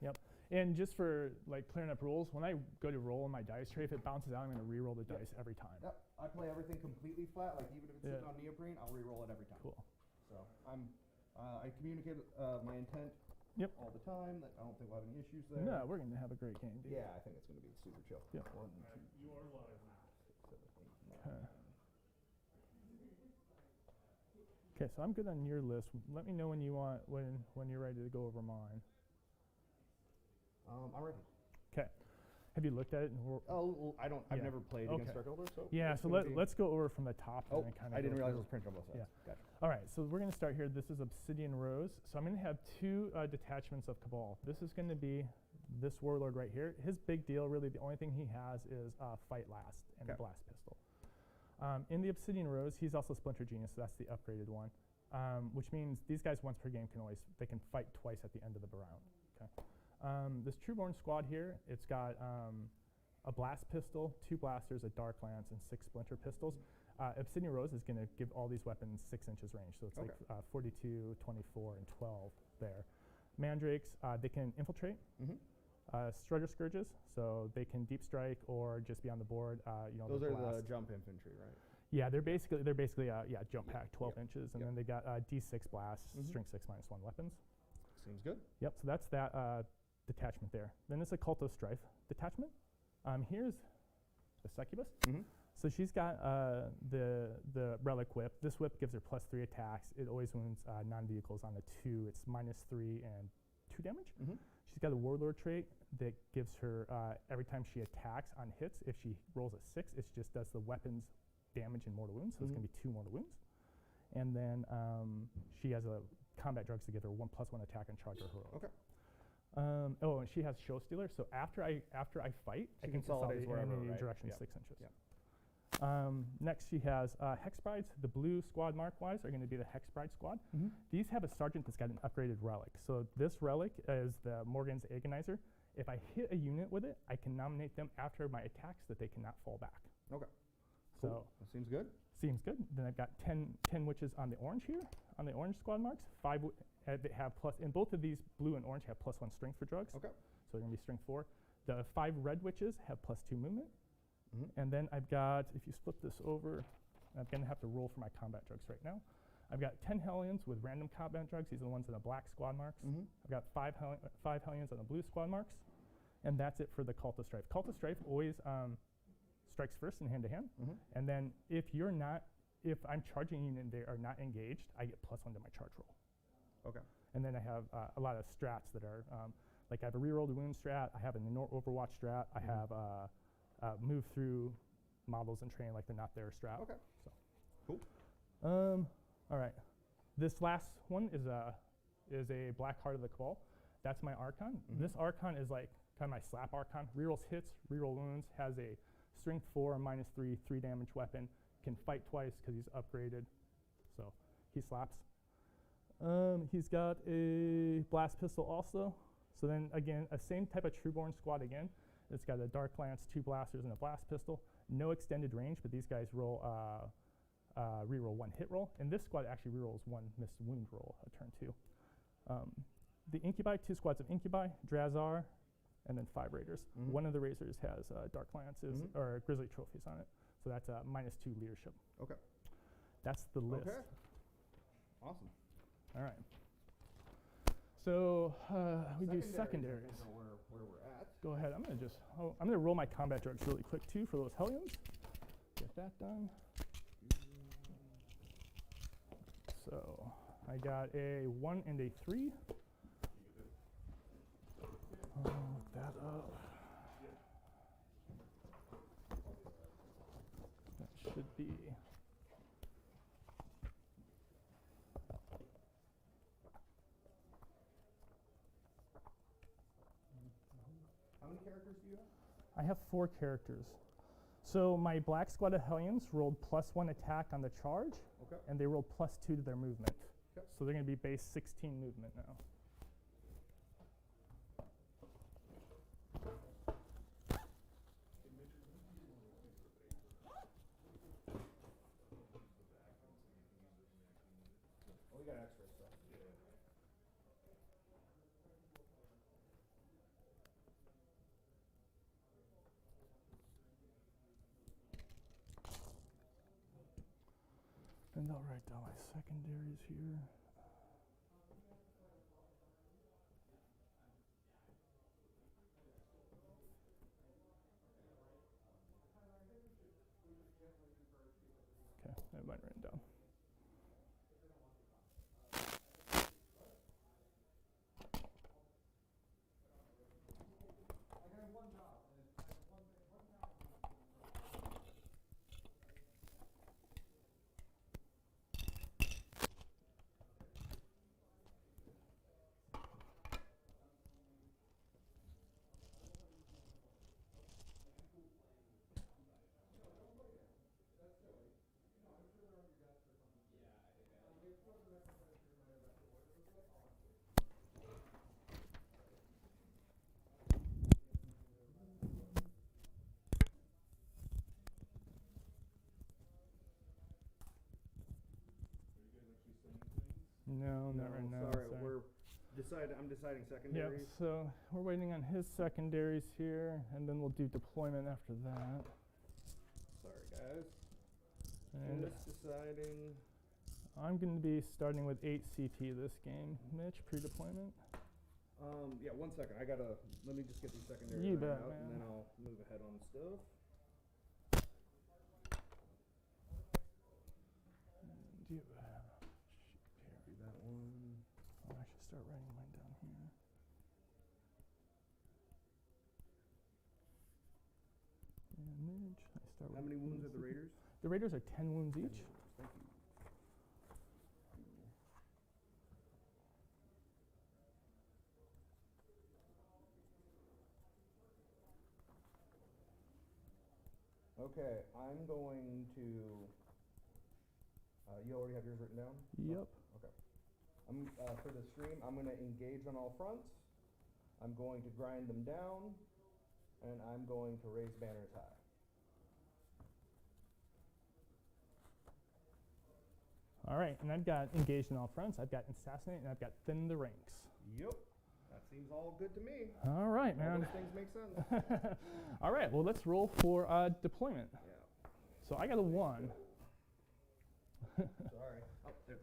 Yep. And just for like clearing up rules, when I go to roll in my dice tray, if it bounces out, I'm going to re-roll the dice every time. Yep. I play everything completely flat. Like even if it's sitting on neoprene, I'll re-roll it every time. Cool. So I communicate my intent all the time. That I don't think we'll have any issues there. No, we're going to have a great game, dude. Yeah, I think it's going to be super chill. Yep. 1, 2, You are live now. 6, 7, 8, 9. Okay, so I'm good on your list. Let me know when you want when you're ready to go over mine. I'm ready. Okay. Have you looked at it? Oh, well, I've never played against Dark Eldar, so yeah. So let's go over from the top. Oh, and kind of I didn't realize it was printed on both sides. Yeah. Gotcha. All right. So we're going to start here. This is Obsidian Rose. So I'm going to have 2 detachments of Cabal. This is going to be this warlord right here. His big deal, really, the only thing he has is fight last and a blast pistol. In the Obsidian Rose, he's also Splinter Genius. So that's the upgraded one, which means these guys once per game they can fight twice at the end of the round. Okay. This Trueborn squad here, it's got a blast pistol, 2 blasters, a dark lance, and 6 splinter pistols. Obsidian Rose is going to give all these weapons 6 inches range, so it's like 42, 24, and 12 there. Mandrakes, they can infiltrate. Strutter Scourges, so they can deep strike or just be on the board. Those are the jump infantry, right? Yeah, they're basically jump pack 12 inches, and then they got D6 blasts, strength 6 -1 weapons. Seems good. Yep, so that's that detachment there. Then there's a Cult of Strife detachment. Here's the Succubus. So she's got the Relic Whip. This whip gives her +3 attacks. It always wounds non-vehicles on a 2. It's -3 and 2 damage. She's got a Warlord trait that gives her, every time she attacks on hits, if she rolls a 6, it just does the weapon's damage and mortal wounds. So it's going to be 2 mortal wounds. And then she has a combat drugs to give her 1+1 attack and charge her heroic. Okay. And she has Show Stealer. So after I fight, I can consolidate in any direction 6 inches. Next, she has Hex Brides. The blue squad mark-wise are going to be the Hex Bride squad. These have a sergeant that's got an upgraded relic. So this relic is the Morgan's Agonizer. If I hit a unit with it, I can nominate them after my attacks that they cannot fall back. Okay. So cool. That seems good. Seems good. Then I've got 10 witches on the orange here, on the orange squad marks. 5 that have and both of these blue and orange have +1 strength for drugs. Okay. So they're going to be strength 4. The 5 red witches have +2 movement. And then I've got, if you flip this over, I'm going to have to roll for my combat drugs right now. I've got 10 Hellions with random combat drugs. These are the ones in the black squad marks. I've got 5 Hellions on the blue squad marks. And that's it for the Cult of Strife. Cult of Strife always strikes first in hand-to-hand. And then if I'm charging a unit and they are not engaged, I get +1 to my charge roll. Okay. And then I have a lot of strats that are, like I have a reroll to wound strat, I have an Overwatch strat, I have move through models and train like they're not there strat. Okay. So. Cool. All right. This last one is a Black Heart of the Cabal. That's my Archon. This Archon is like kind of my slap Archon. Rerolls hits, reroll wounds, has a strength 4, -3, 3 damage weapon, can fight twice because he's upgraded. So he slaps. He's got a blast pistol also. So then again, a same type of Trueborn squad again. It's got a dark lance, 2 blasters, and a blast pistol. No extended range, but these guys roll reroll 1 hit roll. And this squad actually rerolls 1 missed wound roll a turn 2. The Incubi, 2 squads of Incubi, Drazar, and then 5 Raiders. One of the Raiders has dark lances or Grizzly trophies on it. So that's a -2 leadership. Okay. That's the list. Okay. Awesome. All right. So we do secondaries. Where we're at. Go ahead. I'm gonna roll my combat drugs really quick too for those Hellions. Get that done. So I got a 1 and a 3. I'll look that up. That should be. How many characters do you have? I have 4 characters. So my Black Squad of Hellions rolled +1 attack on the charge, and they rolled +2 to their movement. So they're going to be base 16 movement now. We got extra stuff. I'll write down my secondaries here. Okay, I have mine written down. No, not right now. Sorry, I'm deciding Yep, secondaries. so we're waiting on his secondaries here, and then we'll do deployment after that. Sorry, guys. And Just deciding. I'm going to be starting with 8 CT this game. Mitch, pre-deployment? Yeah, 1 second. Let me just get these secondaries You ironed bet, out, and man. then I'll move ahead on stuff. Do you have shoot Do here? that one. I'll actually start writing mine down here. And Mitch, I start How with many wounds one are the CT. Raiders? The Raiders are 10 wounds 10 each. wounds. Thank you. Okay, I'm going to. You already have yours written down? Yep. Okay. For the stream, I'm going to engage on all fronts. I'm going to grind them down, and I'm going to raise banners high. All right, and I've got engaged in all fronts. I've got assassinate, and I've got thin the ranks. Yep. That seems all good to me. All right, All man. those things make sense. All right, well, let's roll for deployment. Yeah. So I got a 1. Sorry. Oh, there.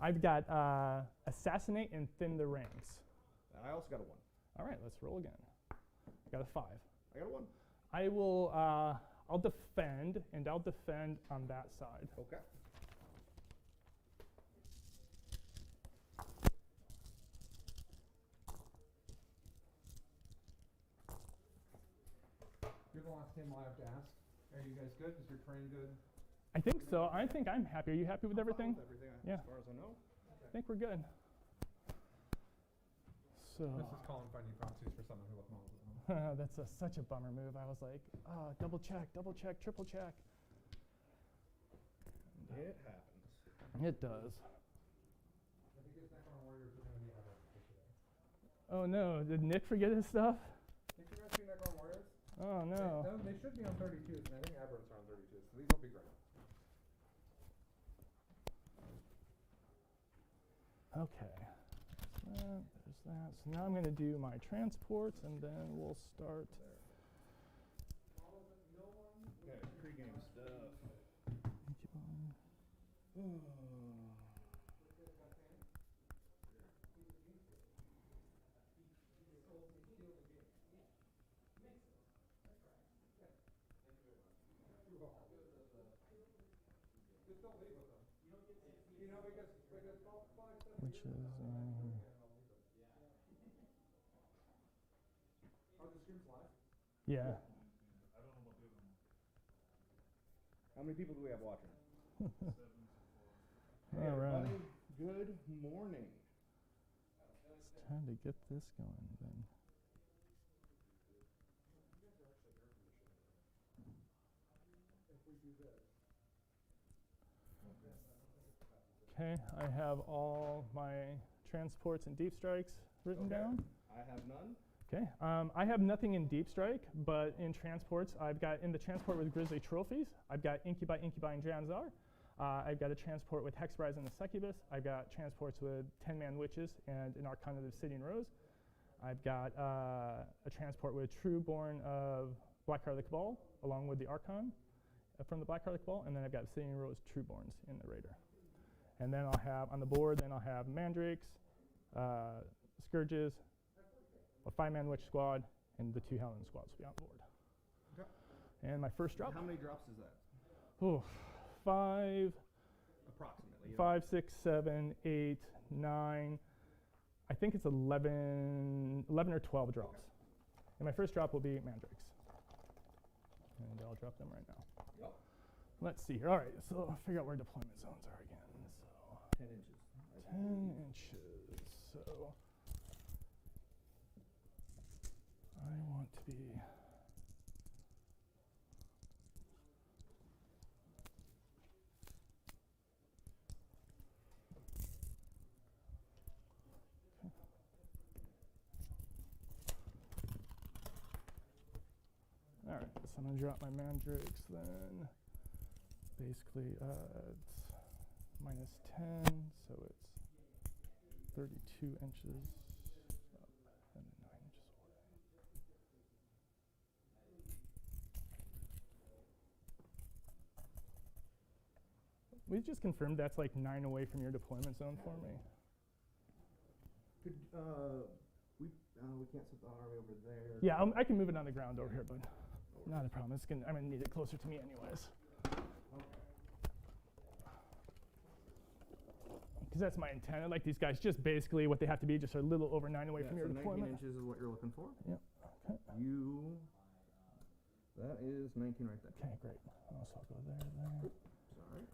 I've got assassinate and thin the ranks. And I also got a 1. All right, let's roll again. I got a 5. I got a 1. I will, I'll defend, and I'll defend on that side. Okay. You're the last team I'll have to ask. Are you guys good? Is your train good? I think so. I think I'm happy. Are you happy with I'm fine everything? with everything, Yeah. as far as I know. I think we're good. So This is Colin finding proxies for someone who looked normal. that's such a bummer move. I was like, double check, triple check. It happens. It does. I think his Necron Warriors are going to be aberrant for today. Oh no, did Nick forget his stuff? Think you're going to see Necron Warriors? Oh no. They should be on 32s, and I think aberrants are on 32s, so these will be great. Okay. There's that. So now I'm going to do my transports, and then we'll start. Okay, pre-game stuff. Which is Are the streams live? yeah. How many people do we have watching? All Hey, right. everybody. Good morning. It's time to get this going then. Okay, I have all my transports and deep strikes written Okay. down. I have none. Okay, I have nothing in deep strike, but in transports, I've got in the transport with Grizzly Trophies, I've got Incubi, and Janzar. I've got a transport with Hexbrise and the Succubus. I've got transports with 10-man Witches and an Archon of the Obsidian Rose. I've got a transport with Trueborn of Blackheart of the Cabal, along with the Archon from the Black Heart of the Cabal, and then I've got Sitting Rows Trueborns in the Raider. And then I'll have, on the board, then I'll have Mandrakes, Scourges, a 5-man Witch Squad, and the 2 Howling Squads will be on board. Okay. And my first drop, How many drops is that? oh, 5, Approximately. 5, 6, 7, 8, 9. I think it's 11 or 12 drops. Okay. And my first drop will be Mandrakes. And I'll drop them right now. Yep. Let's see here. All right, so I'll figure out where deployment zones are again. So 10 inches. 10 inches. So I want to be. All right, so I'm gonna drop my Mandrakes then. Basically, it's minus 10, so it's 32 inches up and 9 inches away. We just confirmed that's like 9 away from your deployment zone for me. Could, we can't set the army over there. Yeah, I can move it on the ground over here, but not a problem. I'm gonna need it closer to me anyways. Because that's my intent. I like these guys just basically what they have to be, just a little over 9 away from your so deployment. 19 inches is what you're looking for. Yep. Okay. That is 19 right there. Okay, great. So I'll go there. Sorry.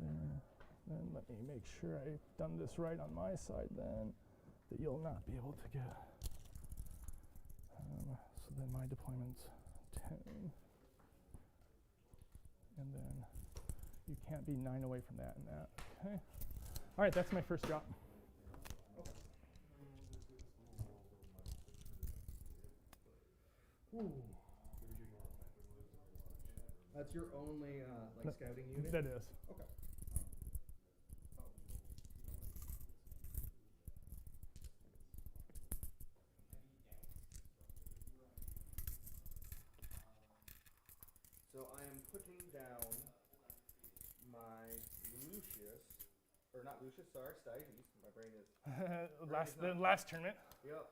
There. Then let me make sure I've done this right on my side then, that you'll not be able to get. So then my deployment's 10. And then you can't be 9 away from that and that. Okay. All right, that's my first drop. Ooh. That's your only No, scouting unit? That is. Okay. So I am putting down my Lucius, or not Lucius, sorry, Styges. My brain is. The last tournament. Yep.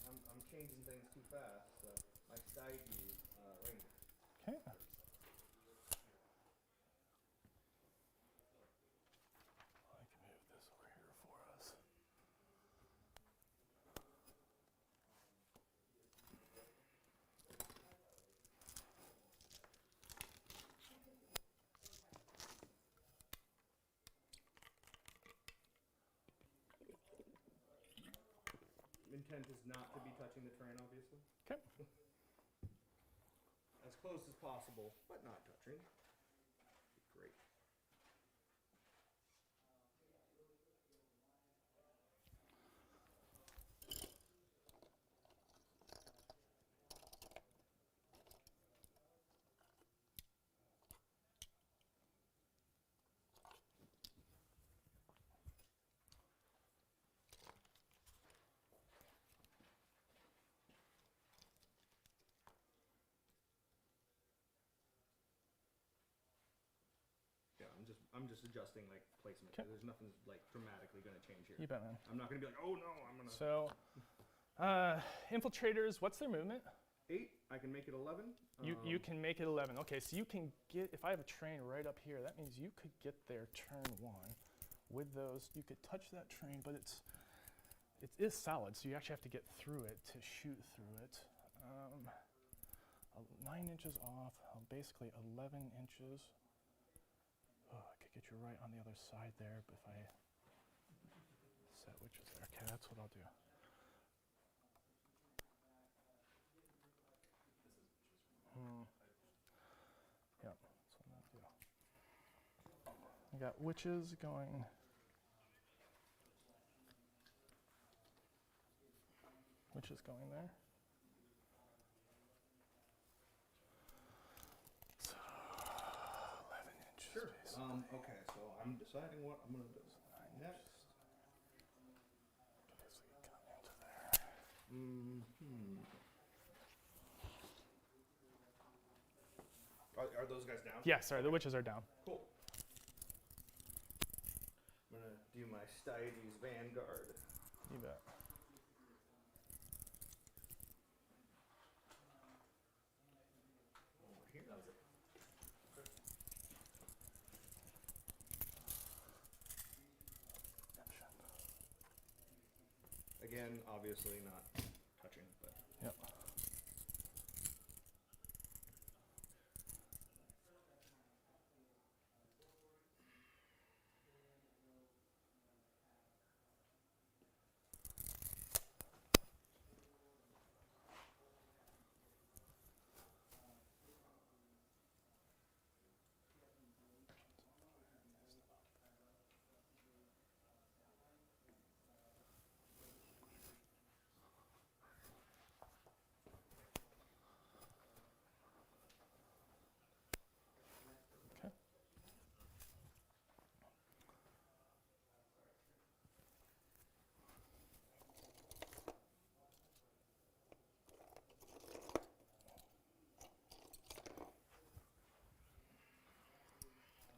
I'm changing things too fast. So my Styges Ranger. Okay. I can move this over here for us. Intent is not to be touching the terrain, obviously. Okay. As close as possible, but not touching. Great. I'm just adjusting like placement. 'Kay. There's nothing like dramatically going to change here. You bet, man. I'm not going to be like, oh no, I'm going to. So, infiltrators, what's their movement? 8. I can make it 11. You can make it 11. Okay, so you can get, if I have a train right up here, that means you could get there turn 1 with those. You could touch that train, but it is solid, so you actually have to get through it to shoot through it. 9 inches off, basically 11 inches. Oh, I could get you right on the other side there, but if I set witches there. Okay, that's what I'll do. Yep, that's what I'll do. I got witches going. Witches going there. So 11 inches. Sure. Basically. Okay, so I'm deciding what I'm going to do next. Basically come into there. Are those guys down? Yeah, sorry, the witches are down. Cool. I'm gonna do my Styges Vanguard. You bet. Over here. That was it. Again, obviously not touching, but. Yep.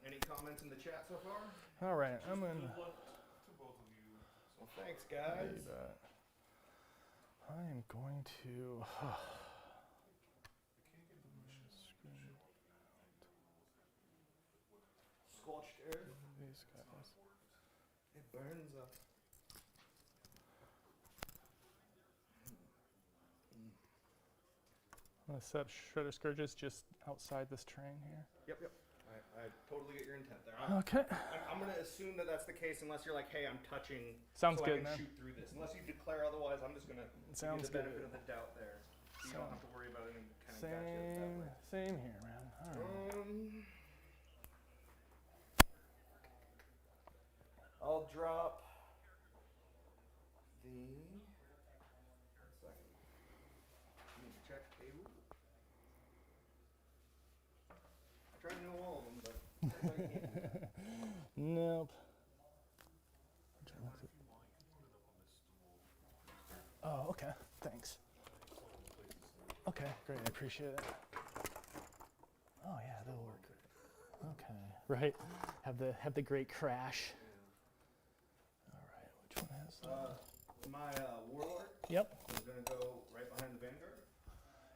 Any comments in the chat so far? All right, I'm gonna. Well, thanks, You guys. bet. I am going to. Scorched earth. These guys. It burns up. I'm gonna set up shredder scourges just outside this terrain here. Yep. I totally get your intent there. Okay. I'm gonna assume that that's the case unless you're like, hey, I'm touching. Sounds so good, I man. can shoot through this. Unless you declare otherwise, I'm just gonna Sounds give you the benefit good. of the doubt there. So you don't have to worry about any kind of gotcha that way. Same here, man. All right. I'll drop the. One second. Need to check table. I try to know all of them, but everybody can't do that. Nope. Oh, okay. Thanks. Okay, great. I appreciate it. Oh yeah, that'll work. Okay. Right. Have the great crash. All right. Which one has that? My Warlord Yep. is going to go right behind the Vanguard.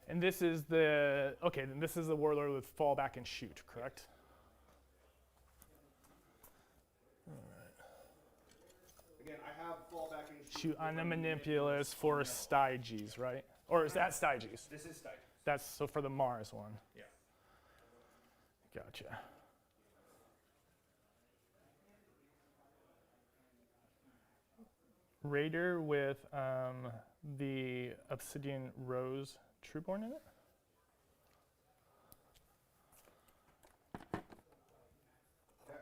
And this is the okay. Then this is the warlord with fall back and shoot, correct? Again, I have fallback and Shoot on the manipulus manipulus for Styges, right? Or is that Styges? This is Styges. That's so for the Mars one. Yeah. Gotcha. Raider with the Obsidian Rose Trueborn in it. Okay.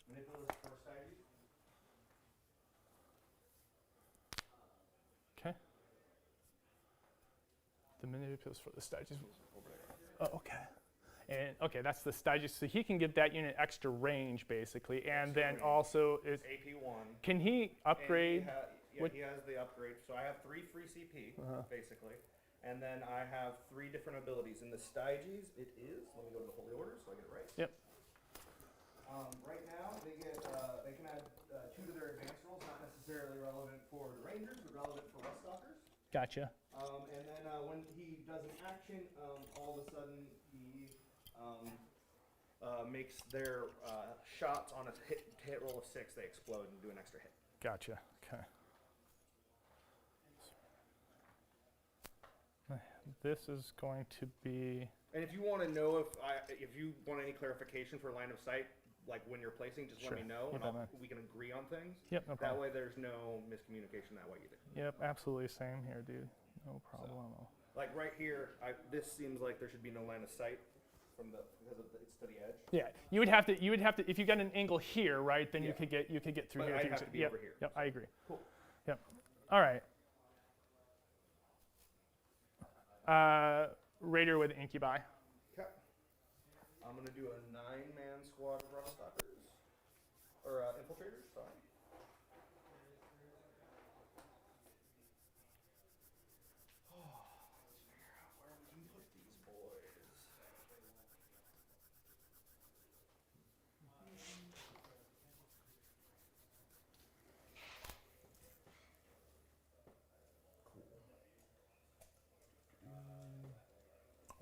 Manipulus for Styges. Okay. The manipulus for the Styges. Oh, okay. And okay, that's the Styges. So he can get that unit extra range basically, and Extra then range. also is AP1. can he upgrade? what- He has the upgrade. So I have 3 free CP, basically. And then I have 3 different abilities. In the Styges, it is, let me go to the Holy Order so I get it right. Yep. Right now, they can add 2 to their advanced rolls, not necessarily relevant for the Rangers, but relevant for Weststalkers. Gotcha. And then when he does an action, all of a sudden he makes their shots on a hit roll of 6, they explode and do an extra hit. Gotcha. Okay. This is going to be. And if you want to know if you want any clarification for line of sight, like when you're placing, just Sure. let me know, Yep, and man. we can agree on things. Yep. No That problem. way, there's no miscommunication that way either. Yep. Absolutely. Same here, dude. No problem. Like right here, this seems like there should be no line of sight because it's to the edge. Yeah. You would have to. If you got an angle here, right? Then Yeah. you could get through But here. I'd if you have could- to be yep, over here. Yep. I agree. Cool. Yep. All right. Raider with Incubi. Okay. I'm gonna do a 9-man squad of Rotostalkers or infiltrators. Sorry. Let's figure out where we can put these boys.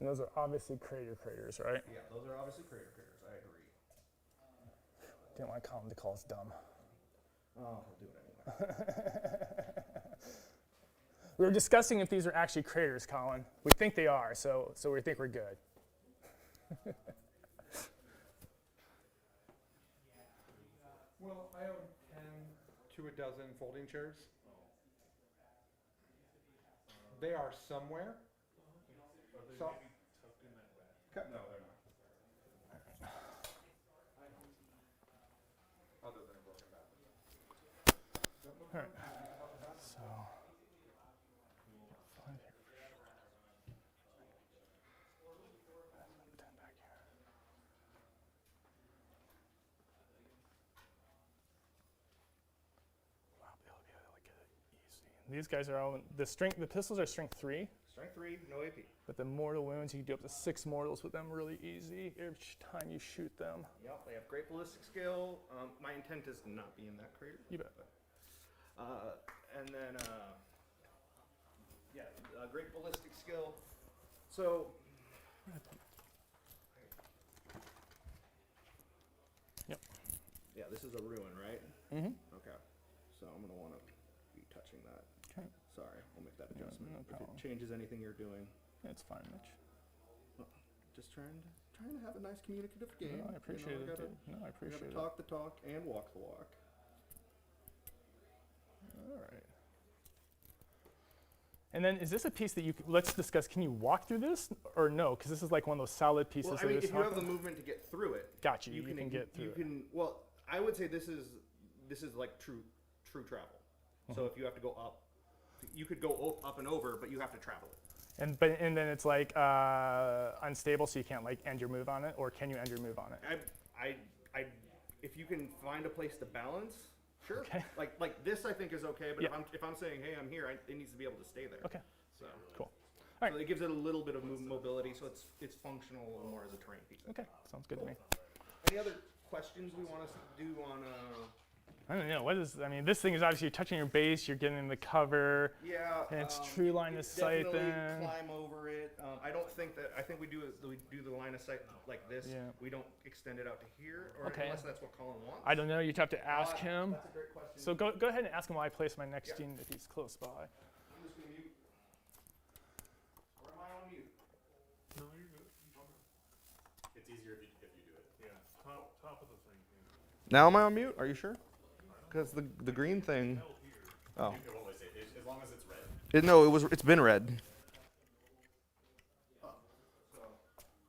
And those are obviously craters, right? Yeah, those are obviously craters, I agree. Didn't want to call them to call us dumb. Oh, we'll do it anyway. We were discussing if these are actually craters, Colin. We think they are, so we think we're good. Well, I own 10 to a dozen folding chairs. They are somewhere. So, Okay. No, they're not. other than a broken bathroom. All right. So. These guys are all the pistols are strength 3, Strength 3, no AP. but the mortal wounds you can do up to 6 mortals with them really easy each time you shoot them. Yep, they have great ballistic skill. My intent is to not be in that crater. You bet. And then, great ballistic skill. So, Yep. yeah, this is a ruin, right? Mm-hmm. Okay. So I'm gonna want to be touching that. Okay. Sorry, I'll make that No, adjustment. no if problem. it changes anything you're doing, It's fine, Mitch. just trying to have a nice communicative game. No, I appreciate it. Gotta, Dude. No, I appreciate gotta it. talk the talk and walk the walk. All right. And then is this a piece that let's discuss, can you walk through this or no? Because this is like one of those solid pieces. Well, I that mean, just if you have hop the on. movement to get through it, Got you. You can get through You it. can. Well, I would say this is like true travel. So if you have to go up, you could go up and over, but you have to travel it. And then it's like unstable, so you can't like end your move on it, or can you end your move on it? I, if you can find a place to balance, sure. Okay. Like this, I think is okay. But Yeah. if I'm saying, hey, I'm here, it needs to be able to stay there. Okay. So Cool. All right. So it gives it a little bit of mobility, so it's functional more as a terrain piece. Okay. Sounds good to me. Any other questions we want us to do on? I don't know. This thing is obviously you're touching your base, you're getting the cover. Yeah, And it's true line of sight definitely then. climb over it. I think we do the line of sight like this. Yeah. We don't extend it out to here, or Okay. unless that's what Colin wants. I don't know. You'd have to ask him. That's a great question. So go ahead and ask him while I place my next Yeah. gene if he's close by. I'm just gonna mute. Or am I on mute? No, you're good. It's easier if you do it. Yeah, top of the thing. Yeah. Now am I on mute? Are you sure? Because the green thing. Oh. It won't say it, as long as it's red. It's been red.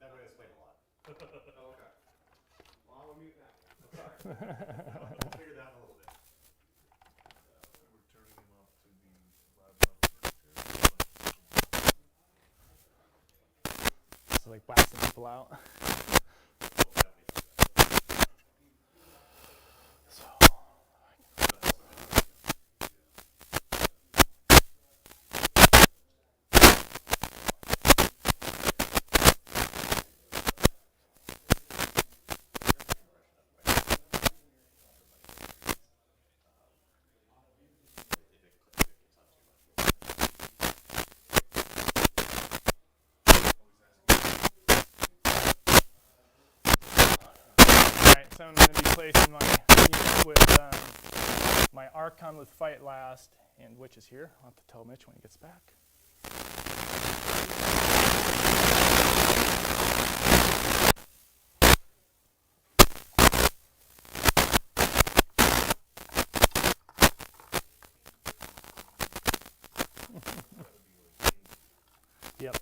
That would explain a lot. Okay. Well, I'm on mute now. We'll figure that out a little bit. We're turning him off to the live So like blasting people out. So, so I'm going to be placing my unit with my Archon with Fight Last, and Witch is here. I'll have to tell Mitch when he gets back. Yep.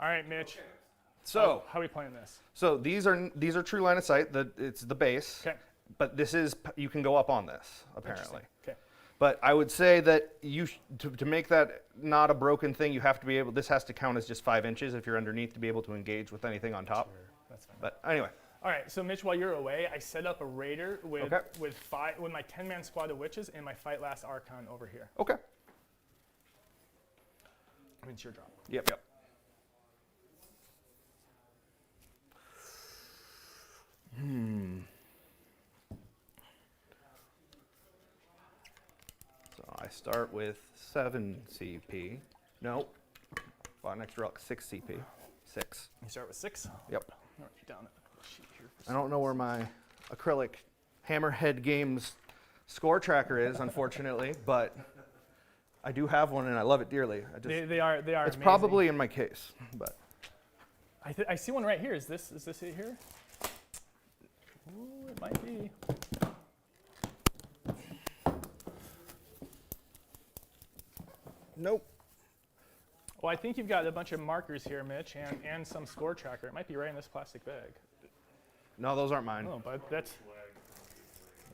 All right, Mitch. So How are we playing this? so these are true line of sight. It's the base. Okay. But this is you can go up on this apparently. Okay. But I would say that to make that not a broken thing, you have to be able. This has to count as just 5 inches if you're underneath to be able to engage with anything on top. Sure. That's fine. But anyway, All right, so Mitch, while you're away, I set up a raider with Okay. with my 10-man squad of witches and my fight last archon over here. Okay. I mean, it's your drop. Yep. So I start with 7 CP. Nope. Bought an extra rock, 6 CP. 6. You start with 6. Yep. I'll write down a sheet here. I don't know where my acrylic Hammerhead Games score tracker is, unfortunately, but I do have one and I love it dearly. They are It's amazing. probably in my case, but I see one right here. Is this it here? Ooh, it might be. nope. Well, I think you've got a bunch of markers here, Mitch, and some score tracker. It might be right in this plastic bag. No, those aren't mine. Oh, but that's.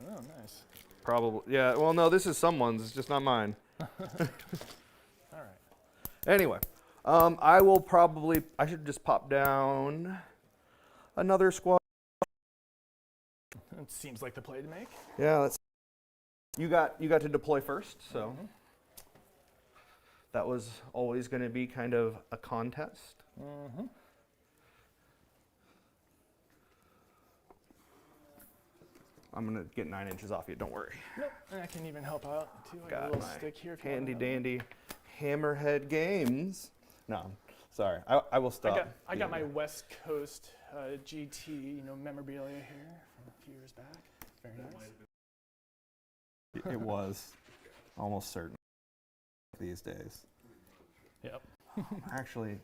Oh, nice. Probably. Yeah. Well, no, this is someone's. It's just not mine. All right. Anyway, I should just pop down another squad. It seems like the play to make. Yeah. You got to deploy first, so that was always going to be kind of a contest. Mm-hmm. I'm going to get 9 inches off you. Don't worry. Nope. And I can even help out too. I got a Got little my stick here. If you handy want another. dandy Hammerhead Games. No, sorry. I will stop. I got my West Coast GT, memorabilia here from a few years back. Very nice. It was almost certain these days. Yep. Actually,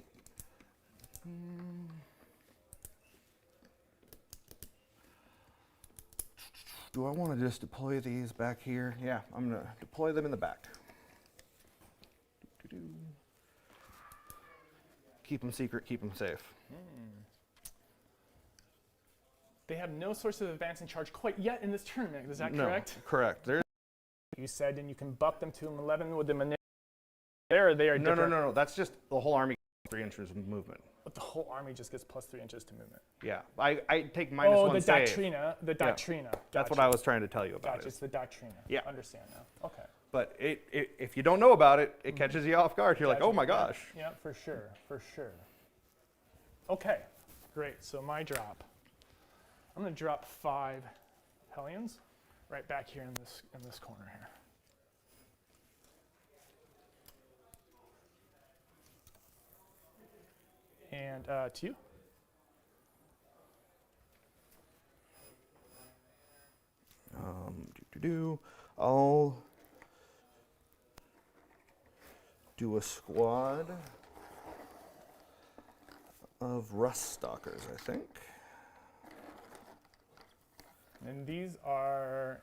do I want to just deploy these back here? Yeah, I'm going to deploy them in the back. Keep them secret, keep them safe. They have no source of advance and charge quite yet in this tournament. Is that No, correct? correct. There's You said, and you can buff them to 11 with the manipulation. There, they are no. different. That's just the whole army 3 inches of movement. But the whole army just gets plus 3 inches to movement. Yeah, I take minus Oh, 1 the save. Doctrina. The Doctrina. That's what Gotcha. I was trying to tell you about. Gotcha. It's the Doctrina. Yeah. Understand now. Okay. But if you don't know about it, it catches you off guard. You're like, Gotcha. oh my gosh. Yeah, for sure. For sure. Okay. Great. So my drop. I'm going to drop 5 Hellions right back here in this corner here. And to you. I'll do a squad of Rust Stalkers, I think. And these are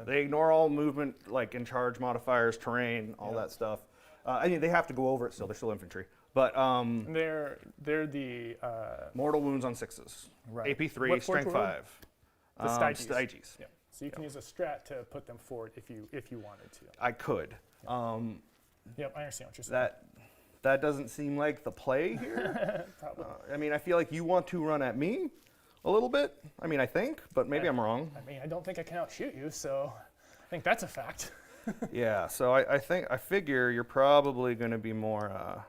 They ignore all movement, like in charge modifiers, terrain, all Yeah. that stuff. I mean, they have to go over it still. They're still infantry. But they're the mortal wounds on 6s. Right. AP3, What strength forge were 5. The Styges. Styges. Yeah. So you can use a strat to put them forward if you wanted to. I could. Yep, I understand what you're saying. That doesn't seem like the play here. Probably. I mean, I feel like you want to run at me a little bit. I mean, I think, but maybe Yeah. I'm wrong. I mean, I don't think I can outshoot you, so I think that's a fact. Yeah, so I figure you're probably going to be more.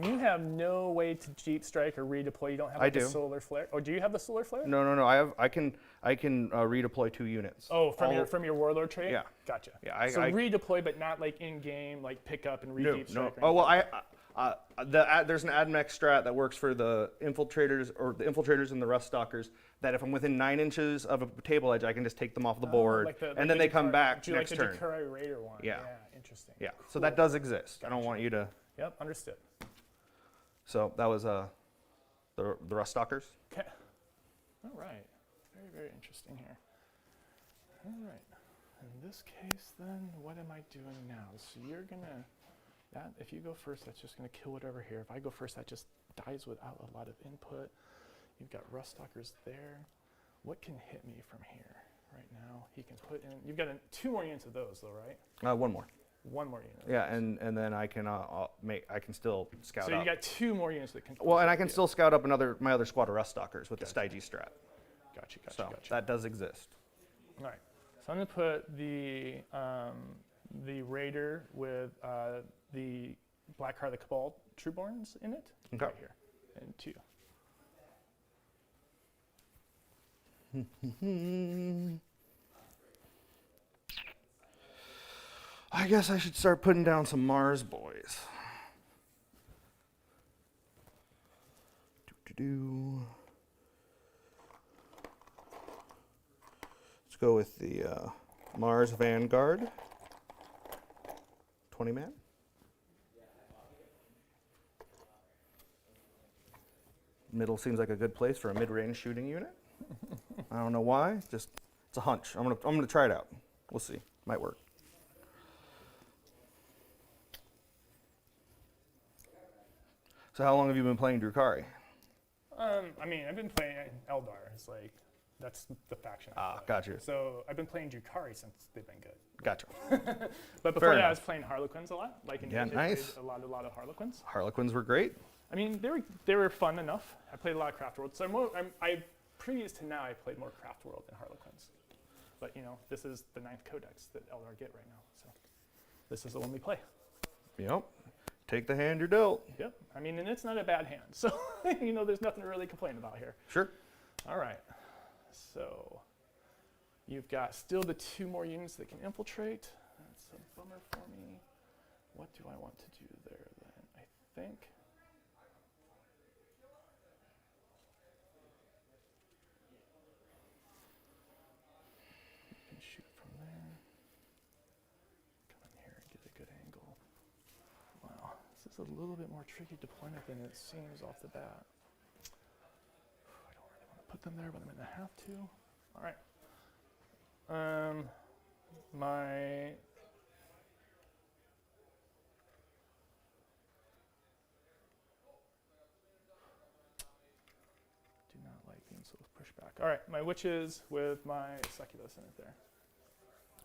You have no way to Jeep Strike or redeploy. You don't have I the do. solar flare. Oh, do you have the solar flare? No. I can redeploy 2 units. Oh, from your warlord trait. Yeah. Gotcha. Yeah, so redeploy, but not like in game, like pick up and No, Jeep no. Strike. or Oh well, anything. there's an AdMech strat that works for the infiltrators and the Rust Stalkers. That if I'm within 9 inches of a table edge, I can just take them off the board, Like and then they come Dakari- back do you next like turn. the Dakari Raider one? Yeah. Interesting. Yeah, so that does exist. I don't want you to. Yep, understood. So that was the Rust Stalkers. Okay. All right. Very, very interesting here. All right. In this case, then, what am I doing now? So you're gonna if you go first, that's just gonna kill whatever here. If I go first, that just dies without a lot of input. You've got Rust Stalkers there. What can hit me from here right now? He can put in. You've got 2 more units of those, though, right? 1 more. One more unit. Yeah, and then I can I can still scout So up. you got 2 more units that can. Well, and I can yeah. still scout up my other squad of rust stalkers with Gotcha. the Stygie strat. Gotcha. So that does exist. All right. So I'm gonna put the Raider with the Black Heart of the Cabal Trueborns in it Okay. right here, and 2. I guess I should start putting down some Mars boys. Doo-doo-doo. Let's go with the Mars Vanguard. 20 man. Middle seems like a good place for a mid-range shooting unit. I don't know why. Just it's a hunch. I'm gonna try it out. We'll see. Might work. So how long have you been playing Drukhari? I mean, I've been playing Eldar. It's like that's the faction. I play. Gotcha. So I've been playing Drukhari since they've been good. Gotcha. But before that, enough. I was playing Harlequins a lot. Like in Yeah, Ninja, nice. played a lot of Harlequins. Harlequins were great. I mean, they were fun enough. I played a lot of Craft World. So previous to now, I played more Craft World than Harlequins. But you know, this is the 9th Codex that Eldar get right now. So this is the one we play. Yep. Take the hand you're dealt. Yep. I mean, and it's not a bad hand. So you know, there's nothing to really complain about here. Sure. All right. So you've got still the 2 more units that can infiltrate. That's a bummer for me. What do I want to do there then? I think. You can shoot from there. Come in here and get a good angle. Wow, this is a little bit more tricky deployment than it seems off the bat. I don't really want to put them there, but I'm going to have to. All right. My do not like being so pushed back. All right, my witches with my succubus in it there.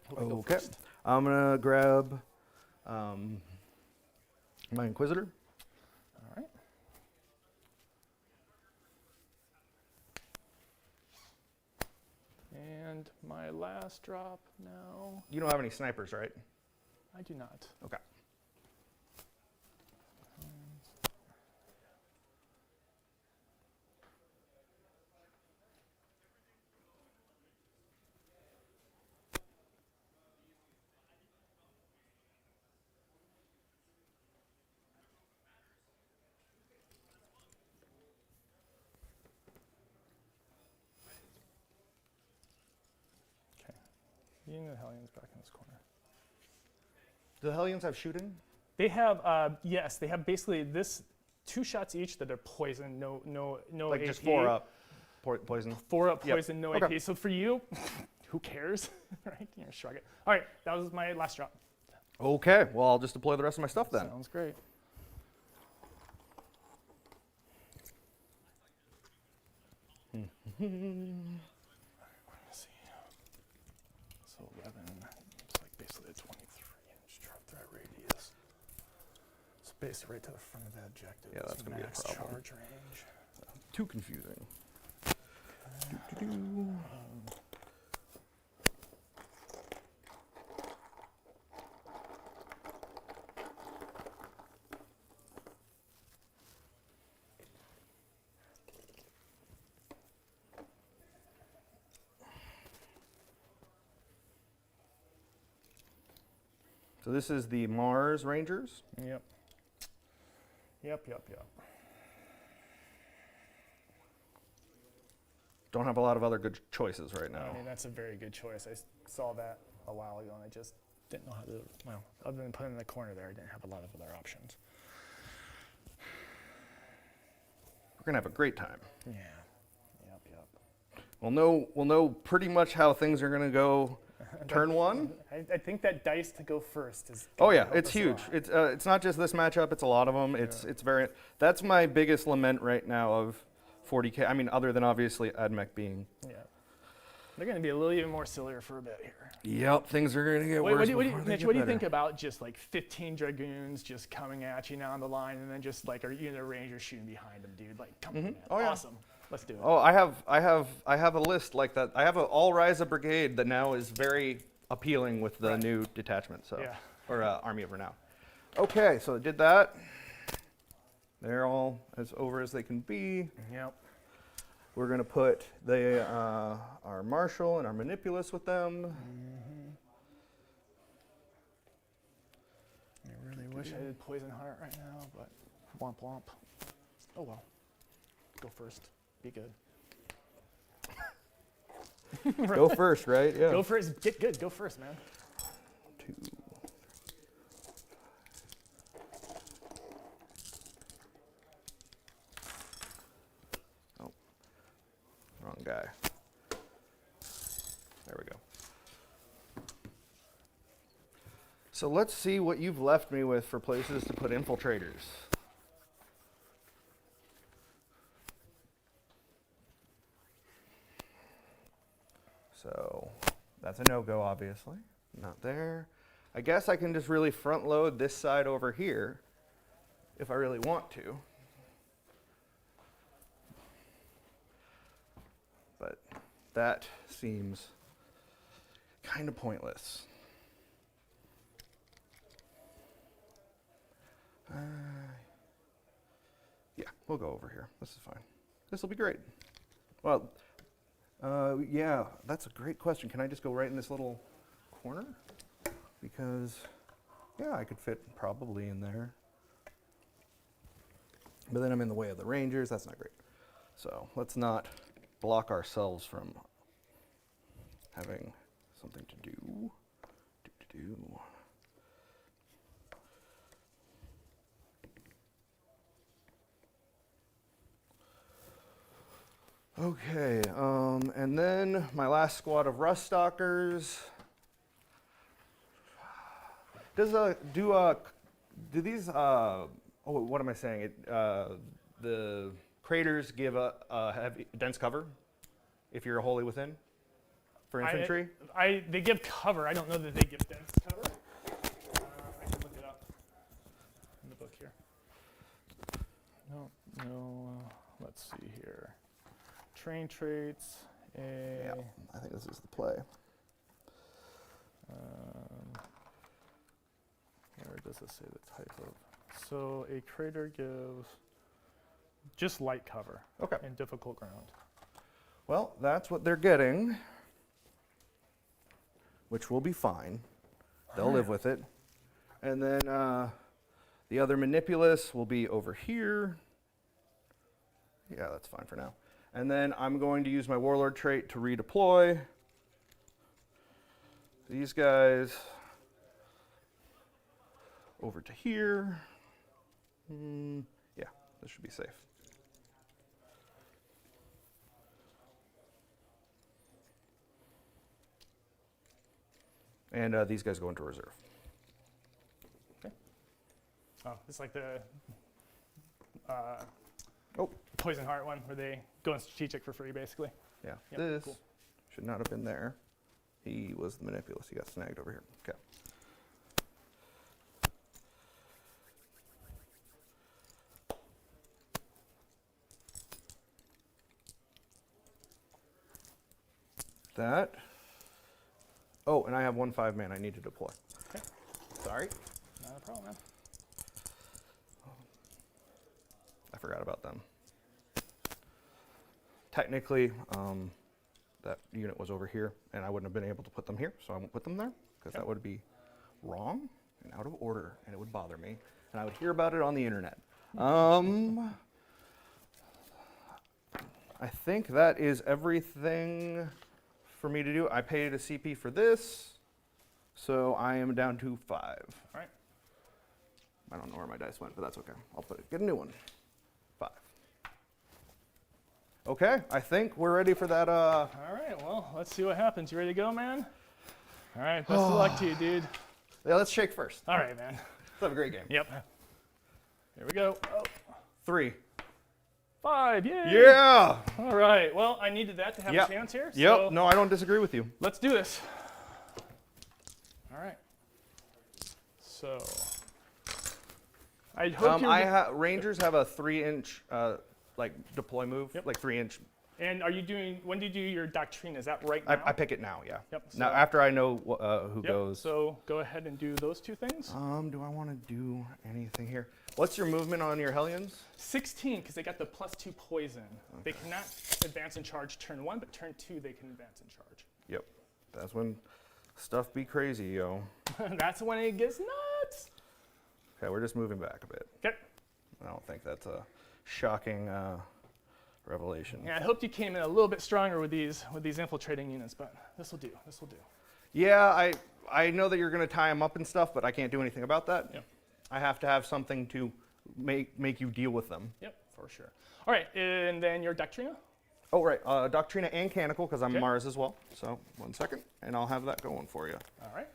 Who will go Okay. first? I'm gonna grab my Inquisitor. All right. And my last drop now. You don't have any snipers, right? I do not. Okay. Unit Hellions back in this corner. Do the Hellions have shooting? They have, yes, they have basically this 2 shots each that are poison, no Like AP. just 4 up poison? 4 up Yep. poison, no Okay. AP. So for you, who cares, right? You know, shrug it. All right, that was my last drop. Okay. Well, I'll just deploy the rest of my stuff then. Sounds great. Let's see. So 11, it's like basically a 23-inch drop threat radius. It's basically right to the front of that objective. Yeah, that's gonna be a max problem. charge range. Too confusing. So this is the Mars Rangers. Yep. Yep. Don't have a lot of other good choices right now. I mean, that's a very good choice. I saw that a while ago, and I just didn't know how to, well, other than putting it in the corner there, I didn't have a lot of other options. We're gonna have a great time. Yeah. Yep. We'll know pretty much how things are gonna go. Turn 1. I think that dice to go first is. Oh gonna yeah, help it's us a huge. lot. It's not just this matchup. It's a lot of them. It's very. That's my biggest lament right now of 40K. I mean, other than obviously AdMech being Yeah. They're going to be a little even more sillier for a bit here. Yep, things are gonna get Wait, worse. Mitch, what do you think about just like 15 dragoons just coming at you down the line, and then just like, are you in a Ranger shooting behind them, dude? Like, come on, man. Oh, yeah. Awesome. Let's do it. Oh, I have a list like that. I have an All Ryza brigade that now is very appealing with the new detachment. So, Yeah. or Army of Renown. Okay, so I did that. They're all as over as they can be. Yep. We're gonna put our Marshal and our Manipulus with them. I really wish I did Poison Heart right now, but womp womp. Oh well. Go first. Be good. Go first, right? Yeah. Go first. Get good. Go first, man. 2. Oh, wrong guy. There we go. So let's see what you've left me with for places to put infiltrators. So that's a no-go, obviously. Not there. I guess I can just really front load this side over here if I really want to. But that seems kind of pointless. Yeah, we'll go over here. This is fine. This will be great. Well, yeah, that's a great question. Can I just go right in this little corner? Because, yeah, I could fit probably in there. But then I'm in the way of the Rangers. That's not great. So let's not block ourselves from having something to do. Okay, and then my last squad of Rust Stalkers. Do these? Oh, what am I saying? The craters give a heavy, dense cover if you're wholly within for infantry. They give cover. I don't know that they give dense cover. I can look it up in the book here. No. Let's see here. Train traits. Yeah, I think this is the play. Where does it say the type of? So a crater gives just light cover. Okay. And difficult ground. Well, that's what they're getting, which will be fine. They'll live with it. And then the other Manipulus will be over here. Yeah, that's fine for now. And then I'm going to use my Warlord trait to redeploy these guys over to here. Yeah, this should be safe. And these guys go into reserve. Oh, it's like the Oh, Poison Heart one where they go in strategic for free, basically. yeah, Yep, this cool. should not have been there. He was the Manipulus. He got snagged over here. Okay. That. Oh, and I have 1 5-man I need to deploy. Okay. Sorry. Not a problem, man. I forgot about them. Technically, that unit was over here, and I wouldn't have been able to put them here, so I won't put them there, because that would be wrong and out of order, and it would bother me, and I would hear about it on the internet. I think that is everything for me to do. I paid a CP for this, so I am down to 5. All right. I don't know where my dice went, but that's okay. I'll get a new one. 5. Okay, I think we're ready for that. All right, well, let's see what happens. You ready to go, man? All right, best of luck to you, dude. Yeah, let's shake first. All right, man. Let's have a great game. Yep. Here we go. Oh. 3, 5, yay! Yeah. All right, well, I needed that to have Yep. a chance here. Yep. So No, I don't disagree with you. let's do this. All right. So I hope you're. Rangers have a 3-inch like deploy move, Yep. like 3-inch. And are you doing? When do you do your doctrine? Is that right now? I pick it now. Yeah. Yep. Now so- after I know who Yep, goes. So go ahead and do those two things. Do I want to do anything here? What's your movement on your Hellions? 16, because they got the +2 poison. They cannot advance and charge turn 1, but turn 2 they can advance and charge. Yep. That's when stuff be crazy, yo. That's when it gets nuts. Okay, we're just moving back a bit. Okay. I don't think that's a shocking revelation. Yeah, I hoped you came in a little bit stronger with these infiltrating units, but this will do. This will do. Yeah, I know that you're going to tie them up and stuff, but I can't do anything about that. Yep. I have to have something to make you deal with them. Yep, for sure. All right, and then your Doctrina. Oh, right. Doctrina and Canonical, because I'm Okay. Mars as well. So, 1 second, and I'll have that going for you. All right.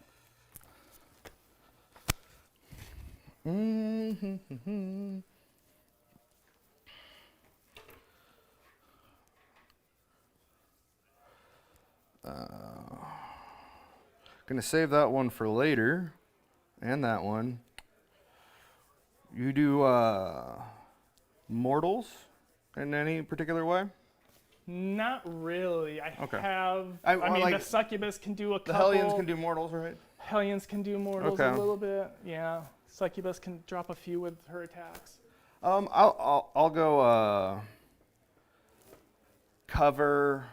Gonna save that one for later, and that one. You do mortals in any particular way? Not really. I Okay. have. I mean, like- the succubus can do a The couple. Hellions can do mortals, right? Hellions can do mortals Okay. a little bit. Yeah. Succubus can drop a few with her attacks. I'll go cover,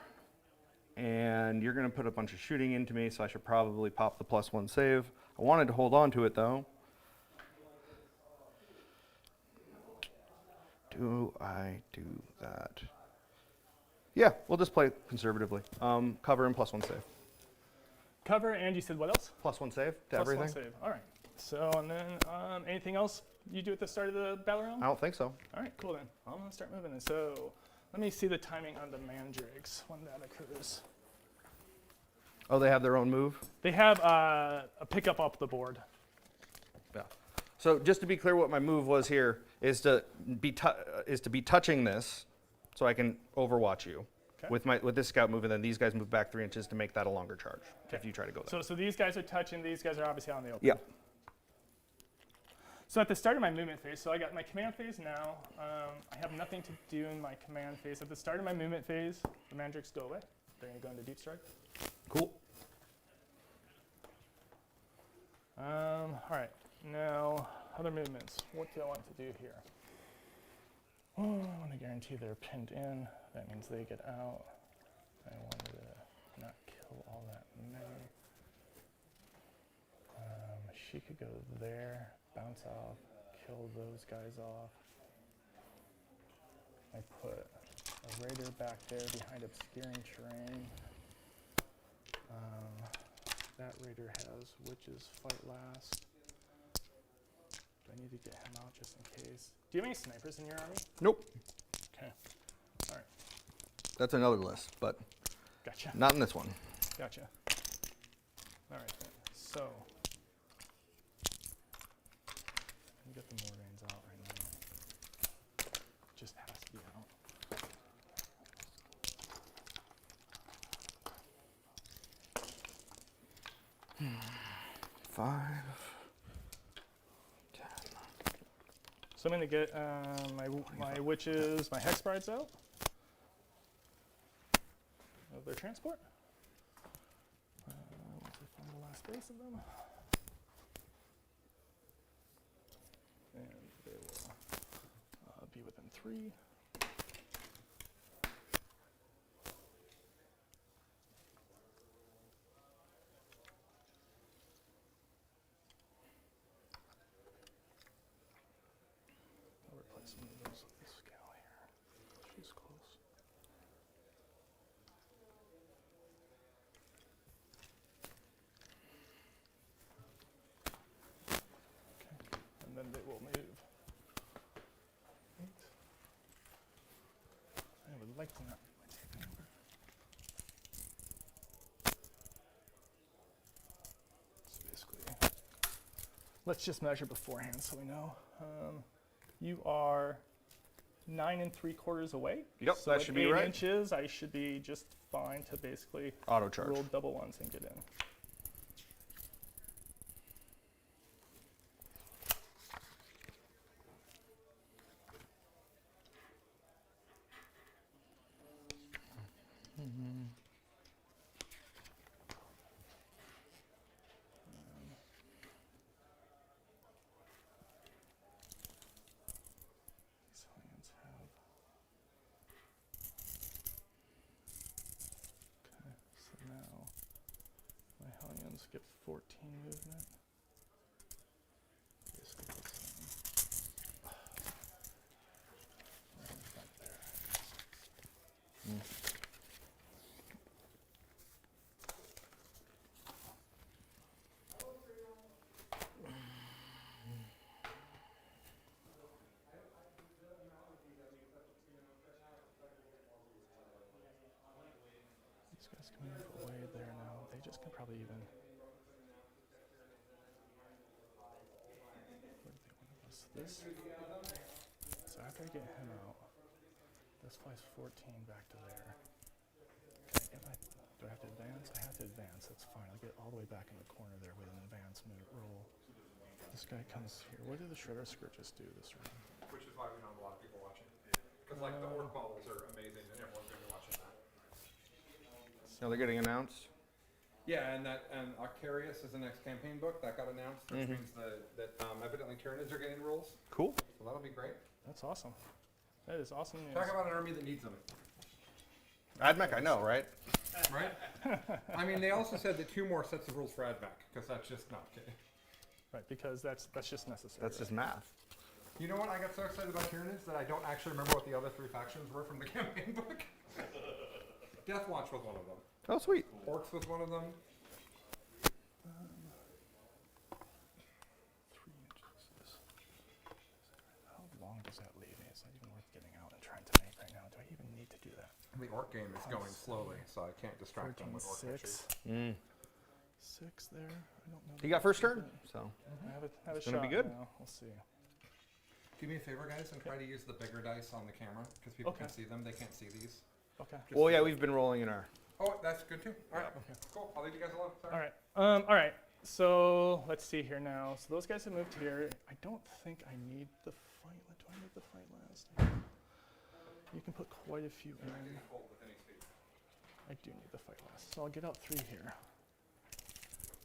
and you're gonna put a bunch of shooting into me, so I should probably pop the +1 save. I wanted to hold on to it though. Do I do that? Yeah, we'll just play conservatively. Cover and +1 save. Cover, and you said what else? +1 save to Plus everything. one save. All right. So, and then anything else you do at the start of the battle round? I don't think so. All right, cool then. I'm gonna start moving. And so, let me see the timing on the mandrakes when that occurs. Oh, they have their own move? They have a pickup up the board. Yeah. So just to be clear, what my move was here is to be touching this, so I can overwatch you Okay. with this scout move, and then these guys move back 3 inches to make that a longer charge. Okay. If you try to go there. So these guys are touching. These guys are obviously out in the open. Yeah. So at the start of my movement phase, so I got my command phase now. I have nothing to do in my command phase. At the start of my movement phase, the mandrakes go away. They're gonna go into deep strike. Cool. All right, now other movements. What do I want to do here? Oh, I want to guarantee they're pinned in. That means they get out. I wanted to not kill all that many. She could go there, bounce off, kill those guys off. I put a raider back there behind obscuring terrain. That raider has witches fight last. Do I need to get him out just in case? Do you have any snipers in your army? Nope. Okay. All right. That's another list, but Gotcha. not in this one. Gotcha. All right then. So, let me get the Mordanes out right now. Just has to be out. 5, 10. So I'm gonna get my witches, my hex brides out of their transport. Once I find the last base of them, and they will be within 3. I'll replace some of those with this gal here. She's close. Okay, and then they will move. Right. I would like to not be my tape anymore. So basically, let's just measure beforehand so we know. You are 9 3/4 away. Yep, so that at should be 8 right. inches, I should be just fine to basically Auto charge. roll double ones and get in. These Hellions have. Okay, so now my Hellions get 14 movement. Basically the same. Right there. These guys can move away there now. They just can probably even. Where do they want to go? So this. So after I get him out, this flies 14 back to there. Okay, do I have to advance? I have to advance. That's fine. I'll get all the way back in the corner there with an advance move roll. This guy comes here. What did the Shredder Scourges do this round? Which is why we don't have a lot of people watching. Because like the orc models are amazing and everyone's gonna be watching that. No, they're getting announced. Yeah, and Octarius is the next campaign book that got announced, which means that evidently Tyranids are getting rules. Cool. So that'll be great. That's awesome. That is awesome news. Talk about an army that needs them. Admech, I know, right? Right? I mean, they also said that 2 more sets of rules for Advec, because that's just not kidding. Right, because that's just necessary. That's just math. You know what? I got so excited about Tyranids that I don't actually remember what the other 3 factions were from the campaign book. Death Watch was one of them. Oh, sweet. Orcs was one of them. 3 inches. How long does that leave me? It's not even worth getting out and trying to make right now. Do I even need to do that? The orc game is going slowly, so I can't distract them 14, with orc 6. pictures. 6 there. I don't know. He got first turn, so. I have a It's shot gonna be good. now. We'll see. Do me a favor, guys, and try to use the bigger dice on the camera, because people can Okay. see them. They can't see these. Okay. Just Well, the- yeah, we've been rolling in our. Oh, that's good too. All right. Okay. Cool. I'll leave you guys alone. Sorry. All right. All right. So let's see here now. So those guys have moved here. I don't think I need the fight. Do I need the fight last? You can put quite a few in. I do need the fight last. So I'll get out 3 here.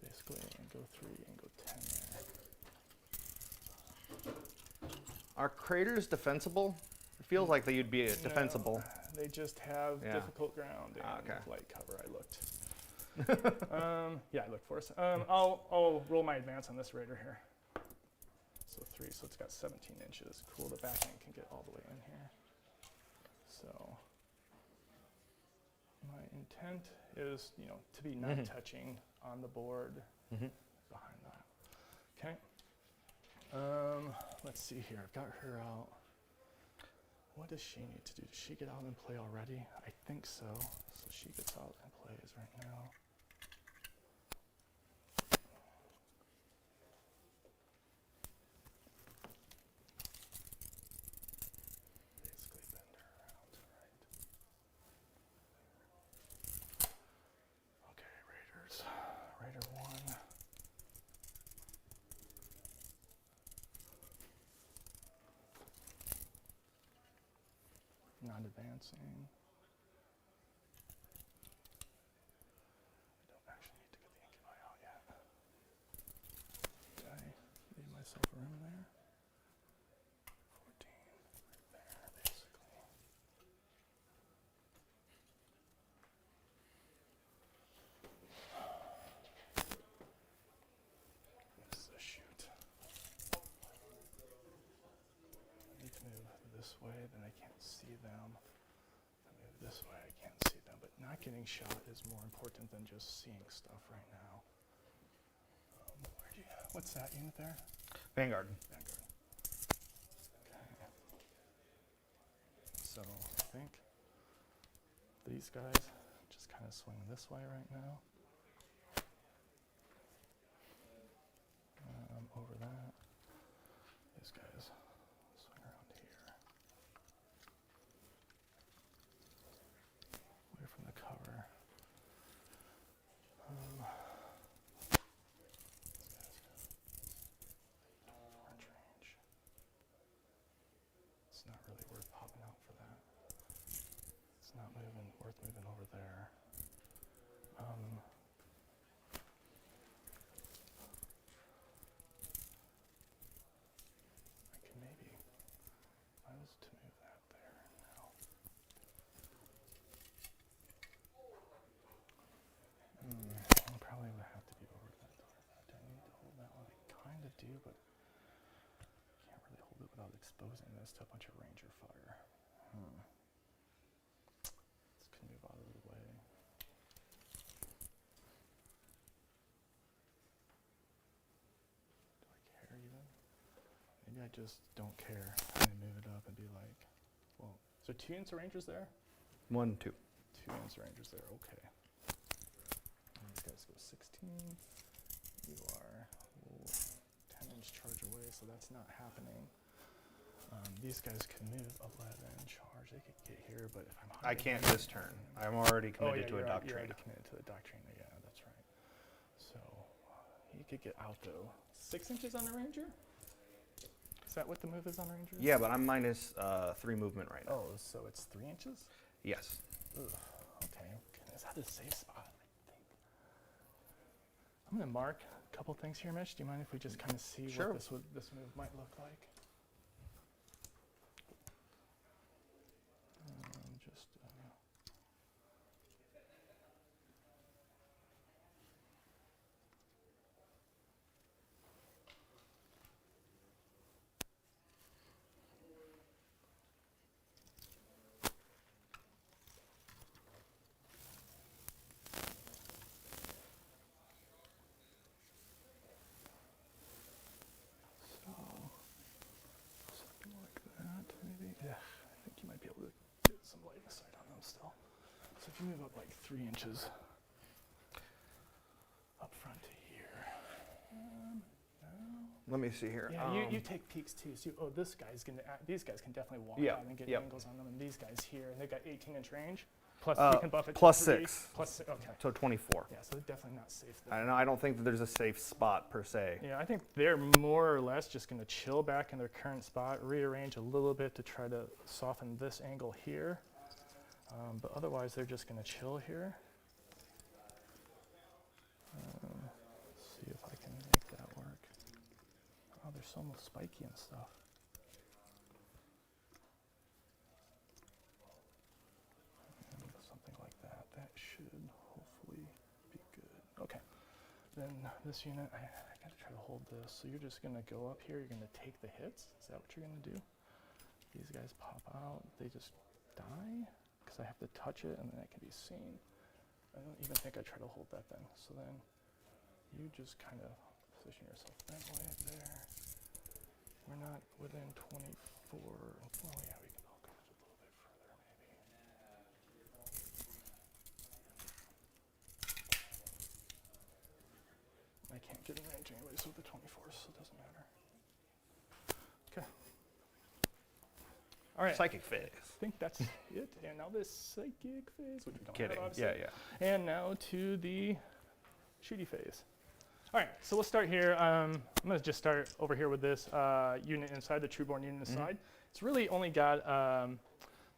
Basically, and go 3 and go 10 there. Are craters defensible? It feels like they would be defensible. No, they just have Yeah. difficult ground and Okay. light cover. I looked. Yeah, I looked for us. I'll roll my advance on this raider here. So 3, so it's got 17 inches. Cool, the back end can get all the way in here. So my intent is, to be not touching on the board behind that. Okay. Let's see here. I've got her out. What does she need to do? Does she get out and play already? I think so. So she gets out and plays right now. Basically bend her around, right? Okay, Raiders. Raider 1. Not advancing. I don't actually need to get the Incubi out yet. Did I leave myself room there? 14, right there, basically. This is a shoot. I need to move this way, then I can't see them. I move this way, I can't see them. But not getting shot is more important than just seeing stuff right now. What's that unit there? Vanguard. Vanguard. Okay. So I think these guys just kind of swing this way right now. Over that. These guys swing around here. It's not worth moving over there. I could maybe, if I was to move that there now. I probably would have to be over that door. Do I need to hold that one? I kind of do, but can't really hold it without exposing this to a bunch of ranger fire. This could move out of the way. Do I care even? Maybe I just don't care and I move it up and be like, well, is there 2 units of rangers there? 1, 2. 2 units of rangers there, okay. And these guys go 16. You are 10-inch charge away, so that's not happening. These guys can move 11 charge. They could get here, but if I'm I can't this turn. I'm already committed to a You're doctrine. already committed to the doctrine. Yeah, that's right. So he could get out though. 6 inches on the ranger? Is that what the move is on ranger? Yeah, but I'm minus 3 movement right now. Oh, so it's 3 inches? Yes. Ugh, okay. Is that a safe spot? I think. I'm gonna mark a couple things here, Mitch. Do you mind if we just kind of see Sure. what this move might look like? Just. Something like that, maybe. Yeah, I think you might be able to get some light in sight on them still. So if you move up like 3 inches up front to here. Let me see here. Yeah, you take peeks too. So this guy's gonna. These guys can definitely walk Yeah, out and get yep. angles on them, and these guys here, and they've got 18-inch range. Plus you can buff it plus to 3. 6. Okay. So 24. Yeah, so they're definitely not safe there. I don't know. I don't think that there's a safe spot per se. Yeah, I think they're more or less just going to chill back in their current spot, rearrange a little bit to try to soften this angle here. But otherwise, they're just going to chill here. Let's see if I can make that work. Oh, they're so almost spiky and stuff. And something like that. That should hopefully be good. Okay. Then this unit, I gotta try to hold this. So you're just gonna go up here, you're gonna take the hits. Is that what you're gonna do? These guys pop out, they just die? Because I have to touch it and then it can be seen. I don't even think I try to hold that then. So then you just kind of position yourself that way there. We're not within 24, well yeah, we can all go a little bit further maybe. I can't get in range anyways with the 24, so it doesn't matter. Okay. All right. Psychic phase. I think that's it. And now this psychic phase, which we don't Kidding. have obviously. Yeah, yeah. And now to the shooty phase. All right, so we'll start here. I'm gonna just start over here with this unit inside, the Trueborn unit inside. It's really only got,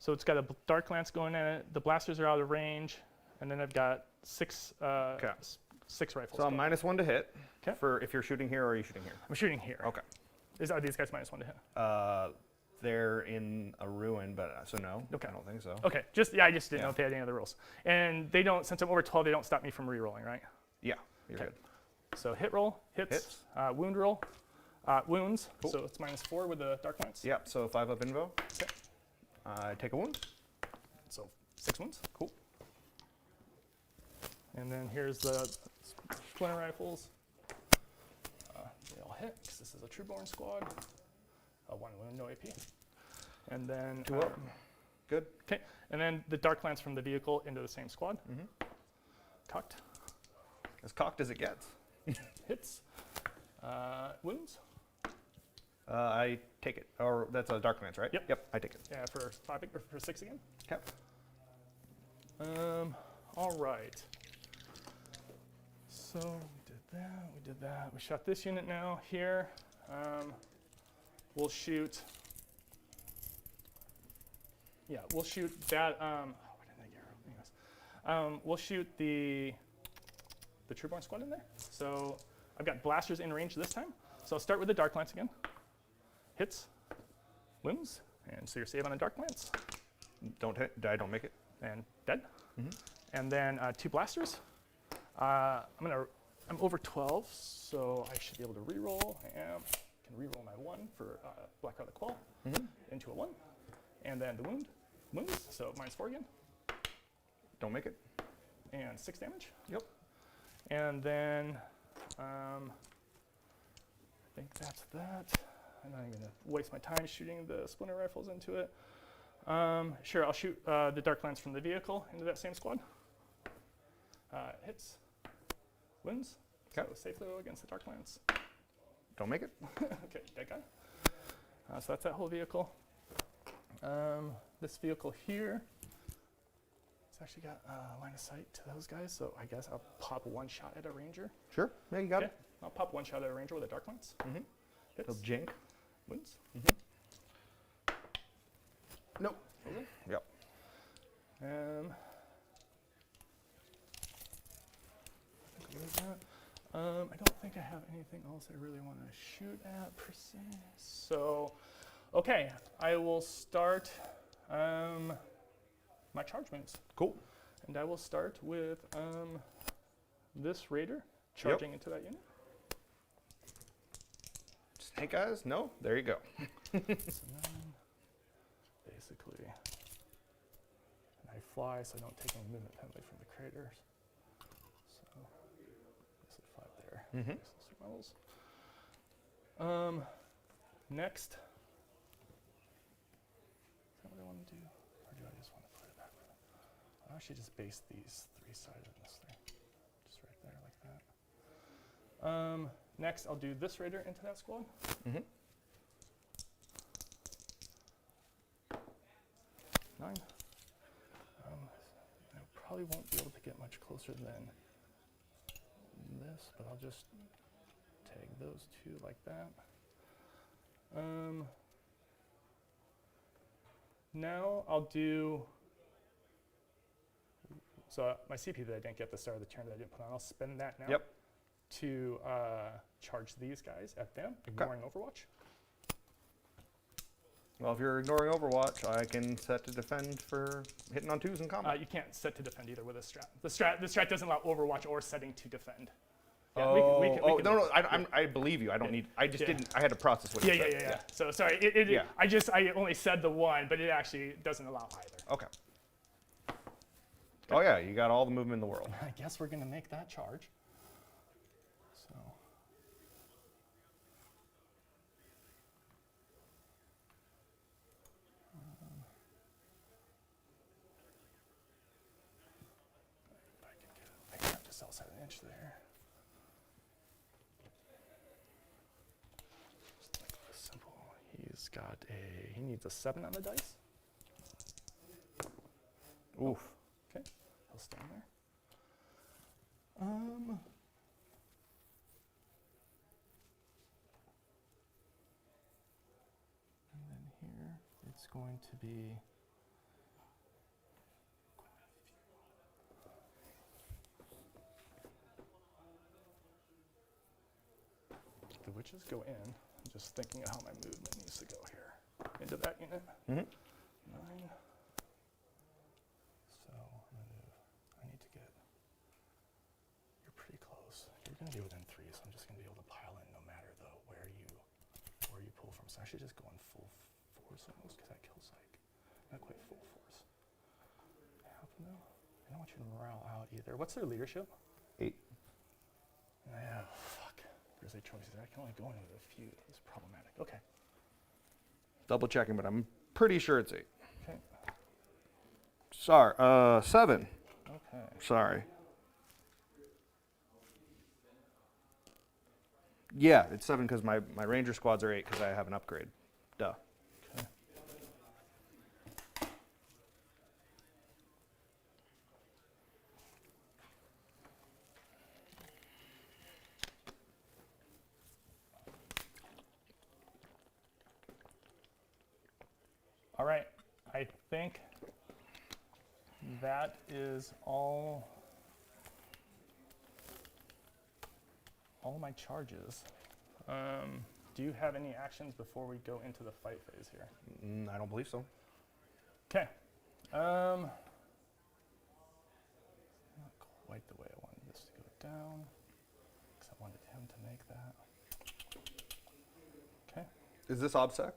so it's got a dark lance going in it. The blasters are out of range. And then I've got 6 rifles. So I'm going. -1 to hit. 'Kay. For if you're shooting here or are you shooting here? I'm shooting here. Okay. Are these guys -1 to hit? They're in a ruin, but so no. Okay. I don't think so. Okay, I just didn't know if they had any other rules. And they don't, since I'm over 12, they don't stop me from re-rolling, right? Yeah, you're Okay. good. So hit roll, hits. Wound roll, wounds. Cool. So it's -4 with the dark lance. Yep. So 5 up invo. Okay. I take a wound. So 6 wounds. Cool. And then here's the splinter rifles. They all hit because this is a Trueborn squad. 1 wound, no AP. And then 2 up. Good. Okay, and then the dark lance from the vehicle into the same squad. Cocked. As cocked as it gets. Hits. Wounds. I take it. Or that's a dark lance, right? Yep. Yep. I take it. Yeah, for 5 or for 6 again. Okay. All right. So we did that. We shot this unit now here. We'll shoot. Yeah, we'll shoot that. Why did We'll shoot the Trueborn squad in there. So I've got blasters in range this time. So I'll start with the Dark Lance again. Hits, wounds, and so you're safe on a Dark Lance, Don't hit. I don't make it. and dead. And then 2 blasters. I'm over 12, so I should be able to reroll. I can reroll my 1 for Black Heart of the Quell into a 1. And then the wounds, so -4 again, Don't make it. and 6 damage. Yep. And then I think that's that. I'm not even gonna waste my time shooting the splinter rifles into it. Sure, I'll shoot the Dark Lance from the vehicle into that same squad. Hits, wins. Okay. So safe throw against the Dark Lance. Don't make it. Okay, dead guy. So that's that whole vehicle. This vehicle here, it's actually got line of sight to those guys, so I guess I'll pop 1 shot at a ranger. Sure. Yeah, you got Okay, I'll pop 1 shot at a ranger with a Dark Lance. it. Hits, He'll jink. wins. Nope. Yep. I don't think I have anything else I really want to shoot at per se. So, okay, I will start my charge moves. Cool. And I will start with this raider charging into that unit. Snake eyes? No? There you go. So then, basically, and I fly, so I don't take any movement penalty from the craters. So, basically fly up there. Useless models. Next, is that what I want to do? Or do I just want to put it back? I'll actually just base these 3 sides of this thing. Just right there, like that. Next, I'll do this raider into that squad. 9. I probably won't be able to get much closer than this, but I'll just tag those 2 like that. Now I'll do, so my CP that I didn't get at the start of the turn that I didn't put on, I'll spend that now Yep. to charge these guys at them, ignoring Overwatch. Well, if you're ignoring Overwatch, I can set to defend for hitting on 2s in combat. You can't set to defend either with a strat. The strat doesn't allow Overwatch or setting to defend. no, I believe you. I don't need. I just Yeah. didn't. I had to process what you said. Yeah. So sorry, Yeah. I only said the 1, but it actually doesn't allow either. Okay. Oh yeah, you got all the movement in the world. I guess we're gonna make that charge. So. If I can just outside an inch there. Just like this simple. He needs a 7 on the dice. Oof. Okay, he'll stand there. And then here, it's going to be the witches go in. I'm just thinking of how my movement needs to go here. Into that unit. 9. So I'm gonna move. I need to get. You're pretty close. You're gonna be within 3, so I'm just gonna be able to pile in no matter where you pull from. So I should just go in full force almost, because that kills not quite full force. Happen though. I don't want you to morale out either. What's their leadership? 8. Yeah, fuck. There's 8 trophies. I can only go in with a few. It's problematic. Okay. Double checking, but I'm pretty sure it's 8. Okay. Sorry. 7. Okay. Sorry. Yeah, it's 7 because my ranger squads are 8 because I have an upgrade. Duh. Okay. All right, I think that is all my charges. Do you have any actions before we go into the fight phase here? I don't believe so. Okay. Not quite the way I wanted this to go down, because I wanted him to make that. Okay. Is this OBSEC?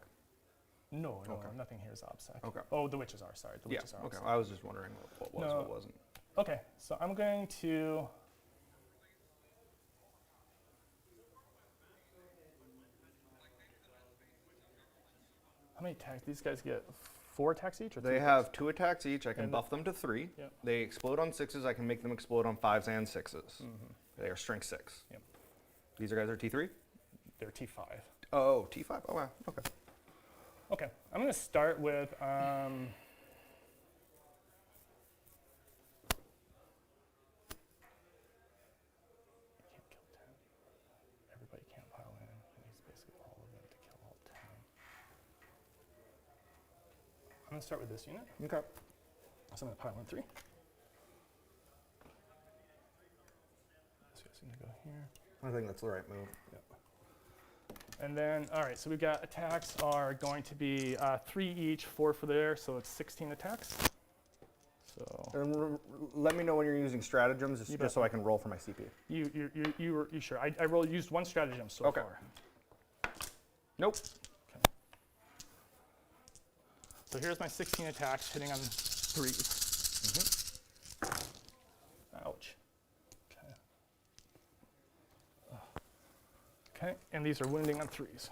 No, Okay. nothing here is OBSEC. Okay. Oh, the witches are, sorry. The Yeah. witches are Okay. OBSEC. I was just wondering what was, No. what wasn't. Okay, so I'm going to. How many attacks? These guys get 4 attacks each? Or They 3 have 2 attacks each. I can And- buff them to 3. Yep. They explode on 6s. I can make them explode on 5s and 6s. They are strength 6. Yep. These guys are T3? They're T5. Oh, T5. Oh, wow. Okay. Okay, I'm going to start with. Can't kill 10. Everybody can't pile in. It needs basically all of them to kill all 10. I'm going to start with this unit. Okay. So I'm going to pile in 3. This guy's going to go here. I think that's the right move. And then, all right, so we've got attacks are going to be 3 each, 4 for there, so it's 16 attacks. So And let me know when you're using stratagems, You bet. just so I can roll for my CP. you sure? I used 1 stratagem so Okay. far. Nope. Okay. So here's my 16 attacks hitting on 3s. Ouch. Okay. Okay, and these are wounding on 3s.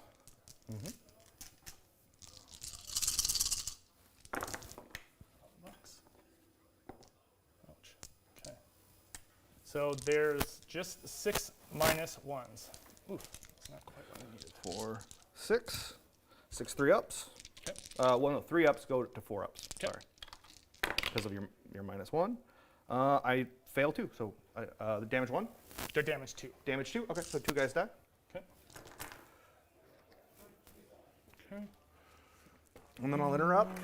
Bucks. Ouch. Okay. So there's just 6 minus 1s. Oof, that's not quite what I needed. 4, 6. 6 3-ups. Okay. Well, no, 3-ups go to 4-ups. Okay. Sorry. Because of your -1. I fail 2, so the damage 1. They're damage 2. Damage 2. Okay, so 2 guys die. Okay. Okay. And then I'll interrupt.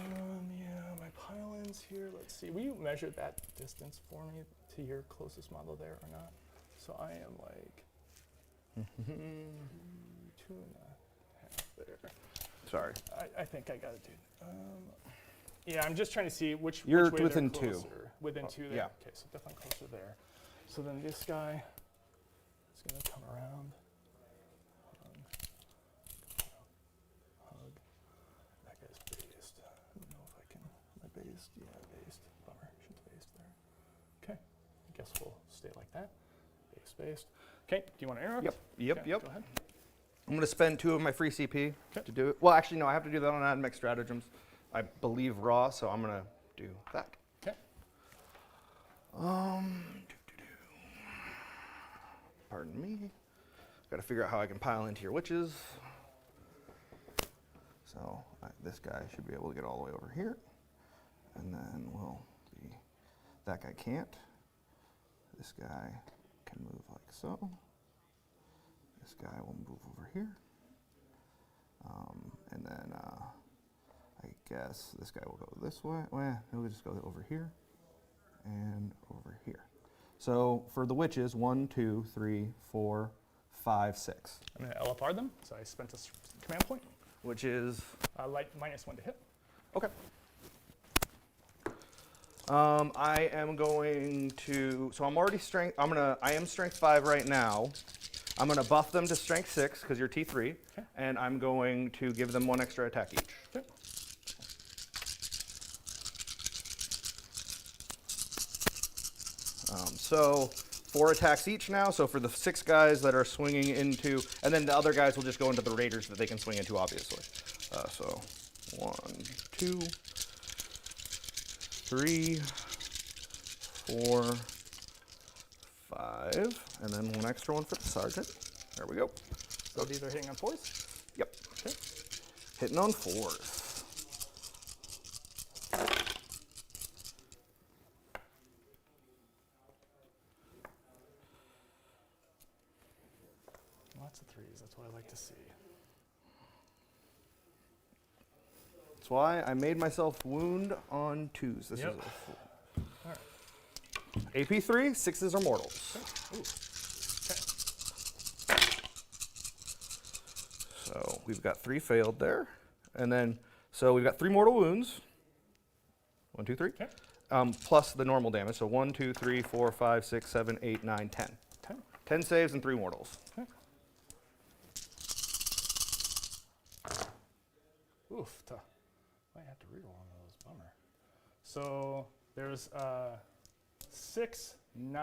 Yeah, my pile-ins here. Let's see. Will you measure that distance for me to your closest model there or not? So I am like 2.5 there. Sorry. I think I got it, dude. Yeah, I'm just trying to see which You're which way within they're 2. closer. Within 2 there? yeah. Okay, so definitely closer there. So then this guy is going to come around. Hug. That guy's based. I don't know if I can. Am I based? Yeah, based. Bummer. Shouldn't based there. Okay. I guess we'll stay like that. Based. Okay. Do you want to interrupt? Yep. Okay, Yep. Go ahead. I'm going to spend 2 of my free CP Okay. to do it. Well, actually, no, I have to do that on Admech Stratagems. I believe raw, so I'm going to do that. Okay. Pardon me. Got to figure out how I can pile into your witches. So this guy should be able to get all the way over here. And then we'll see. That guy can't. This guy can move like so. This guy will move over here. And then I guess this guy will go this way. Well, he'll just go over here and over here. So for the witches, 1, 2, 3, 4, 5, 6. I'm going to LFR them. So I spent a command point. Which is Light -1 to hit. okay. I am going to. So I'm already strength. I am strength 5 right now. I'm gonna buff them to strength 6 because you're T3, Okay. and I'm going to give them 1 extra attack each. Okay. So 4 attacks each now. So for the 6 guys that are swinging into, and then the other guys will just go into the raiders that they can swing into, obviously. So 1, 2, 3, 4, 5, and then 1 extra one for the sergeant. There we go. So these are hitting on 4s. Yep. Okay. Hitting on 4s. Lots of 3s. That's what I like to see. That's why I made myself wound on 2s. This Yep. is a AP3, 6s are mortals. Ooh. So we've got 3 failed there. And then, so we've got 3 mortal wounds. 1, 2, 3. Okay. Plus the normal damage. So 1, 2, 3, 4, 5, 6, 7, 8, 9, 10. 10. 10 saves and 3 mortals. Okay. Oof. Might have to reroll one of those. Bummer. So there's 6, 9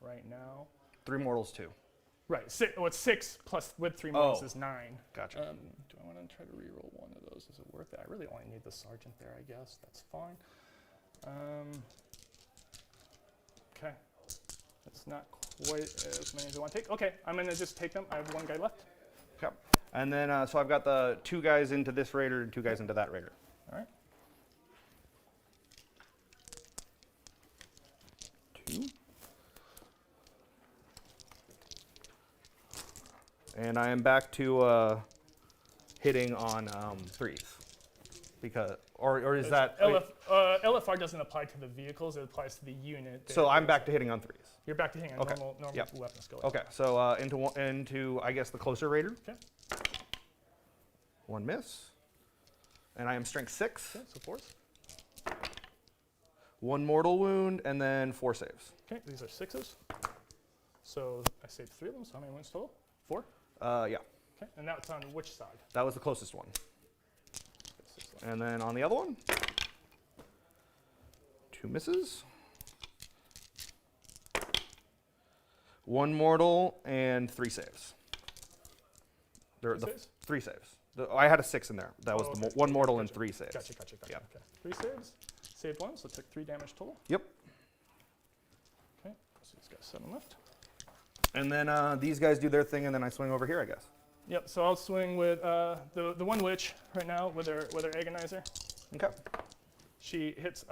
right now. 3 mortals too. Right. It's 6 plus with 3 mortals Oh. is 9. Gotcha. Do I want to try to reroll one of those? Is it worth it? I really only need the sergeant there, I guess. That's fine. Okay. That's not quite as many as I want to take. Okay, I'm going to just take them. I have 1 guy left. Okay. And then, so I've got the 2 guys into this raider and 2 guys into that raider. All right. 2. And I am back to hitting on 3s. Because, or is that? LFR doesn't apply to the vehicles. It applies to the unit. So I'm back to hitting on 3s. You're back to hitting on Okay. normal Yep. weapon skill. Okay, so into I guess the closer raider. Okay. 1 miss. And I am strength 6. Okay, so 4s. 1 mortal wound, and then 4 saves. Okay, these are 6s. So I saved 3 of them. So how many wounds total? 4. Yeah, Okay, and that's on which side? that was the closest one. This is And then on the other one, 2 misses. 1 mortal and 3 saves. Three saves? 3 saves. I had a 6 in there. That was Oh, the okay. 1 mortal and Gotcha. 3 saves. Gotcha. Yep. Okay. 3 saves. Saved 1, so it took 3 damage total. Yep. Okay, so he's got 7 left. And then these guys do their thing, and then I swing over here, I guess. Yep. So I'll swing with the one witch right now with her agonizer. Okay. She hits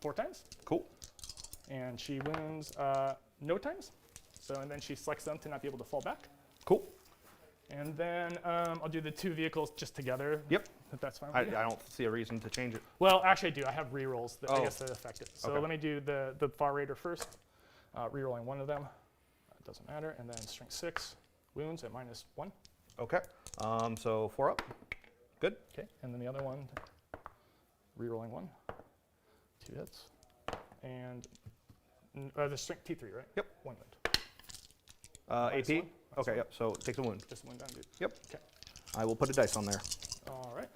4 times, Cool. and she wounds no times. So and then she selects them to not be able to fall back. Cool. And then I'll do the 2 vehicles just together. Yep. If that's fine. I with you. don't see a reason to change it. Well, actually, I do. I have rerolls that I Oh. guess that affect it. So Okay. let me do the Far Raider first. Rerolling 1 of them. It doesn't matter. And then strength 6 wounds at -1. Okay. So 4 up. Good. Okay. And then the other one, rerolling 1. 2 hits. And the strength T3, right? Yep. 1 wound. AP. -1. Okay. Yep. So take the wound. Just 1 down, dude. Yep. Okay. I will put a dice on there. All right.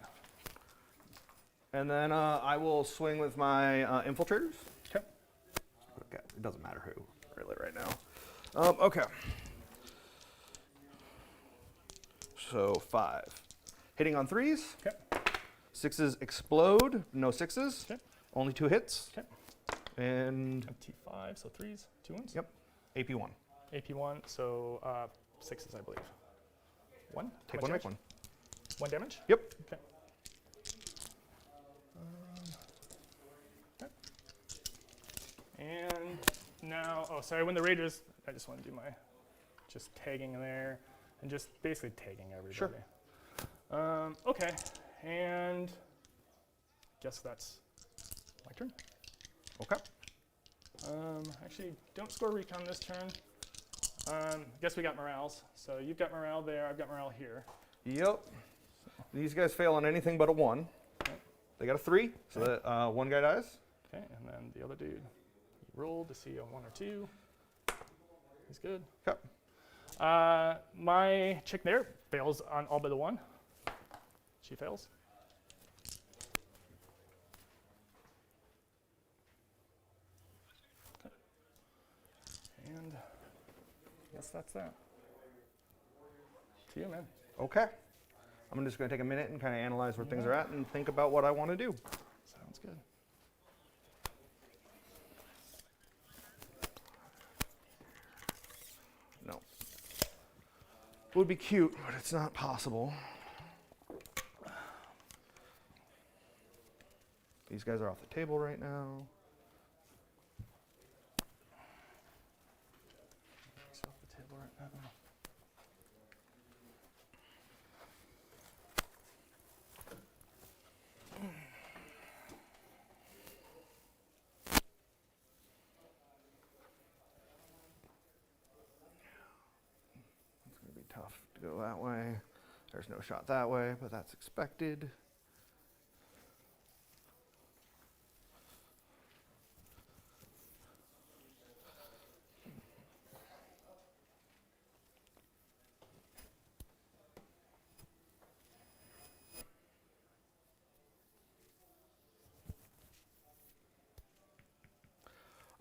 And then I will swing with my infiltrators. Okay. Okay. It doesn't matter who really right now. Okay. So 5. Hitting on 3s. Okay. 6s explode. No 6s. Okay. Only 2 hits. Okay. And T5, so 3s, 2 wounds. yep. AP1. AP1, so 6s, I believe. 1. Take 1, make 1. 1 damage. Yep. Okay. Okay. And now, sorry, when the raiders, I just want to do my just tagging there and just basically tagging everybody. Sure. Okay, and guess that's my turn. Okay. Actually, don't score recon this turn. Guess we got morales. So you've got morale there, I've got morale here. Yep. These guys fail on anything but a 1. Okay. They got a 3, so Okay. that 1 guy dies. Okay, and then the other dude, he rolled to see a 1 or 2. He's good. Okay. My chick there fails on all but the 1. She fails. Okay. And I guess that's that. To you, man. Okay. I'm just going to take a minute and kind of analyze where things are at and think about what I want to do. Sounds good. No. Would be cute, but it's not possible. These guys are off the table right now. It's off the table right now. to go that way. There's no shot that way, but that's expected.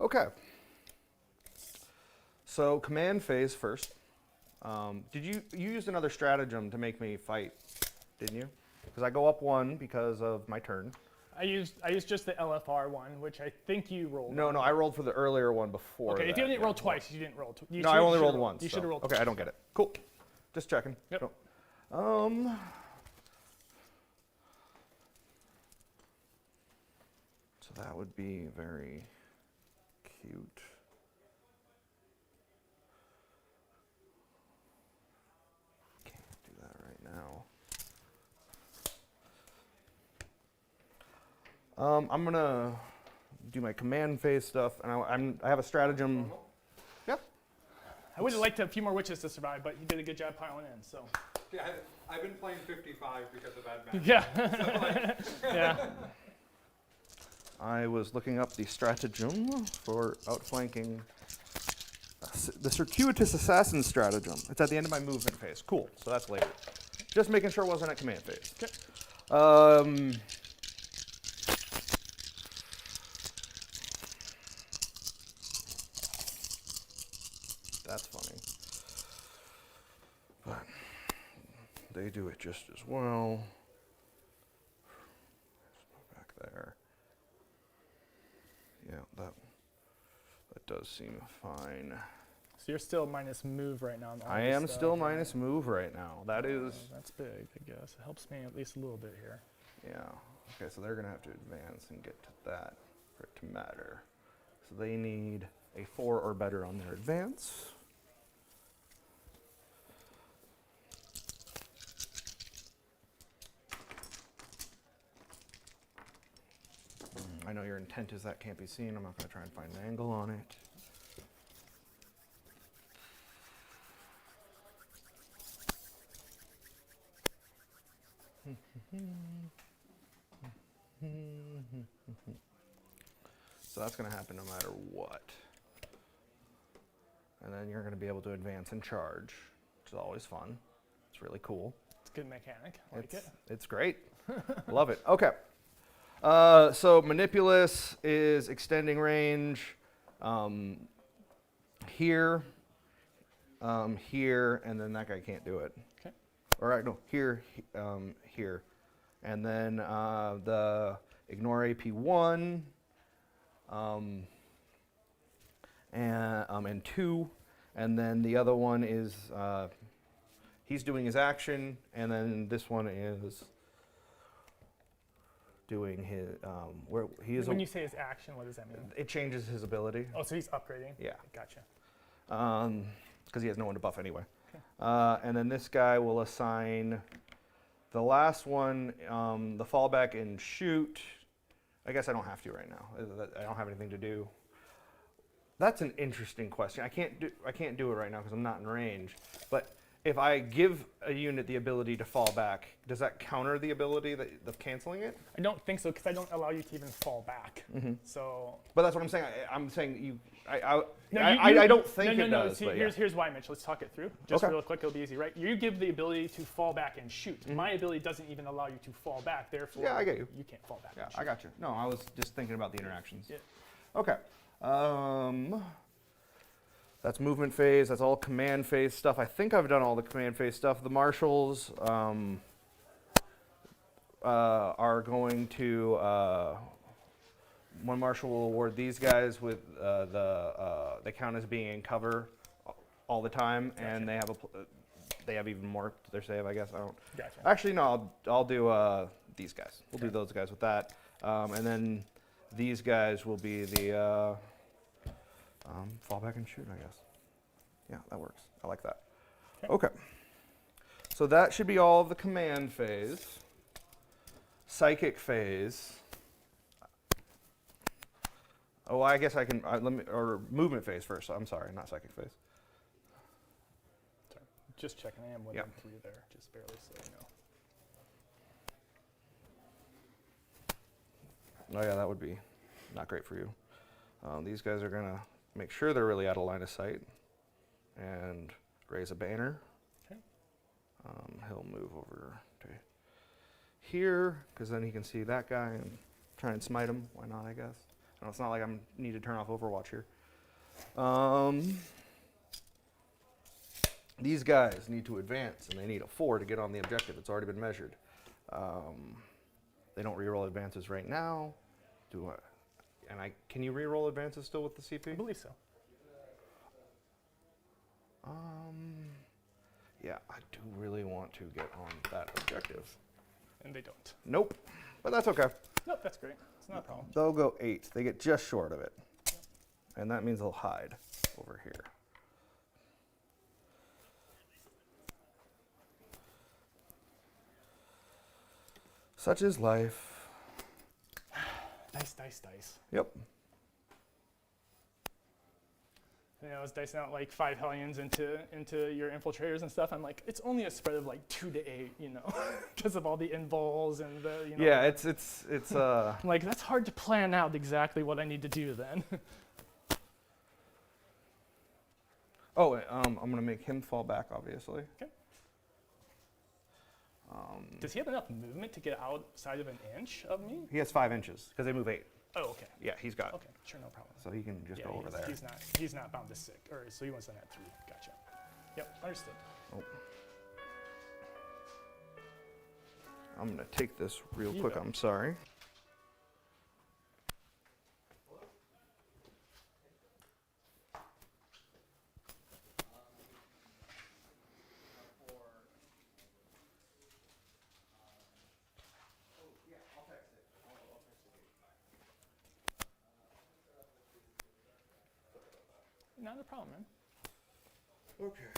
Okay. So command phase first. Did you used another stratagem to make me fight, didn't you? Because I go up 1 because of my turn. I used just the LFR one, which I think you rolled. No, I rolled for the earlier one before. Okay, if that, you didn't yeah. roll twice, you didn't roll. No, I only rolled once. You should have so- rolled. Okay, I don't get it. Cool. Just checking. Yep. So that would be very cute. Can't do that right now. I'm gonna do my command phase stuff, and I have a stratagem. Yep. I would have liked a few more witches to survive, but you did a good job piling in. So. Yeah, I've been playing 55 because of that match. Yeah. Yeah. I was looking up the stratagem for outflanking. The circuitous assassin stratagem. It's at the end of my movement phase. Cool. So that's later. Just making sure it wasn't at command phase. Okay. That's funny. But they do it just as well. Back there. Yeah, that does seem fine. So you're still minus move right now. On all I this am stuff. still minus move right now. That is, That's big, I guess. It helps me at least a little bit here. yeah. Okay, so they're gonna have to advance and get to that for it to matter. So they need a 4 or better on their advance. I know your intent is that can't be seen. I'm not gonna try and find an angle on it. So that's going to happen no matter what. And then you're going to be able to advance and charge, which is always fun. It's really cool. It's a good mechanic. I like it. It's great. Love it. Okay. So Manipulus is extending range here, here, and then that guy can't do it. Okay. All right, no, here, here. And then the ignore AP1 and 2. And then the other one is he's doing his action, and then this one is doing his where he is. When you say his action, what does that mean? It changes his ability. Oh, so he's upgrading? Yeah. Gotcha. Because he has no one to buff anyway. Okay. And then this guy will assign the last one, the fallback and shoot. I guess I don't have to right now. I don't have anything to do. That's an interesting question. I can't do it right now because I'm not in range. But if I give a unit the ability to fall back, does that counter the ability of canceling it? I don't think so because I don't allow you to even fall back. So. But that's what I'm saying. I'm saying you. No, I don't think no, it no, does. See, but yeah. here's why, Mitch. Let's talk it through. Just Okay. real quick, it'll be easy, right? You give the ability to fall back and shoot. My ability doesn't even allow you to fall back. Therefore, Yeah, I get you. You can't fall back. Yeah, and shoot. I got you. No, I was just thinking about the interactions. Yeah. Okay. That's movement phase. That's all command phase stuff. I think I've done all the command phase stuff. The marshals are going to. One marshal will award these guys with they count as being in cover all the time, and they have they have even more to their save. I guess I don't. Gotcha. Actually, no. I'll do these guys. We'll do those guys with that, and then these guys will be the fall back and shoot. I guess. Yeah, that works. I like that. Okay. So that should be all of the command phase. Psychic phase. Oh, I guess I can. Or movement phase first. I'm sorry, not psychic phase. just checking. I am within Yep. 3 there, just barely, so you know. Oh yeah, that would be not great for you. These guys are gonna make sure they're really out of line of sight and raise a banner. Okay. He'll move over to here because then he can see that guy and try and smite him. Why not, I guess. No, it's not like I need to turn off Overwatch here. These guys need to advance and they need a 4 to get on the objective. It's already been measured. They don't reroll advances right now. Can you reroll advances still with the I CP? believe so. Yeah, I do really want to get on that objective. And they don't. Nope, but that's okay. Nope, that's great. It's not a problem. They'll go 8. They get just short of it. And that means they'll hide over here. Such is life. Dice, dice, dice. Yep. You know, I was dicing out like 5 hellions into your infiltrators and stuff. I'm like, it's only a spread of like 2 to 8, you know, because of all the invols and the, you know. Yeah, it's I'm like, that's hard to plan out exactly what I need to do then. Oh, I'm gonna make him fall back, obviously. Okay. Does he have enough movement to get outside of an inch of me? He has 5 inches because they move 8. Oh, okay. Yeah, he's got. Okay, sure, no problem. So he can just Yeah, go over there. He's not bound to 6, or so he wants to at 3. Gotcha. Yep, understood. Oh. I'm gonna take this real You quick. bet. I'm sorry. Not a problem, man. Okay.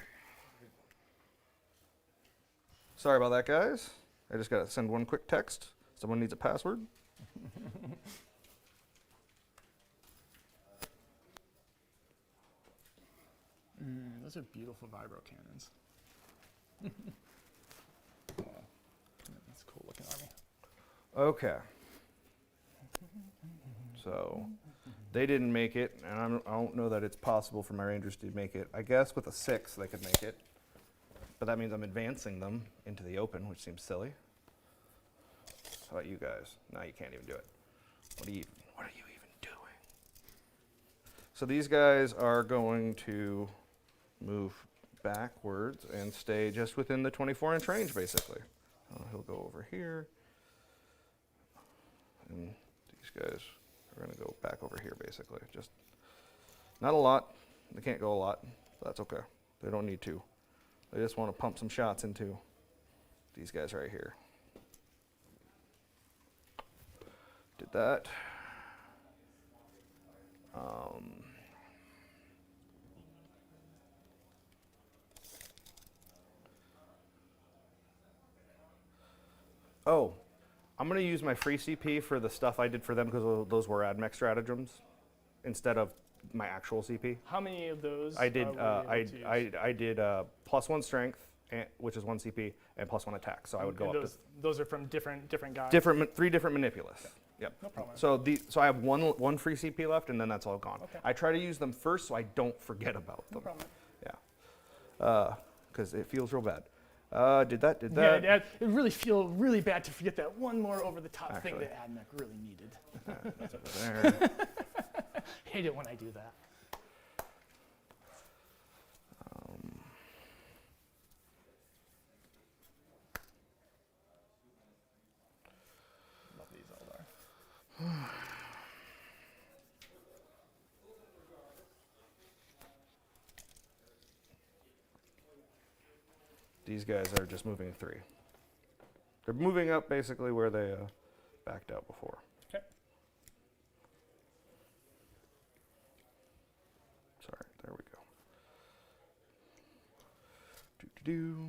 Sorry about that, guys. I just gotta send one quick text. Someone needs a password. Those are beautiful vibro cannons. Yeah, that's a cool looking army. Okay. So they didn't make it, and I don't know that it's possible for my Rangers to make it. I guess with a 6 they could make it, but that means I'm advancing them into the open, which seems silly. How about you guys? No, you can't even do it. What are you even doing? So these guys are going to move backwards and stay just within the 24-inch range, basically. He'll go over here, and these guys are going to go back over here, basically. Just not a lot. They can't go a lot, but that's okay. They don't need to. They just want to pump some shots into these guys right here. Did that. Oh, I'm going to use my free CP for the stuff I did for them because those were AdMech stratagems instead of my actual CP. How many of those? I did. were you able to use? I did +1 strength, which is 1 CP, and +1 attack. So I would go And up those are from different guys. to 3 different manipulus. Yep. No problem. So I have one free CP left, and then that's all gone. Okay. I try to use them first so I don't forget about No them. problem. Yeah. Because it feels real bad. Did that? Yeah, it really feel really bad to forget that one more over the top thing Actually. that AdMech really needed. That's over there. Hate it when I do that. Love these Eldar. These guys are just moving 3. They're moving up basically where they backed out before. Okay. Sorry, there we go. Do.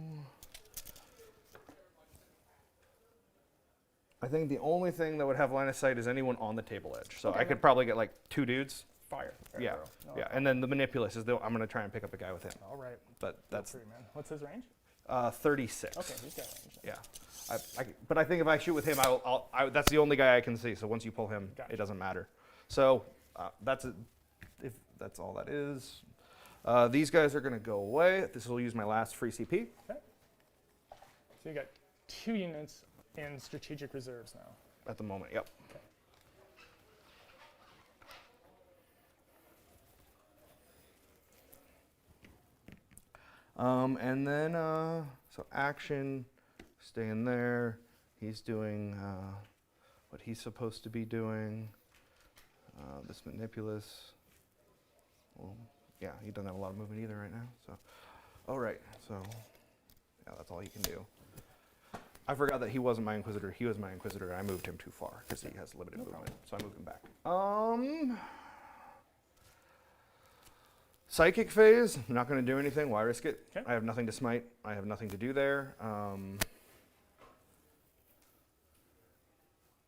I think the only thing that would have line of sight is anyone on the table edge. So Okay, I could no. probably get like 2 dudes fire. Yeah, arrow. No, yeah. And then the Manipulus is I'm gonna try and pick up a guy with him. All right. But Feel that's free, man. What's his range? 36. Okay, he's got range. then. Yeah. But I think if I shoot with him, that's the only guy I can see. So once you pull him, Gotcha. it doesn't matter. So that's it. If that's all that is. These guys are going to go away. This will use my last free CP. So you got 2 units in strategic reserves now. At the moment, yep. Okay. And then, so action, stay in there. He's doing what he's supposed to be doing. This Manipulus. Well, yeah, he doesn't have a lot of movement either right now. So, all right. So, yeah, that's all he can do. I forgot that he wasn't my Inquisitor. He was my Inquisitor. I moved him too far because he has limited movement. So I moved him back. Psychic phase. I'm not going to do anything. Why risk it? Okay. I have nothing to smite. I have nothing to do there.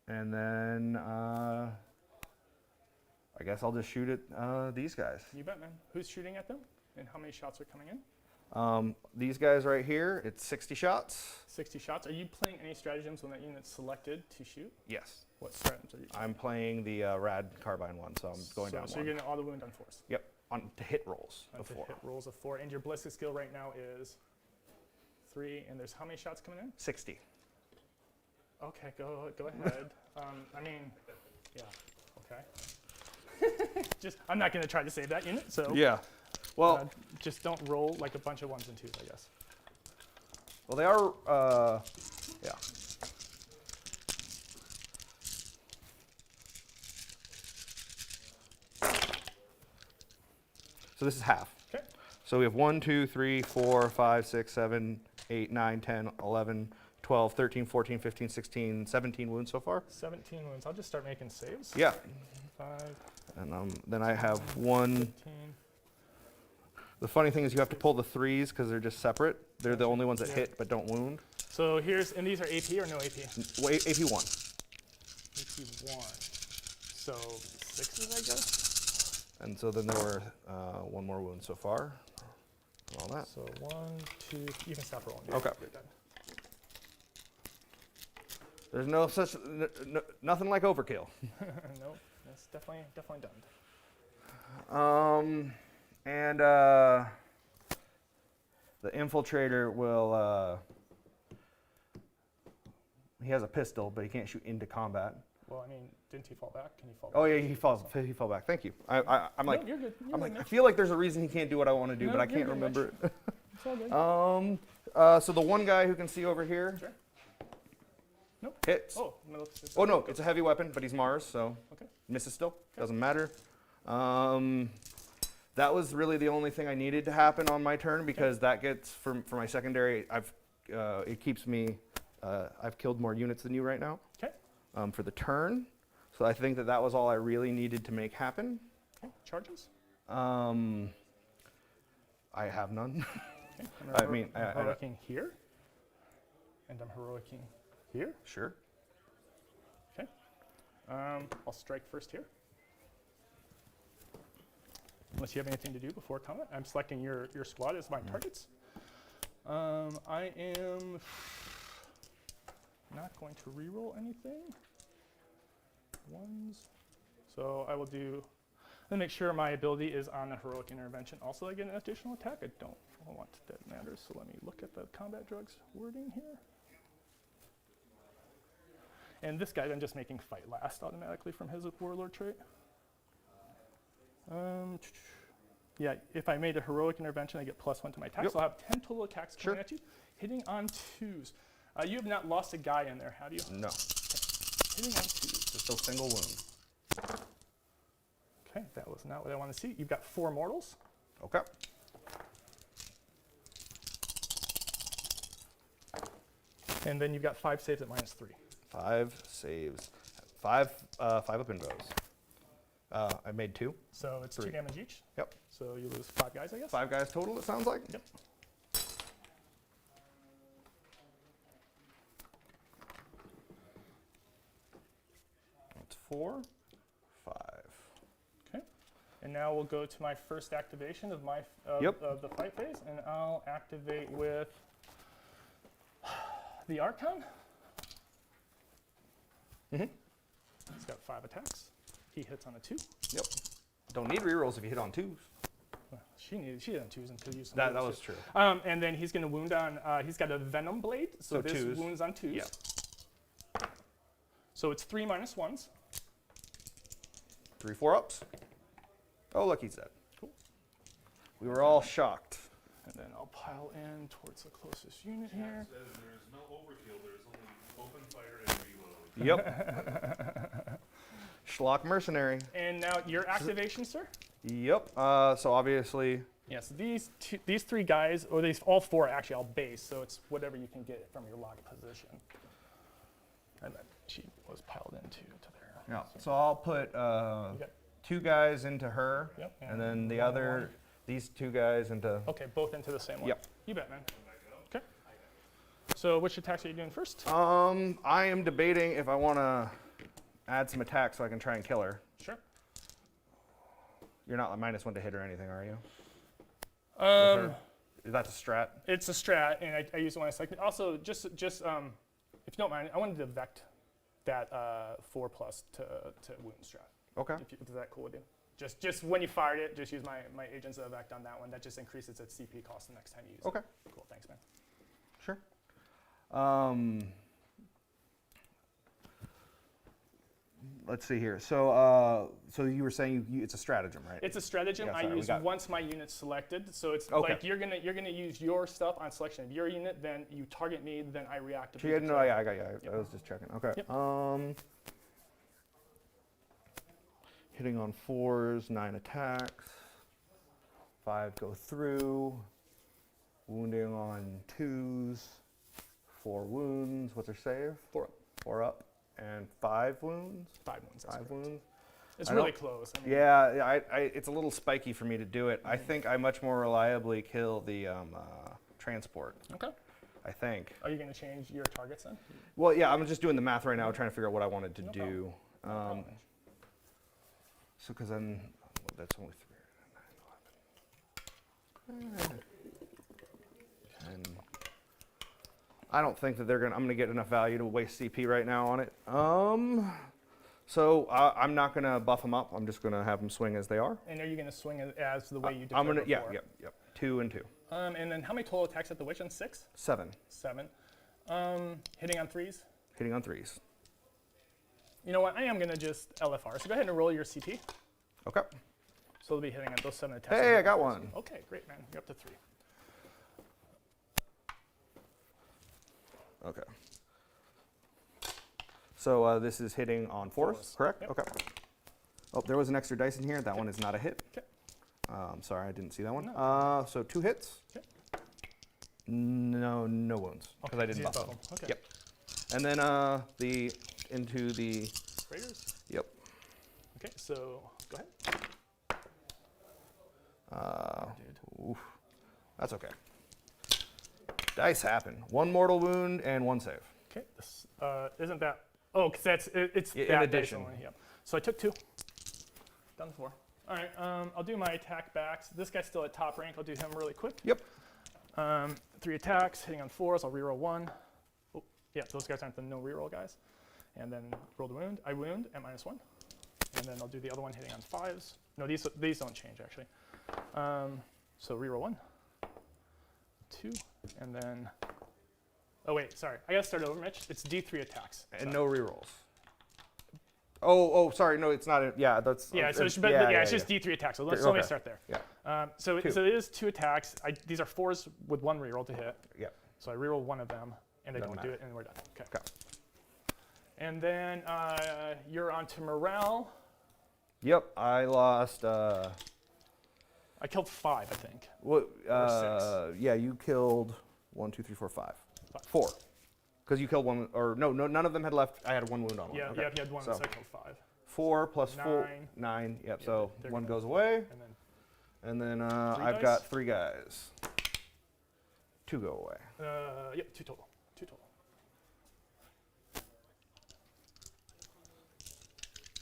And then I guess I'll just shoot at these guys. You bet, man. Who's shooting at them? And how many shots are coming in? These guys right here, it's 60 shots. 60 shots. Are you playing any stratagems when that unit's selected to shoot? Yes. What stratagems are you I'm playing the rad carbine one, so I'm going down So one. you're getting all the wound on force. Yep, on to hit rolls of To 4. hit rolls of 4. And your ballistic skill right now is 3. And there's how many shots coming in? 60. Okay, go ahead. I mean, yeah, okay. I'm not going to try to save that unit, so Yeah. Well, just don't roll like a bunch of 1s and 2s, I guess. well, they are. Yeah. So this is half. Okay. So we have 1, 2, 3, 4, 5, 6, 7, 8, 9, 10, 11, 12, 13, 14, 15, 16, 17 wounds so far. 17 wounds. I'll just start making saves. Yeah. 5, And then I have 1. 15. The funny thing is you have to pull the 3s because they're just separate. They're the Gotcha. only ones that Yeah. hit but don't wound. So and these are AP or no AP? Well, AP1. AP1. So 6s, I guess? And so then there were 1 more wound so far. All that. So 1, 2, you can stop rolling. Okay. You're done. There's no such, nothing like overkill. Nope, that's definitely done. And the infiltrator will, he has a pistol, but he can't shoot into combat. Well, I mean, didn't he fall back? Can he fall back? Oh yeah, he fell back. Thank you. I'm like, no, you're good. You're I'm good, like, I Mitch. feel like there's a reason he can't do what I want to do, No, but I you're can't good, remember it. It's all good. So the one guy who can see over here Sure. Nope. hits. Oh, no, it's Oh no, it's a heavy weapon, but he's Mars, so Okay. misses still. Doesn't matter. That was really the only thing I needed to happen on my turn because that gets for my secondary. It keeps me. I've killed more units than you right now. Okay. For the turn, so I think that was all I really needed to make happen. Okay. Charges. I have none. Okay. I mean, I'm I- heroicing here, and I'm heroicing here. Sure. Okay. I'll strike first here. Unless you have anything to do before combat. I'm selecting your squad as my targets. I am not going to reroll anything. 1s. So I will do, and make sure my ability is on the heroic intervention. Also, I get an additional attack. I don't want that matters. So let me look at the combat drugs wording here. And this guy, I'm just making fight last automatically from his warlord trait. Yeah, if I made a heroic intervention, I get +1 to my attacks. Yep. So I'll have 10 total attacks coming Sure. at you, hitting on 2s. You have not lost a guy in there, have you? No, Hitting on 2s. just a single wound. Okay, that was not what I want to see. You've got 4 mortals. Okay. And then you've got 5 saves at -3. 5 saves. 5 up in bows. I made 2. So it's 2 3. damage each. Yep. So you lose 5 guys, I guess. 5 guys total, it sounds like. Yep. That's 4, 5. And now we'll go to my first activation of my Yep. of the fight phase, and I'll activate with the Archon. Mhm. He's got 5 attacks. He hits on a 2. Yep. Don't need rerolls if you hit on 2s. Well, she hit on 2s until you used some That wounds was too. true. And then he's going to wound on. He's got a Venom Blade, so So this 2s. wounds on 2s. Yeah. So it's 3 minus 1s. 3 4-ups. Oh, look, he's dead. Cool. We were all shocked. And then I'll pile in towards the closest unit here. Says there's no overkill, there's only open fire and reload. Yep. Schlock Mercenary. And now your activation, sir. Yep. So obviously, Yes, these 3 guys, or these all 4 are actually all base, so it's whatever you can get from your locked position. And then she was piled into to there. yeah. So I'll put You got- 2 guys into her, Yep, and then the another other, one. these 2 guys into. Okay, both into the same one. Yep. You bet, man. Okay. So which attacks are you doing first? I am debating if I want to add some attacks so I can try and kill her. Sure. You're not -1 to hit or anything, are you? That's a strat. It's a strat, and I use it when I select. Also, just if you don't mind, I wanted to vect that 4+ to wound strat. Okay. Is that cool with you? Just when you fired it, just use my agent's vect on that one. That just increases its CP cost the next time you use Okay. it. Cool, thanks, man. Sure. Let's see here. So you were saying it's a stratagem, right? It's a stratagem Yeah, I sorry, we use got- once my unit's selected. So it's Okay. like you're gonna use your stuff on selection of your unit, then you target me, then I reactivate. Yeah, the no, target. yeah, I got you. I was just checking. Okay. Yep. Hitting on 4s, 9 attacks. 5 go through. Wounding on 2s. 4 wounds. What's her save? 4 up, 4 up. And 5 wounds. 5 wounds. That's 5 correct. wounds. It's I really don't- close. I mean, Yeah, it's a little spiky for me to do it. I think I much more reliably kill the transport. Okay. I think. Are you gonna change your targets then? Well, yeah, I'm just doing the math right now, trying to figure out what I wanted to No do. problem. So, because then that's only 3, 9, 11. 10. I don't think that I'm gonna get enough value to waste CP right now on it. So I'm not gonna buff them up. I'm just gonna have them swing as they are. And are you gonna swing it as the way you did I'm gonna, before? yep. 2 and 2. And then how many total attacks at the witch on 6? 7. 7. Hitting on 3s. Hitting on 3s. You know what? I am gonna just LFR. So go ahead and roll your CP. Okay. So they'll be hitting on those 7 attacks. Hey, I got one. Okay, great, man. You're up to 3. Okay. So this is hitting on 4s, Fours, correct? yep. Okay. Oh, there was an extra dice in here. That one is not a hit. Okay. Sorry, I didn't see that one. No. So 2 hits. Okay. No wounds because I didn't buff them. Okay. Yep. And then into the Raiders. yep. Okay, so go ahead. Oof. That's okay. Dice happen. 1 mortal wound and 1 save. Okay, this, isn't that? Oh, because it's In that addition. dice only. Yep. So I took 2. Done 4. All right. I'll do my attack backs. This guy's still at top rank. I'll do him really quick. Yep. 3 attacks, hitting on 4s. I'll reroll 1. Oh, yeah, those guys aren't the no reroll guys. And then roll the wound. I wound at -1. And then I'll do the other one hitting on 5s. No, these don't change actually. So reroll 1, 2, and then. Oh wait, sorry. I gotta start over, Mitch. It's D3 attacks. And no rerolls. Oh, sorry. No, it's not. Yeah, that's. Yeah, so it's, it's just D3 attacks. So let me Okay. start there. Yeah. So it is 2 attacks. These are 4s with 1 reroll to hit. Yeah. So I reroll 1 of them, and they Doesn't don't do matter. it, and we're done. Okay. Okay. And then you're on to morale. Yep. I lost. I killed 5, I think. What? Or 6. Yeah, you killed 1, 2, 3, 4, 5. 5. 4. Because you killed 1, or no, none of them had left. I had 1 wound on one. Yeah, Okay. yeah, if you had 1, So so I killed 5. 4 plus 4, 9. 9. Yep. Yeah, So they're 1 gonna- goes away, And then, and then 3 I've dice? got 3 guys. 2 go away. yep, 2 total. 2 total.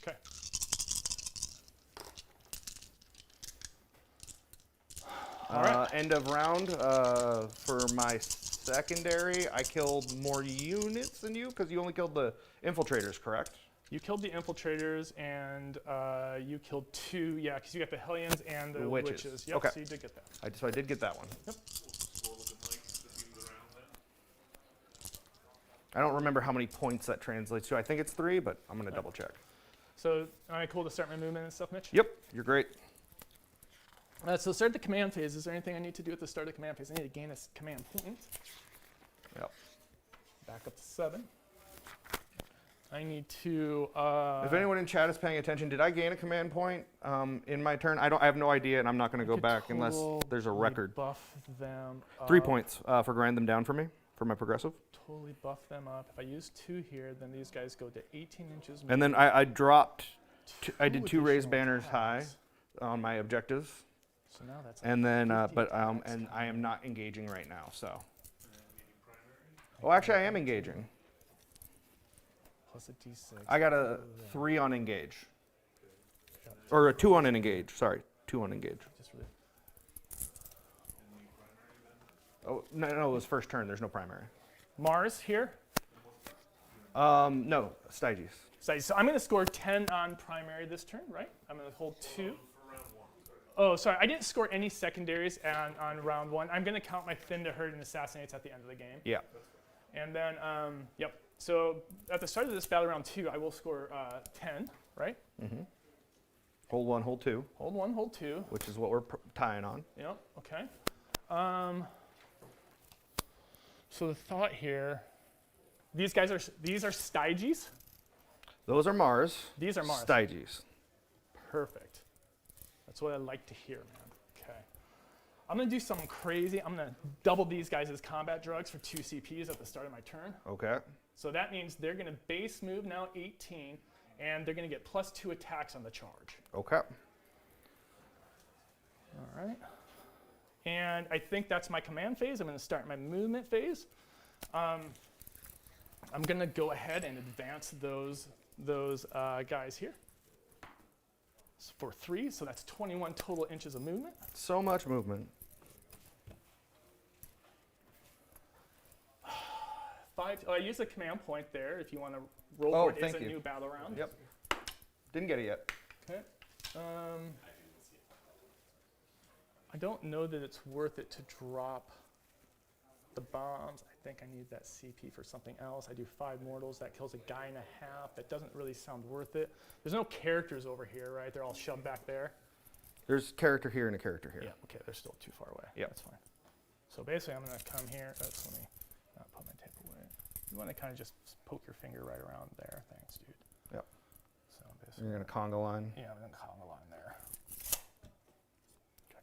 Okay. All right. End of round. For my secondary, I killed more units than you because you only killed the infiltrators, correct? You killed the infiltrators, and you killed 2. Yeah, because you got the Hellions and the The witches. Yep, Okay. so you did get that. So I did get that one. Score looking like at the end of the round then. I don't remember how many points that translates to. I think it's 3, but I'm going to double check. So, all right, cool to start my movement and stuff, Mitch? Yep, you're great. So start the command phase. Is there anything I need to do at the start of the command phase? I need to gain a command point. Yep. Back up to 7. I need to. If anyone in chat is paying attention, did I gain a command point in my turn? I have no idea, and I'm not going to go back unless there's a totally record. Buff them. 3 up. points for grind them down for me for my progressive. Totally buff them up. If I use 2 here, then these guys go to 18 inches. And then I dropped. I did 2 raised additional banners high attacks. on my objectives, So now that's. and then 50 but attacks. and I am not engaging right now. So. Oh, actually, I am engaging. Plus a d6. I got a 3 on engage, or a 2 on an engage. Sorry, 2 on engage. Just really. Oh no, it was first turn. There's no primary. Mars here. No, Styges. So I'm going to score 10 on primary this turn, right? I'm going to hold 2. Oh, sorry. I didn't score any secondaries on round 1. I'm going to count my Thin to Hurt and Assassinates at the end of the game. Yeah. And then, yep. So at the start of this battle round 2, I will score 10, right? Hold 1, hold 2, Hold 1, hold 2. which is what we're tying on. Yep, okay. So the thought here, these are Styges. Those are Mars. These are Mars. Styges. Perfect. That's what I like to hear, man. Okay. I'm going to do something crazy. I'm going to double these guys as combat drugs for 2 CPs at the start of my turn. Okay. So that means they're going to base move now 18, and they're going to get +2 attacks on the charge. Okay. All right. And I think that's my command phase. I'm going to start my movement phase. I'm going to go ahead and advance those guys here for 3. So that's 21 total inches of movement. So much movement. 5. I use a command point there if you want to roll Oh, for it. It's thank a you. new battle round. Yep. Didn't get it yet. Okay. I don't know that it's worth it to drop the bombs. I think I need that CP for something else. I do 5 mortals. That kills a guy and a half. That doesn't really sound worth it. There's no characters over here, right? They're all shoved back there. There's character here and a character here. Yeah, okay, they're still too far away. Yep. That's fine. So basically, I'm going to come here. Let me not put my tape away. You want to kind of just poke your finger right around there. Thanks, dude. Yep. So basically, You're gonna conga line. yeah, I'm going to call the line there. Okay.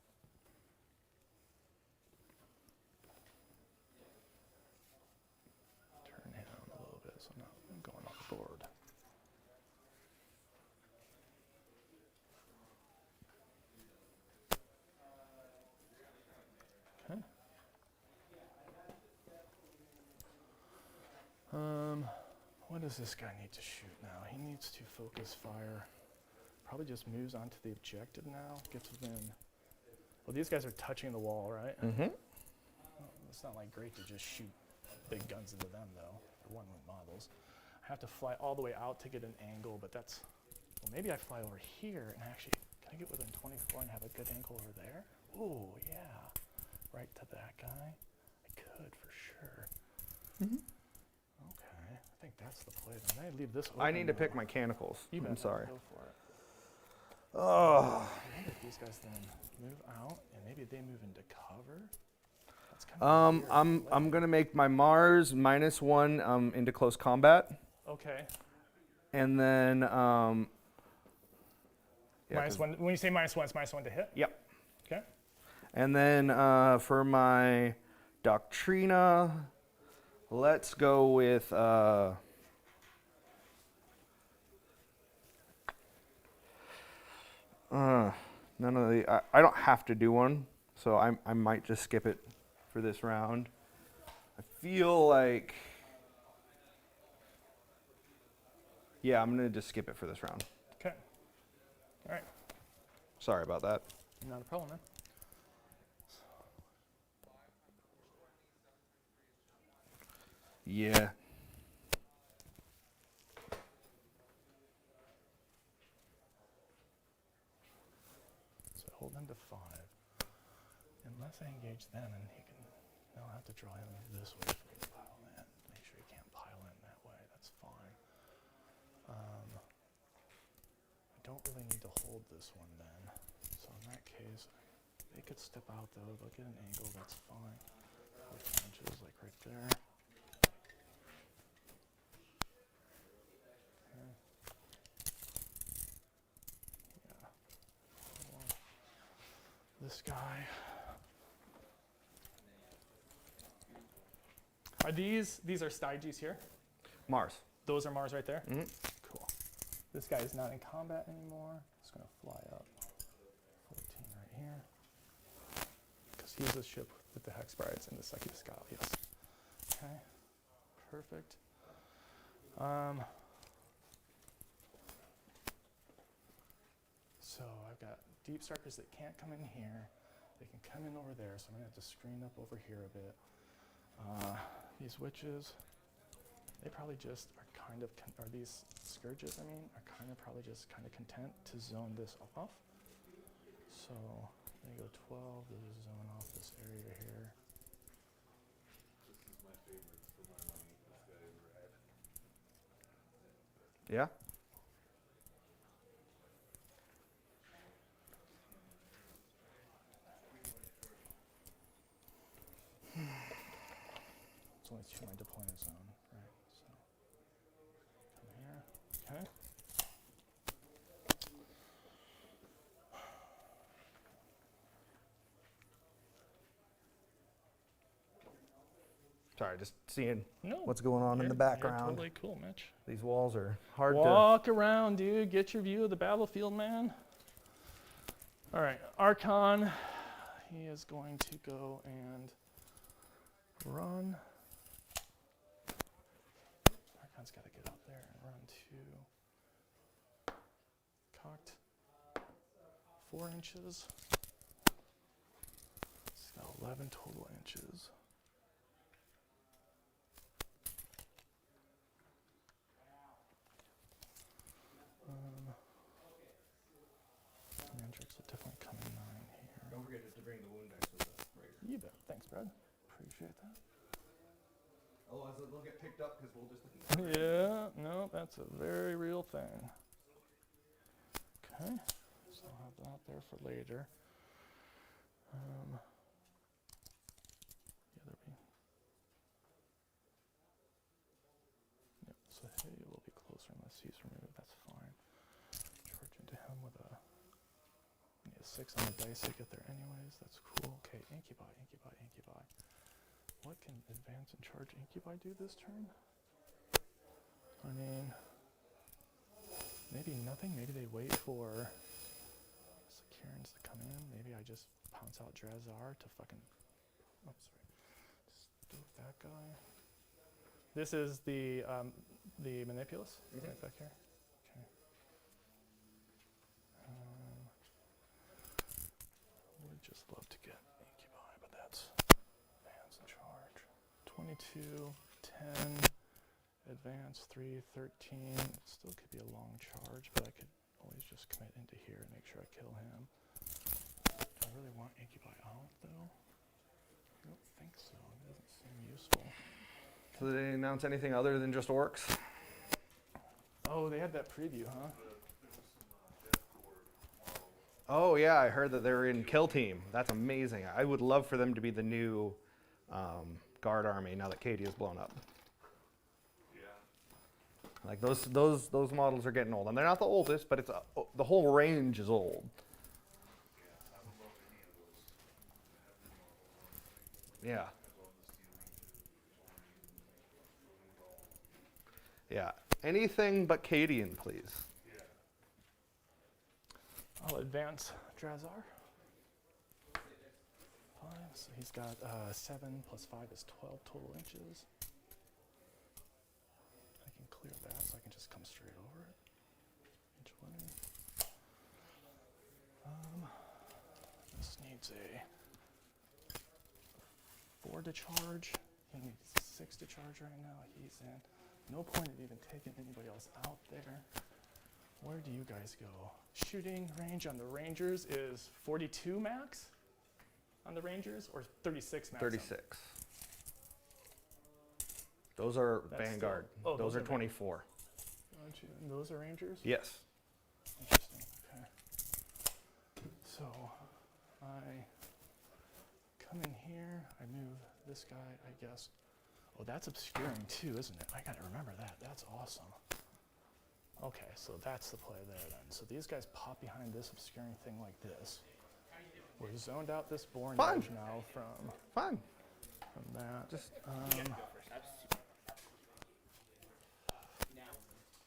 Turn him a little bit so I'm not going off the board. Okay. What does this guy need to shoot now? He needs to focus fire. Probably just moves onto the objective now. Gets within. Well, these guys are touching the wall, right? Mm-hmm. It's not like great to just shoot big guns into them, though. They're one-wing models. I have to fly all the way out to get an angle, but that's. Well, maybe I fly over here and actually. Can I get within 24 and have a good angle over there? Oh, yeah. Right to that guy. I could for sure. Okay, I think that's the play. Then I leave this open. I need to though. pick mechanicals. You I'm bet. sorry. Go for it. Oh. I wonder if these guys then move out and maybe they move into cover. That's kind of weird. I'm gonna make my Mars -1 into close combat, Okay. and then yeah, Minus 1. When you say -1, it's -1 to hit. Yep. Okay. And then for my Doctrina, let's go with none of the. I don't have to do one, so I might just skip it for this round. I feel like. Yeah, I'm gonna just skip it for this round. Okay. All right. Sorry about that. Not a problem, man. Yeah. So hold him to 5. Unless I engage them, and he can. I'll have to draw him this way for me to pile in. Make sure he can't pile in that way. That's fine. I don't really need to hold this one then. So in that case, they could step out though. They'll get an angle. That's fine. 14 inches, like right there. Okay. Yeah. This guy. Are these are Styges here? Mars. Those are Mars right there? Mm-hmm. Cool. This guy is not in combat anymore. It's going to fly up. 14 right here. Because he's the ship with the Hex Brides and the Psyche Scout, yes. Okay, perfect. So I've got Deep Strikers that can't come in here. They can come in over there, so I'm going to have to screen up over here a bit. These witches, they probably just are kind of, or these scourges, I mean, are probably just kind of content to zone this off. So they go 12, they'll just zone off this area here. This is my favorite for my money, this guy is rad. Yeah. It's only 2 my deployment zone, right? So come here, okay. Sorry, just seeing No, what's going on in the you're background. totally cool, Mitch. These walls are hard to. Walk around, dude. Get your view of the battlefield, man. All right, Archon. He is going to go and run. Archon's got to get up there and run to cocked 4 inches. It's got 11 total inches. Mandrakes will definitely come in 9 here. Don't forget just to bring the wound dice with us. You bet. Thanks, Brad. Appreciate that. Otherwise, they'll get picked up because we'll just. Yeah, no, that's a very real thing. Okay, so I'll have that there for later. Yeah, there'll be. Yep, so he will be closer unless he's removed. That's fine. Charge into him with a. Need a 6 on the dice to get there anyways. That's cool. Okay, Incubi, Incubi, Incubi. What can advance and charge Incubi do this turn? I mean, maybe nothing. Maybe they wait for Sakirans to come in. Maybe I just pounce out Drazar to fucking. Oh, sorry. Just do that guy. This is the Manipulus right back here. Okay. Would just love to get Incubi, but that's advance and charge. 22, 10. Advance 3, 13. It still could be a long charge, but I could always just commit into here and make sure I kill him. Do I really want Incubi out, though? I don't think so. It doesn't seem useful. So did they announce anything other than just orcs? Oh, they had that preview, huh? Oh yeah, I heard that they're in Kill Team. That's amazing. I would love for them to be the new guard army now that Katie is blown up. Like those models are getting old, and they're not the oldest, but it's the whole range is old. Yeah. Yeah. Anything but Cadian, please. I'll advance Drazar. 5, so he's got 7 plus 5 is 12 total inches. I can clear that, so I can just come straight over it. Inch away. This needs a 4 to charge. He needs 6 to charge right now. He's in. No point of even taking anybody else out there. Where do you guys go? Shooting range on the Rangers is 42 max on the Rangers, or 36 max? 36. Those are That's Vanguard. still- oh, those those are are 24. Gotcha. And those are Rangers? Yes. Interesting. Okay. So I come in here. I move this guy, I guess. Oh, that's obscuring too, isn't it? I gotta remember that. That's awesome. Okay, so that's the play there then. So these guys pop behind this obscuring thing like this. We're zoned out this boring Fine. edge now from Fine. that. Just Now we're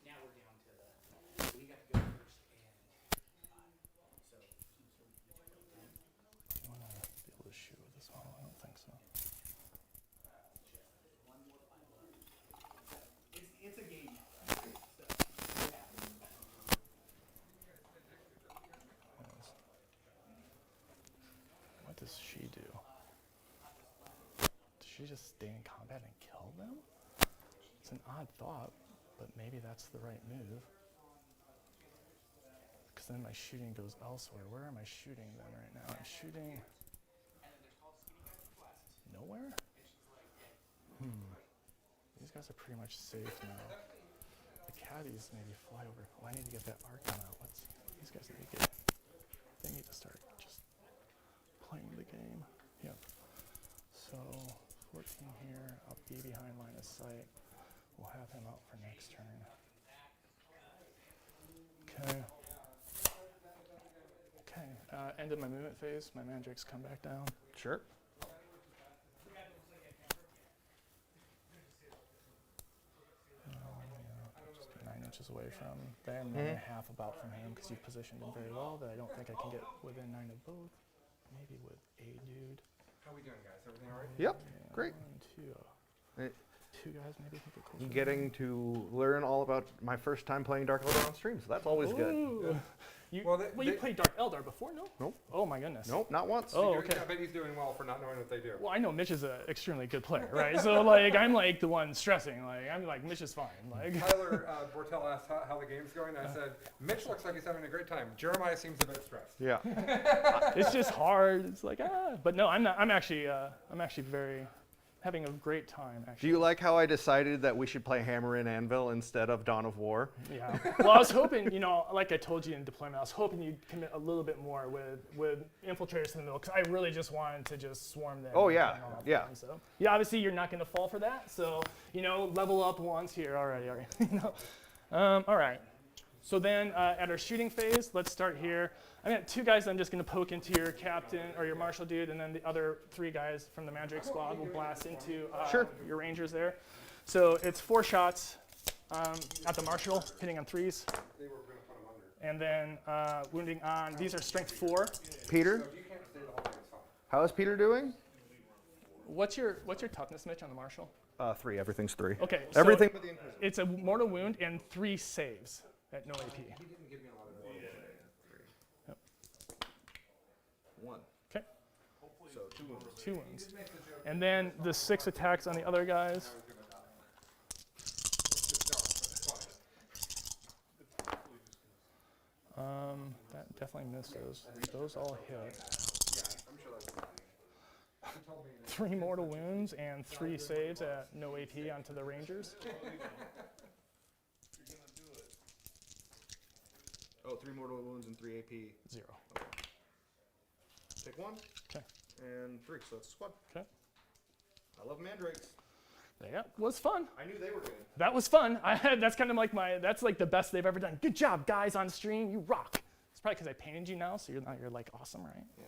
down to the, we got to go first, and so. Do you want to be able to shoot with this model? I don't think so. It's a game. What does she do? Does she just stay in combat and kill them? It's an odd thought, but maybe that's the right move. Because then my shooting goes elsewhere. Where am I shooting then right now? I'm shooting nowhere? These guys are pretty much safe now. The caddies maybe fly over. Oh, I need to get that Archon out. These guys need to they need to start just playing the game. Yep. So 14 here. I'll be behind line of sight. We'll have him out for next turn. Okay. Okay. End of my movement phase. My Mandrakes come back down. sure. Just 9 inches away from there, 9.5 about from him, because you've positioned him very well. That I don't think I can get within 9 of both. Maybe with a dude. How we doing, guys? Everything all right? Yep. Yeah, Great. 1, 2. Hey. 2 guys maybe can get closer. Getting to learn all about my first time playing Dark Elder on stream, so that's always good. Ooh. You, Well, well, you played Dark Eldar before, no? Nope. Oh my goodness. Nope, not once. Oh, You're- okay. I bet he's doing well for not knowing what they do. Well, I know Mitch is an extremely good player, right? So like, I'm like the one stressing. Like, I'm like, Mitch is fine. Like, Tyler Bortel asked how the game's going. I said, Mitch looks like he's having a great time. Jeremiah seems a bit stressed. Yeah. it's just hard. It's like but no, I'm not. I'm actually very having a great time. Do Actually. you like how I decided that we should play Hammer and Anvil instead of Dawn of War? Yeah. Well, I was hoping, like I told you in deployment, I was hoping you'd commit a little bit more with infiltrators in the middle, because I really just wanted to just swarm them. Oh, yeah, and all that yeah. fun. So, yeah, obviously you're not going to fall for that. So, level up once here. All right. All right. So then at our shooting phase, let's start here. I got 2 guys I'm just going to poke into your captain or your marshal dude, and then the other 3 guys from the Mandrake squad will blast into your rangers there. So it's 4 shots at the marshal, hitting on 3s. They were going to put him under. And then wounding on, these are strength 4. Peter, So if you can't stay the whole game, it's fine. how is Peter doing? What's your toughness, Mitch, on the marshal? 3. Everything's 3. Okay, so Everything but the Inquisitor. it's a mortal wound and 3 saves at no AP. He didn't give me a lot of room. Yep. 1. Okay, So 2 wounds. 2 wounds. And then the 6 attacks on the other guys. That definitely misses. Those all hit. I'm sure that's fine. He told me 3 mortal wounds and 3 saves at no AP onto the Rangers. Oh, 3 mortal wounds and 3 AP. 0. Take 1. Okay. And 3, so it's a squad. Okay. I love Mandrakes. Yeah, was fun. I knew they were good. That was fun. That's kind of like that's like the best they've ever done. Good job, guys on stream. You rock. It's probably because I painted you now, so you're like awesome, right? Yeah.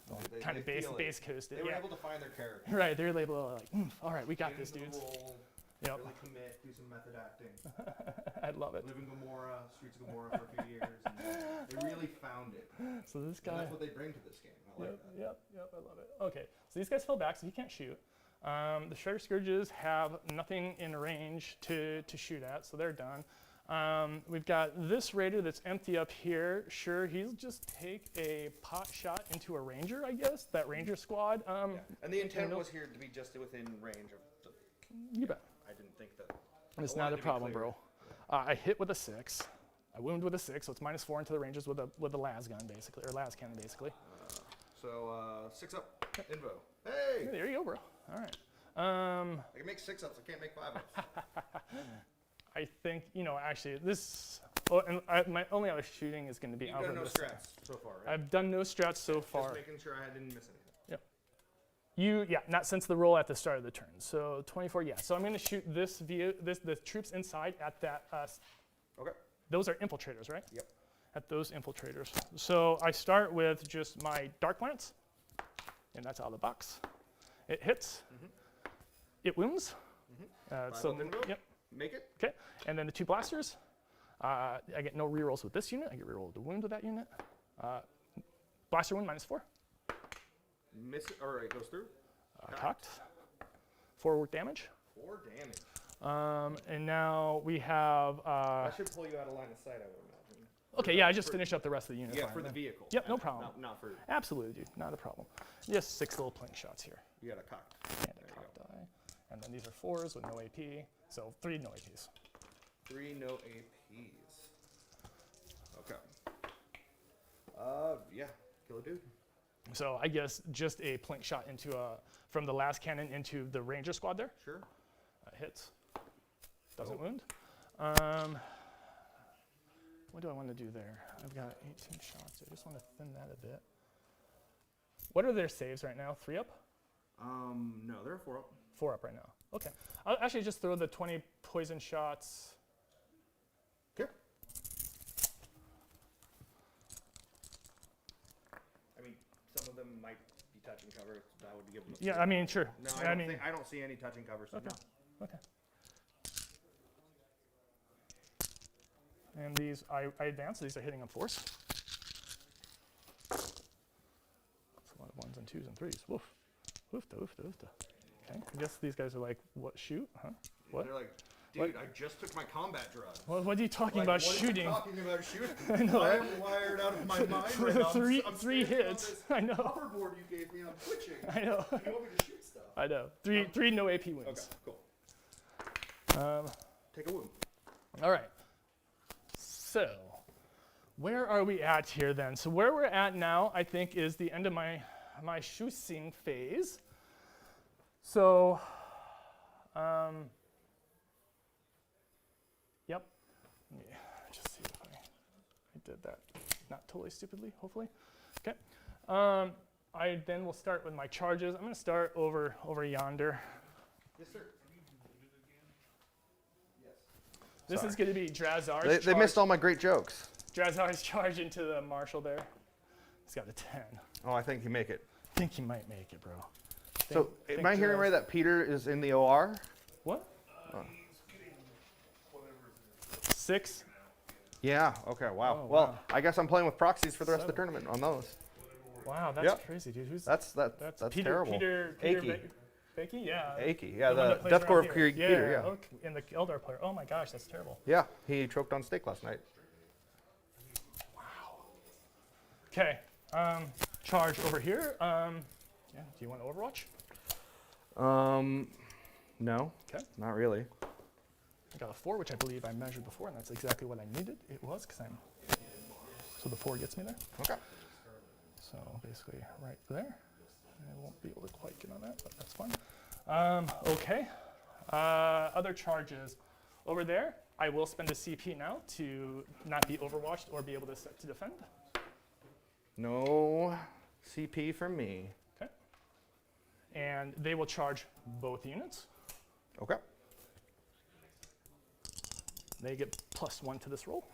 Well, They- kind they of base feel it. base coasted. They were Yeah. able to find their character. Right. They're labeled like, all right, we got Get this, into the dudes. role, Yep. really commit, do some method acting. I love it. Live in Gomorrah, streets of Gomorrah for a few years. And they really found it. And So this guy. that's what they bring to this game. I like that. Yep, I love it. Okay, so these guys fell back, so he can't shoot. The Shredder Scourges have nothing in range to shoot at, so they're done. We've got this Raider that's empty up here. Sure, he'll just take a pot shot into a Ranger, I guess, that Ranger squad. And the intent know- was here to be just within range of the You bet. I didn't think that. It's I not wanted a to be problem, clear. bro. I hit with a 6. I wound with a 6, so it's -4 into the ranges with a las gun, basically, or las cannon, basically. So 6 up. Invo. Hey! There you go, bro. All right. I can make 6 ups. I can't make 5 ups. I think, actually, this. My only other shooting is going to be You've over done no this. strats so far, right? I've done no strats so far. Just making sure I didn't miss anything. Not since the roll at the start of the turn. So 24, yeah. So I'm going to shoot the troops inside at that. Okay. Those are infiltrators, right? Yep. At those infiltrators. So I start with just my dark lance, and that's out of the box. It hits. It wounds. So on the invo? yep. Make it. Okay. And then the 2 blasters. I get no rerolls with this unit. I get reroll the wound with that unit. Blaster wound -4. Miss it. All right, goes through. Cocked. 4 work damage. 4 damage. And now we have. That should pull you out of line of sight, I would imagine. Okay, yeah, I just finished up the rest of the unit. Yeah, fine for the then. vehicle. Yep, no problem. Not for. Absolutely, dude, not a problem. Just 6 little plank shots here. You got a cocked. And a cock die. And then these are 4s with no AP. So 3 no APs. 3 no APs. Okay. Yeah. Kill a dude. So I guess just a plank shot into from the last cannon into the ranger squad there. Sure. Hits. Doesn't Oh. wound. What do I want to do there? I've got 18 shots. I just want to thin that a bit. What are their saves right now? 3 up? No, they're 4 up. 4 up right now. Okay. I'll actually just throw the 20 poison shots. Here. I mean, some of them might be touch and cover. That would give them. Yeah, I mean, sure. No, I don't see any touch and cover. So Okay. no. Okay. And these, I advance. These are hitting on 4s. That's a lot of 1s and 2s and 3s. Woof. Woofta, woofta, woofta. Okay. I guess these guys are like, what, shoot? Huh? What? They're like, What? dude, I just took my combat drug. What are you talking Like, about what shooting? Are you talking about shooting? I know. I am wired out of my mind For right now. three I'm three standing on hits. this I know. hoverboard you gave me. I'm twitching. I know. You want me to shoot stuff? I know. Three no AP wins. Okay, cool. Take a wound. All right. So, where are we at here then? So where we're at now, I think, is the end of my shooting phase. So, yep. Let me just see if I did that not totally stupidly, hopefully. Okay. I then will start with my charges. I'm going to start over yonder. Yes, sir. This is going to be Drazar's They charge. missed all my great jokes. Drazar's charge into the marshal there. He's got a 10. Oh, I think you make it. I think he might make it, bro. So, am I hearing right that Peter is in the OR? What? He's getting whatever. 6? Yeah. Okay. Wow. Oh, well, wow. I guess I'm playing with proxies for the rest of the 7. tournament on those. Wow, that's Yep. crazy, dude. Who's That's Peter, terrible. Peter Achy. Bakey? Yeah. Achy. Yeah, one the that plays Death around Corps of here. Peter. Yeah. Okay. And the Eldar player. Oh my gosh, that's terrible. Yeah. He choked on steak last night. Okay. Charge over here. Yeah. Do you want Overwatch? No. Okay. Not really. I got a 4, which I believe I measured before, and that's exactly what I needed. It was, because I'm. So the 4 gets me there. Okay. So basically right there. I won't be able to quite get on that, but that's fine. Okay. Other charges. Over there, I will spend a CP now to not be overwatched or be able to set to defend. No CP from me. Okay. And they will charge both units. Okay. They get +1 to this roll.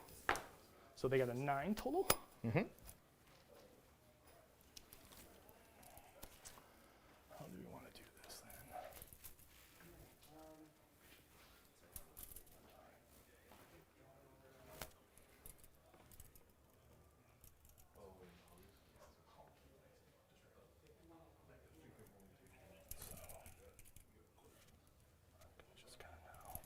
So they got a 9 total. Mm-hmm. How do we want to do this then? Just kind of now.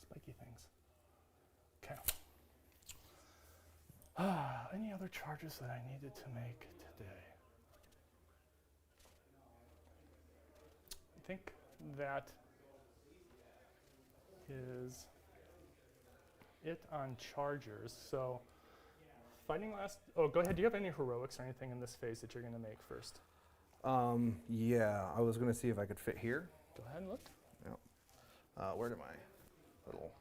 spiky things. Okay. Any other charges that I needed to make today? I think that is it on chargers. So fighting last. Oh, go ahead. Do you have any heroics or anything in this phase that you're going to make first? Yeah, I was gonna see if I could fit here. Go ahead and look. Where did my little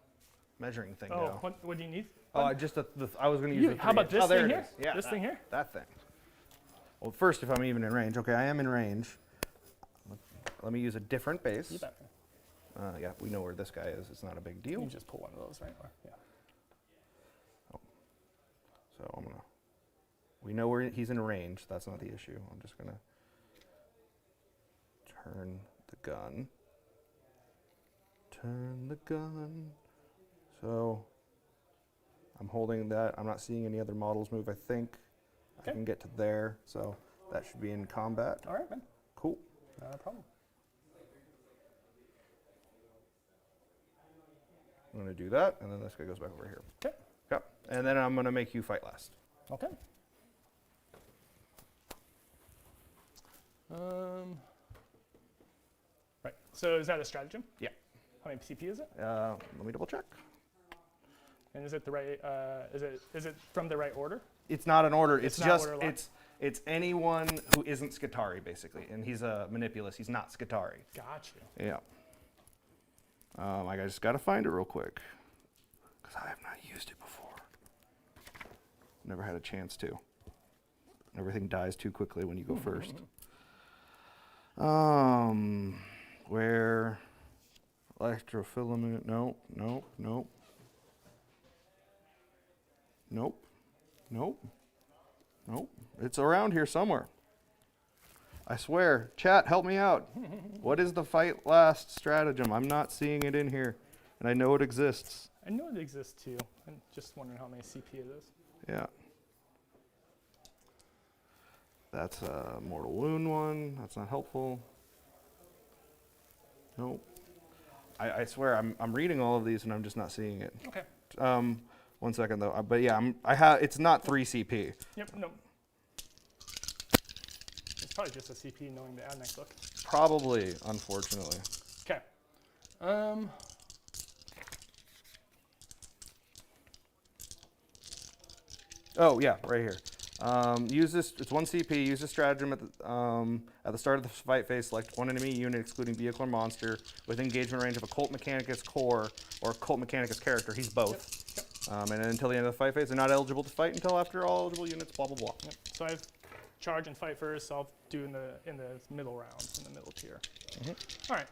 measuring thing Oh, go? what do you need? Oh, just I was gonna use the How about 3 this oh, there thing it here? is. Yeah, This that, thing here? That thing. Well, first, if I'm even in range. Okay, I am in range. Let me use a different base. You bet. Yeah, we know where this guy is. It's not a big You deal. can just pull one of those, right? Or, yeah. So I'm gonna. We know where he's in range. That's not the issue. I'm just gonna turn the gun. Turn the gun. So I'm holding that. I'm not seeing any other models move. I think I Okay. can get to there. So that should be in combat. All right, man. Cool. Not a problem. I'm gonna do that, and then this guy goes back over here. Okay. Yep. And then I'm gonna make you fight last. Okay. Right. So is that a stratagem? Yeah. How many CP is it? Let me double check. And is it the right? Is it from the right order? It's not an order. It's not just order locked? it's anyone who isn't Skitarii basically, and he's a Manipulus. He's not Skitarii. Got you. Yeah. I just gotta find it real quick, because I have not used it before. Never had a chance to. Everything dies too quickly when you go first. Where electrofilament? Nope. Nope. Nope. Nope. Nope. Nope. It's around here somewhere. I swear. Chat, help me out. What is the fight last stratagem? I'm not seeing it in here, and I know it exists. I know it exists too. I'm just wondering how many CP it is. Yeah. That's a mortal wound one. That's not helpful. Nope. I swear I'm reading all of these and I'm just not seeing it. Okay. 1 second though. But yeah, I have. It's not 3 CP. Yep. No. It's probably just a CP knowing the ad next book. Probably, unfortunately. Okay. Oh yeah, right here. Use this. It's 1 CP. Use this stratagem at the start of the fight phase. Select one enemy unit, excluding vehicle or monster, with engagement range of a Cult Mechanicus core or Cult Mechanicus character. He's both. Yep. And then until the end of the fight phase, they're not eligible to fight until after all eligible units. Blah blah blah. Yep. So I have charge and fight first. So I'll do in the middle round, in the middle tier. All right.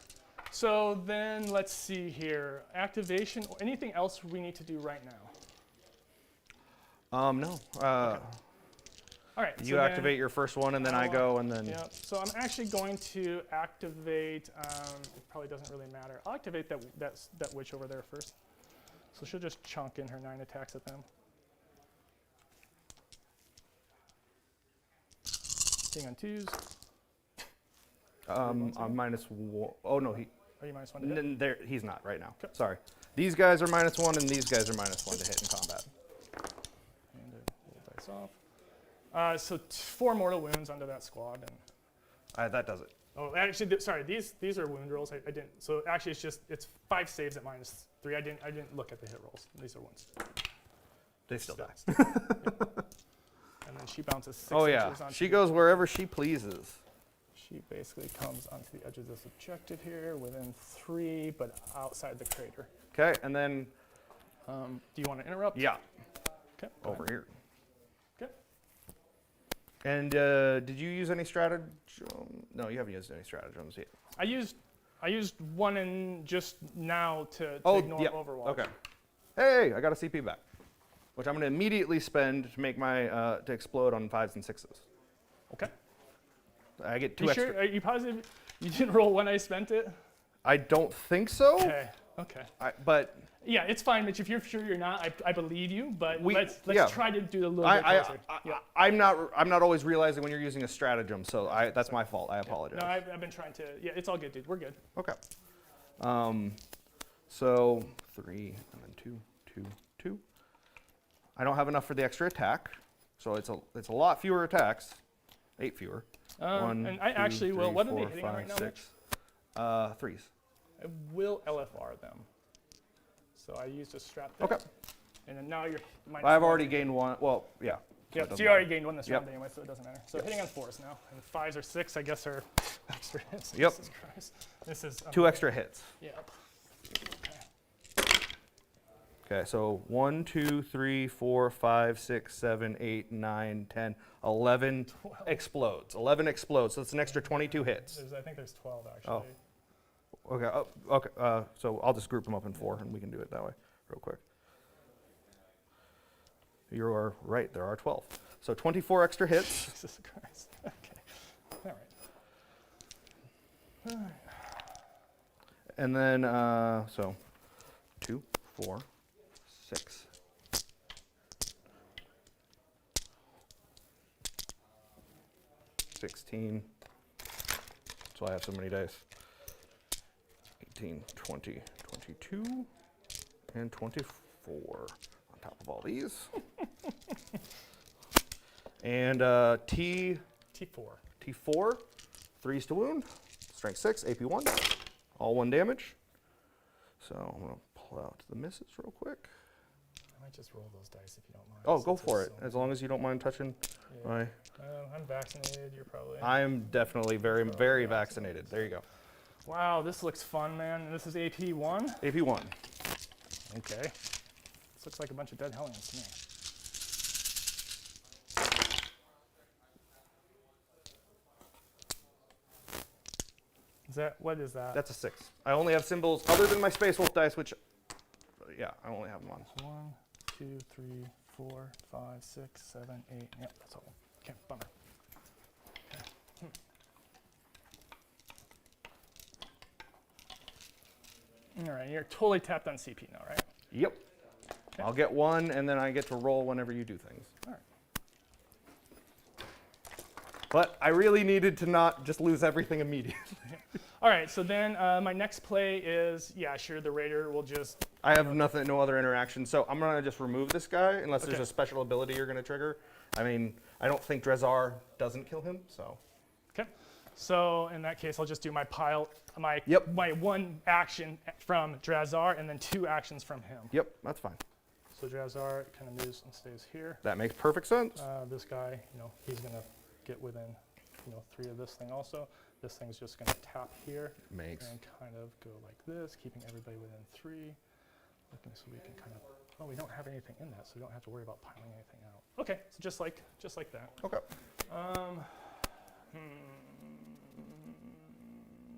So then let's see here. Activation. Anything else we need to do right now? No. All right. You activate your first one, and then I go, and then. Yeah. So I'm actually going to activate. It probably doesn't really matter. I'll activate that witch over there first. So she'll just chunk in her 9 attacks at them. Being on 2s. I'm -1. Oh no, he. Are you -1 to hit? There, he's not right now. Okay. Sorry. These guys are -1, and these guys are -1 to hit in combat. And roll dice off. So 4 mortal wounds under that squad. And That does it. oh, actually, sorry. These are wound rolls. I didn't. So actually, it's 5 saves at -3. I didn't look at the hit rolls. These are ones. They still die. And then she bounces 6 Oh yeah, inches onto she goes wherever she pleases. She basically comes onto the edge of this objective here, within 3, but outside the crater. Okay, and then Do you want to interrupt? yeah, Okay. over here. Okay. And did you use any stratagem? No, you haven't used any stratagems yet. I used one in just now to Oh, ignore yeah. Overwatch. Okay. Hey, I got a CP back, which I'm going to immediately spend to make my to explode on 5s and 6s. Okay. I get 2 You extra. sure? Are you positive you didn't roll when I spent it? I don't think so. Okay. Okay. But Yeah, it's fine, Mitch. If you're sure you're not, I believe you. But We- let's yeah. try to do a little bit closer. Yeah. I'm not always realizing when you're using a stratagem, so that's my fault. I apologize. No, I've been trying to. Yeah, it's all good, dude. We're good. Okay. So 3 and then 2, 2, 2. I don't have enough for the extra attack, so it's a lot fewer attacks. 8 fewer. One, and I two, actually will. three, What are they four, hitting on right five, now, Mitch? 6. Threes. I will LFR them. So I used a strap there. Okay. And then now you're. I've already gained one. Well, yeah. so it Yep, so doesn't you already matter. gained one this Yep. round anyway, so it doesn't matter. So hitting on 4s now. And 5s or 6, I guess, are extra hits. Yep. Jesus Christ. This is. 2 extra hits. Yep. Okay, so 1, 2, 3, 4, 5, 6, 7, 8, 9, 10, 11 explodes. 11 explodes. So that's an extra 22 hits. I think there's 12 actually. Oh. Okay. Okay. So I'll just group them up in 4, and we can do it that way, real quick. You are right. There are 12. So 24 extra hits. Jesus Christ. Okay. All right. And then, so 2, 4, 6. 16. That's why I have so many dice. 18, 20, 22, and 24 on top of all these. And T4. T4, 3s to wound, strength 6, AP 1, all 1 damage. So I'm going to pull out the misses real quick. I might just roll those dice if you don't mind. Oh, go since for it's it, so- as long as you don't mind touching Yeah. my... I'm vaccinated. You're probably. I'm definitely very vaccinated. There you go. Wow, this looks fun, man. This is AP1. AP 1. Okay. This looks like a bunch of dead hellions to me. What is that? That's a 6. I only have symbols other than my Space Wolf dice, which, yeah, I only have them on. 1, 2, 3, 4, 5, 6, 7, 8. Yep, that's all. Okay, bummer. Okay. All right, you're totally tapped on CP now, right? Yep. Okay. I'll get 1, and then I get to roll whenever you do things. All right. But I really needed to not just lose everything immediately. All right, so then my next play is, yeah, sure, the Raider will just, I have no other interaction, so I'm gonna just remove this guy unless there's Okay. a special ability you're gonna trigger. I mean, I don't think Drezar doesn't kill him, so. okay. So in that case, I'll just do my pile, my Yep. 1 action from Drazar and then 2 actions from him. Yep, that's fine. So Drazar kind of moves and stays here. That makes perfect sense. This guy, he's gonna get within, 3 of this thing also. This thing's just gonna tap here Makes. and kind of go like this, keeping everybody within 3. Looking so we can kind of, oh, we don't have anything in that, so we don't have to worry about piling anything out. Okay, so just like that. Okay.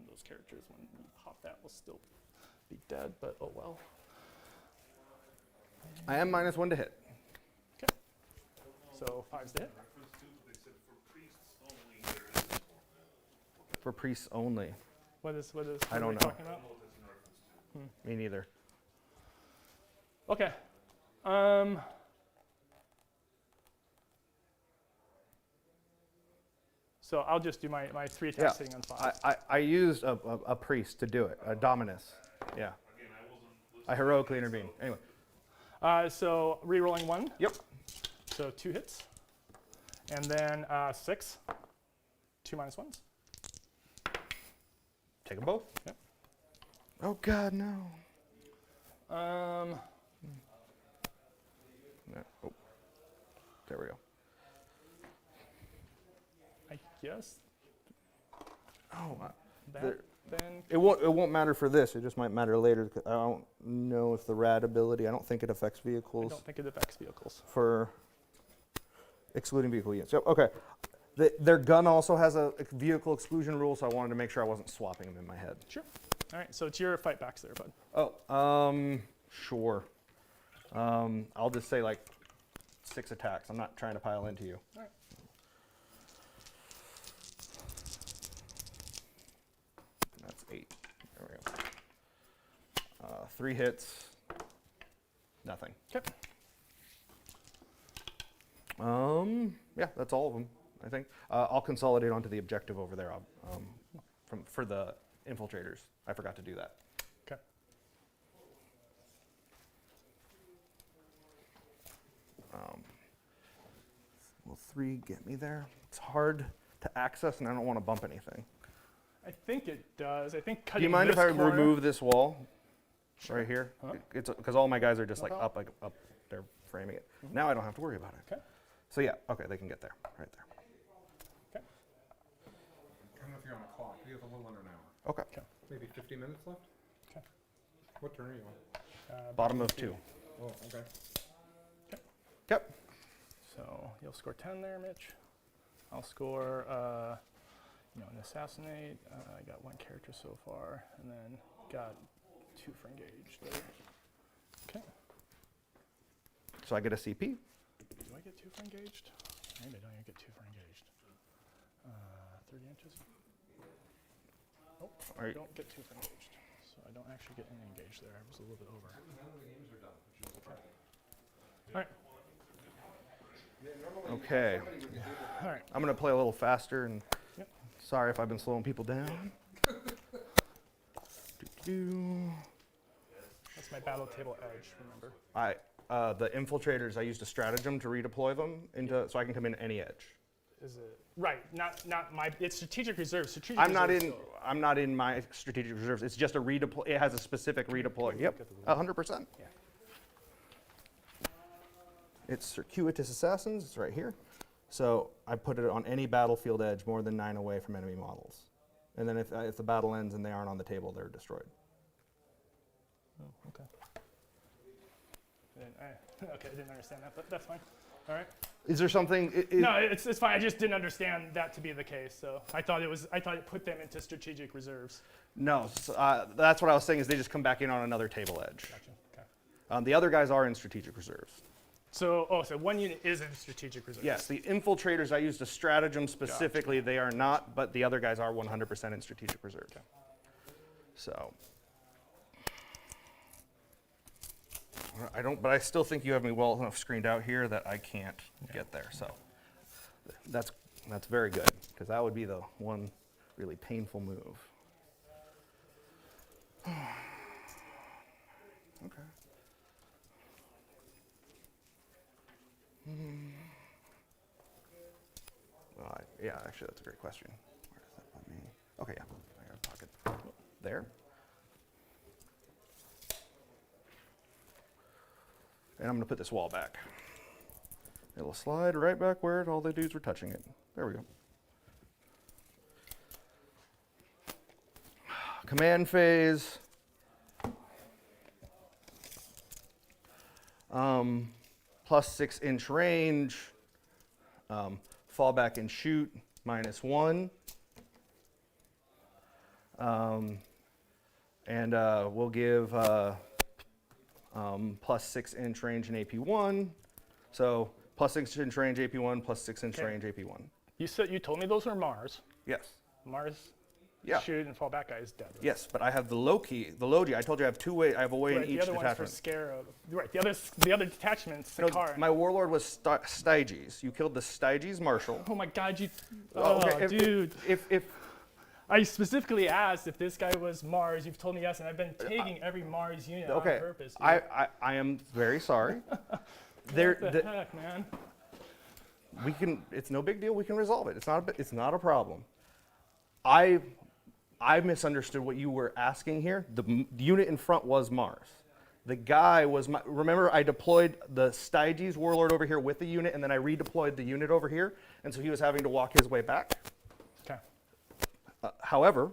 Those characters, when you pop that, will still be dead, but oh well. I am -1 to hit. Okay. So 5's to hit. They said for priests only, there is this one. For priests only. What is I what don't are we know. talking about? Me neither. Okay. So I'll just do my 3 attacks Yeah. sitting on 5. I used a priest to do it, a Dominus. Yeah. I heroically intervened. Anyway. So re-rolling 1. Yep. So 2 hits. And then 6. 2 -1s. Take them both. Yep. Oh God, no. Um, No. Oh. There we go. I guess Oh. that There- then. It won't matter for this. It just might matter later. 'Cause I don't know if the rad ability. I don't think it affects I vehicles don't think it affects vehicles. for excluding vehicle units. Yep. Okay. Their gun also has a vehicle exclusion rule, so I wanted to make sure I wasn't swapping them in my head. Sure. All right. So it's your fight backs there, bud. Oh. Sure. I'll just say like 6 attacks. I'm not trying to pile into you. All right. That's 8. There we go. 3 hits. Nothing. Okay. Yeah, that's all of them, I think. I'll consolidate onto the objective over there for the infiltrators. I forgot to do that. Okay. 3 get me there? It's hard to access, and I don't want to bump anything. I think it does. I think Do cutting you mind if this I corner- remove this wall right here? Huh? It's because all my guys are just No like problem. up there framing it. Now I don't have to worry about it. Okay. So yeah, okay, they can get there, right there. Okay. I don't know if you're on a clock. You have a little under an hour. Okay. Maybe 50 minutes left? Okay. What turn are you on? Bottom of 2. Oh, okay. Yep. So you'll score 10 there, Mitch. I'll score, an assassinate. I got 1 character so far, and then got 2 for engaged there. Okay. So I get a CP. Do I get 2 for engaged? Maybe I don't even get 2 for engaged. 30 inches. Nope, Are I you- don't get 2 for engaged. So I don't actually get any engaged there. I was a little bit over. All right. Okay. All right. I'm gonna play a little faster, and Yep. sorry if I've been slowing people down. Doo-doo. That's my battle table edge, remember? The infiltrators, I used a stratagem to redeploy them into, so I can come in any edge. Is it right? Not my. It's strategic reserve. Strategic I'm not reserve in. still. I'm not in my strategic reserves. It's just a redeploy. It has a specific redeploy. Yep, 100%. Yeah. It's circuitous assassins. It's right here. So I put it on any battlefield edge more than 9 away from enemy models, and then if the battle ends and they aren't on the table, they're destroyed. Oh, okay. Okay, I didn't understand that, but that's fine. All right. Is there something? No, it's fine. I just didn't understand that to be the case. So I thought it put them into strategic reserves. No. That's what I was saying. Is they just come back in on another table edge. Gotcha. Okay. The other guys are in strategic reserves. So 1 unit is in strategic reserves. Yes, the infiltrators, I used a stratagem specifically. They are not, but the other guys are 100% in strategic reserve. Okay. So, but I still think you have me well enough screened out here that I can't get there. So, that's very good, because that would be the one really painful move. Okay. Well, yeah, actually, that's a great question. Where does that put me? Okay, yeah, I got a pocket there. And I'm going to put this wall back. It'll slide right back where all the dudes were touching it. There we go. Command phase. Plus 6-inch range. Fall back and shoot, -1. And we'll give plus 6-inch range in AP1. So plus 6-inch range AP1, plus 6-inch Okay. range AP1. You told me those were Mars. Yes. Mars. Yeah. Shoot and fall back guy is dead. Right? Yes, but I have the Loki, the Logi. I told you I have 2 ways. I have a way Right, in the each other one's for detachment. Scarab. Right. The other detachment's No, Sakar. my warlord was Styges. You killed the Styges marshal. Oh my God, you. Oh, okay, Dude. If I specifically asked if this guy was Mars. You've told me yes, and I've been taking every Mars unit okay, on purpose. Dude. I am very sorry. What the heck, man? We can. It's no big deal. We can resolve it. It's not a problem. I misunderstood what you were asking here. The unit in front was Mars. The guy was remember I deployed the Styges warlord over here with the unit, and then I redeployed the unit over here, and so he was having to walk his way back. Okay. However,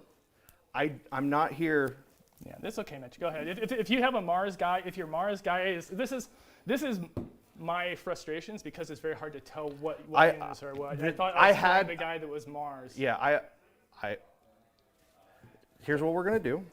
I'm not here. Yeah, that's okay, Mitch. Go ahead. If you have a Mars guy, if your Mars guy is this is my frustrations because it's very hard to tell what units are what. I thought I had the guy that was Mars. Yeah, here's what we're gonna do.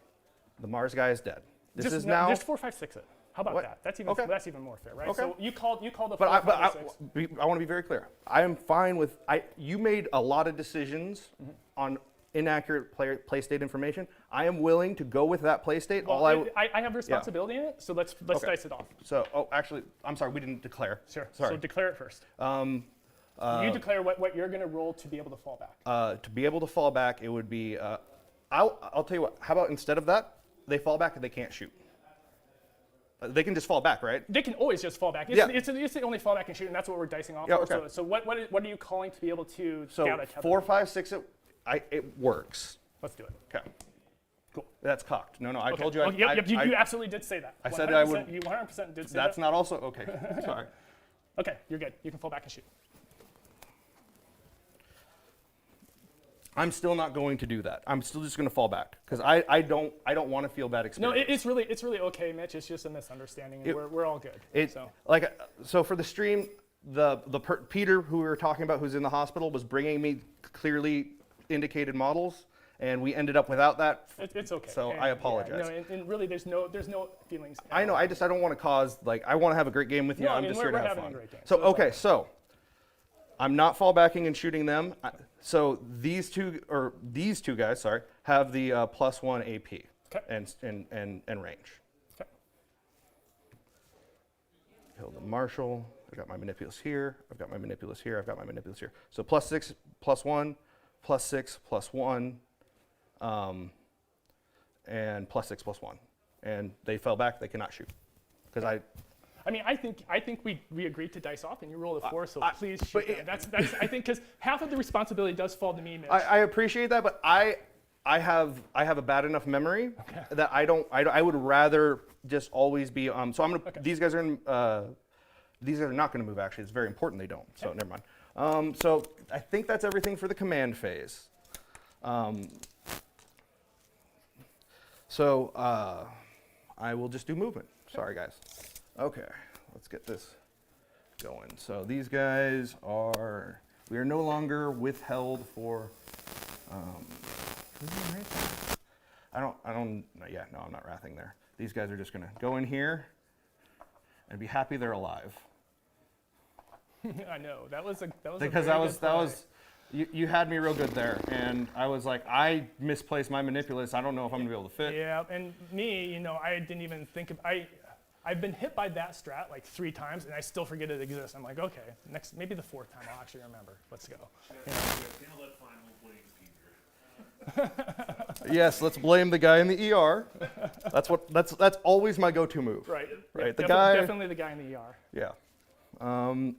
The Mars guy is dead. This is now. Just 4-5-6 it. How about What? that? That's even Okay. that's even more fair, right? Okay. So you called the But 4-5-6. I want to be very clear. I am fine with. You made a lot of decisions on inaccurate play state information. I am willing to go with that play state. Well, All I have responsibility in it, so let's Okay. dice it off. So, actually, I'm sorry. We didn't declare. Sure. Sorry. So declare it first. You declare what you're going to roll to be able to fall back. To be able to fall back, it would be. I'll tell you what. How about instead of that, they fall back and they can't shoot. They can just fall back, right? They can always just fall back. It's, Yeah. it's the only fall back and shoot, and that's what we're dicing off Yeah, for. okay. So what are you calling to be able to So get a tether? 4, 5, 6, it works. Let's do it. Okay. Cool. That's cocked. No, I Okay. told you. Oh, yep, you absolutely did say that. I said I would- 100%, You 100% did say That's that. not also okay. Sorry. Okay, you're good. You can fall back and shoot. I'm still not going to do that. I'm still just going to fall back because I don't want to feel bad No, experience. it's really okay, Mitch. It's just a misunderstanding, and It- we're all good. So for the stream, Peter, who we were talking about, who's in the hospital, was bringing me clearly indicated models, and we ended up without that. It's okay. So And, I yeah, apologize. no, and really, there's no feelings. at I know. all. I don't want to cause I want to have a great game with you. No, I I'm mean, just we're here to have having a fun. great game, So so it's all okay, so I'm not fall backing and shooting them. So these two guys, sorry, have the +1 AP Okay. and range. Okay. Kill the Marshall. I got my Manipulus here. I've got my Manipulus here. I've got my Manipulus here. So +6, +1, +6, +1, and +6, +1. And they fell back. They cannot shoot because I mean, I think we agreed to dice off, and you rolled a 4, so please shoot but them. That's I think because half of the responsibility does fall to me, Mitch. I appreciate that, but I have a bad enough memory that I would rather just always be so I'm gonna these guys are not gonna move actually. It's very important they don't. So never mind. So I think that's everything for the command phase. I will just do movement. Sorry guys. Okay, let's get this going. So these guys we are no longer withheld for no, I'm not wrathing there. These guys are just gonna go in here and be happy they're alive. I know that was a Because very that good play. was you had me real good there, and I was like, I misplaced my Manipulus. I don't know if I'm gonna be able to fit. Yeah, and me, I didn't even think of I've been hit by that strat like 3 times, and I still forget it exists. I'm like, okay, maybe the 4th time I'll actually remember. Let's go. Can't let final blame Peter. Yes, let's blame the guy in the ER. That's always my go-to move. Right. Right, Yeah, the guy- definitely the guy in the ER. Yeah.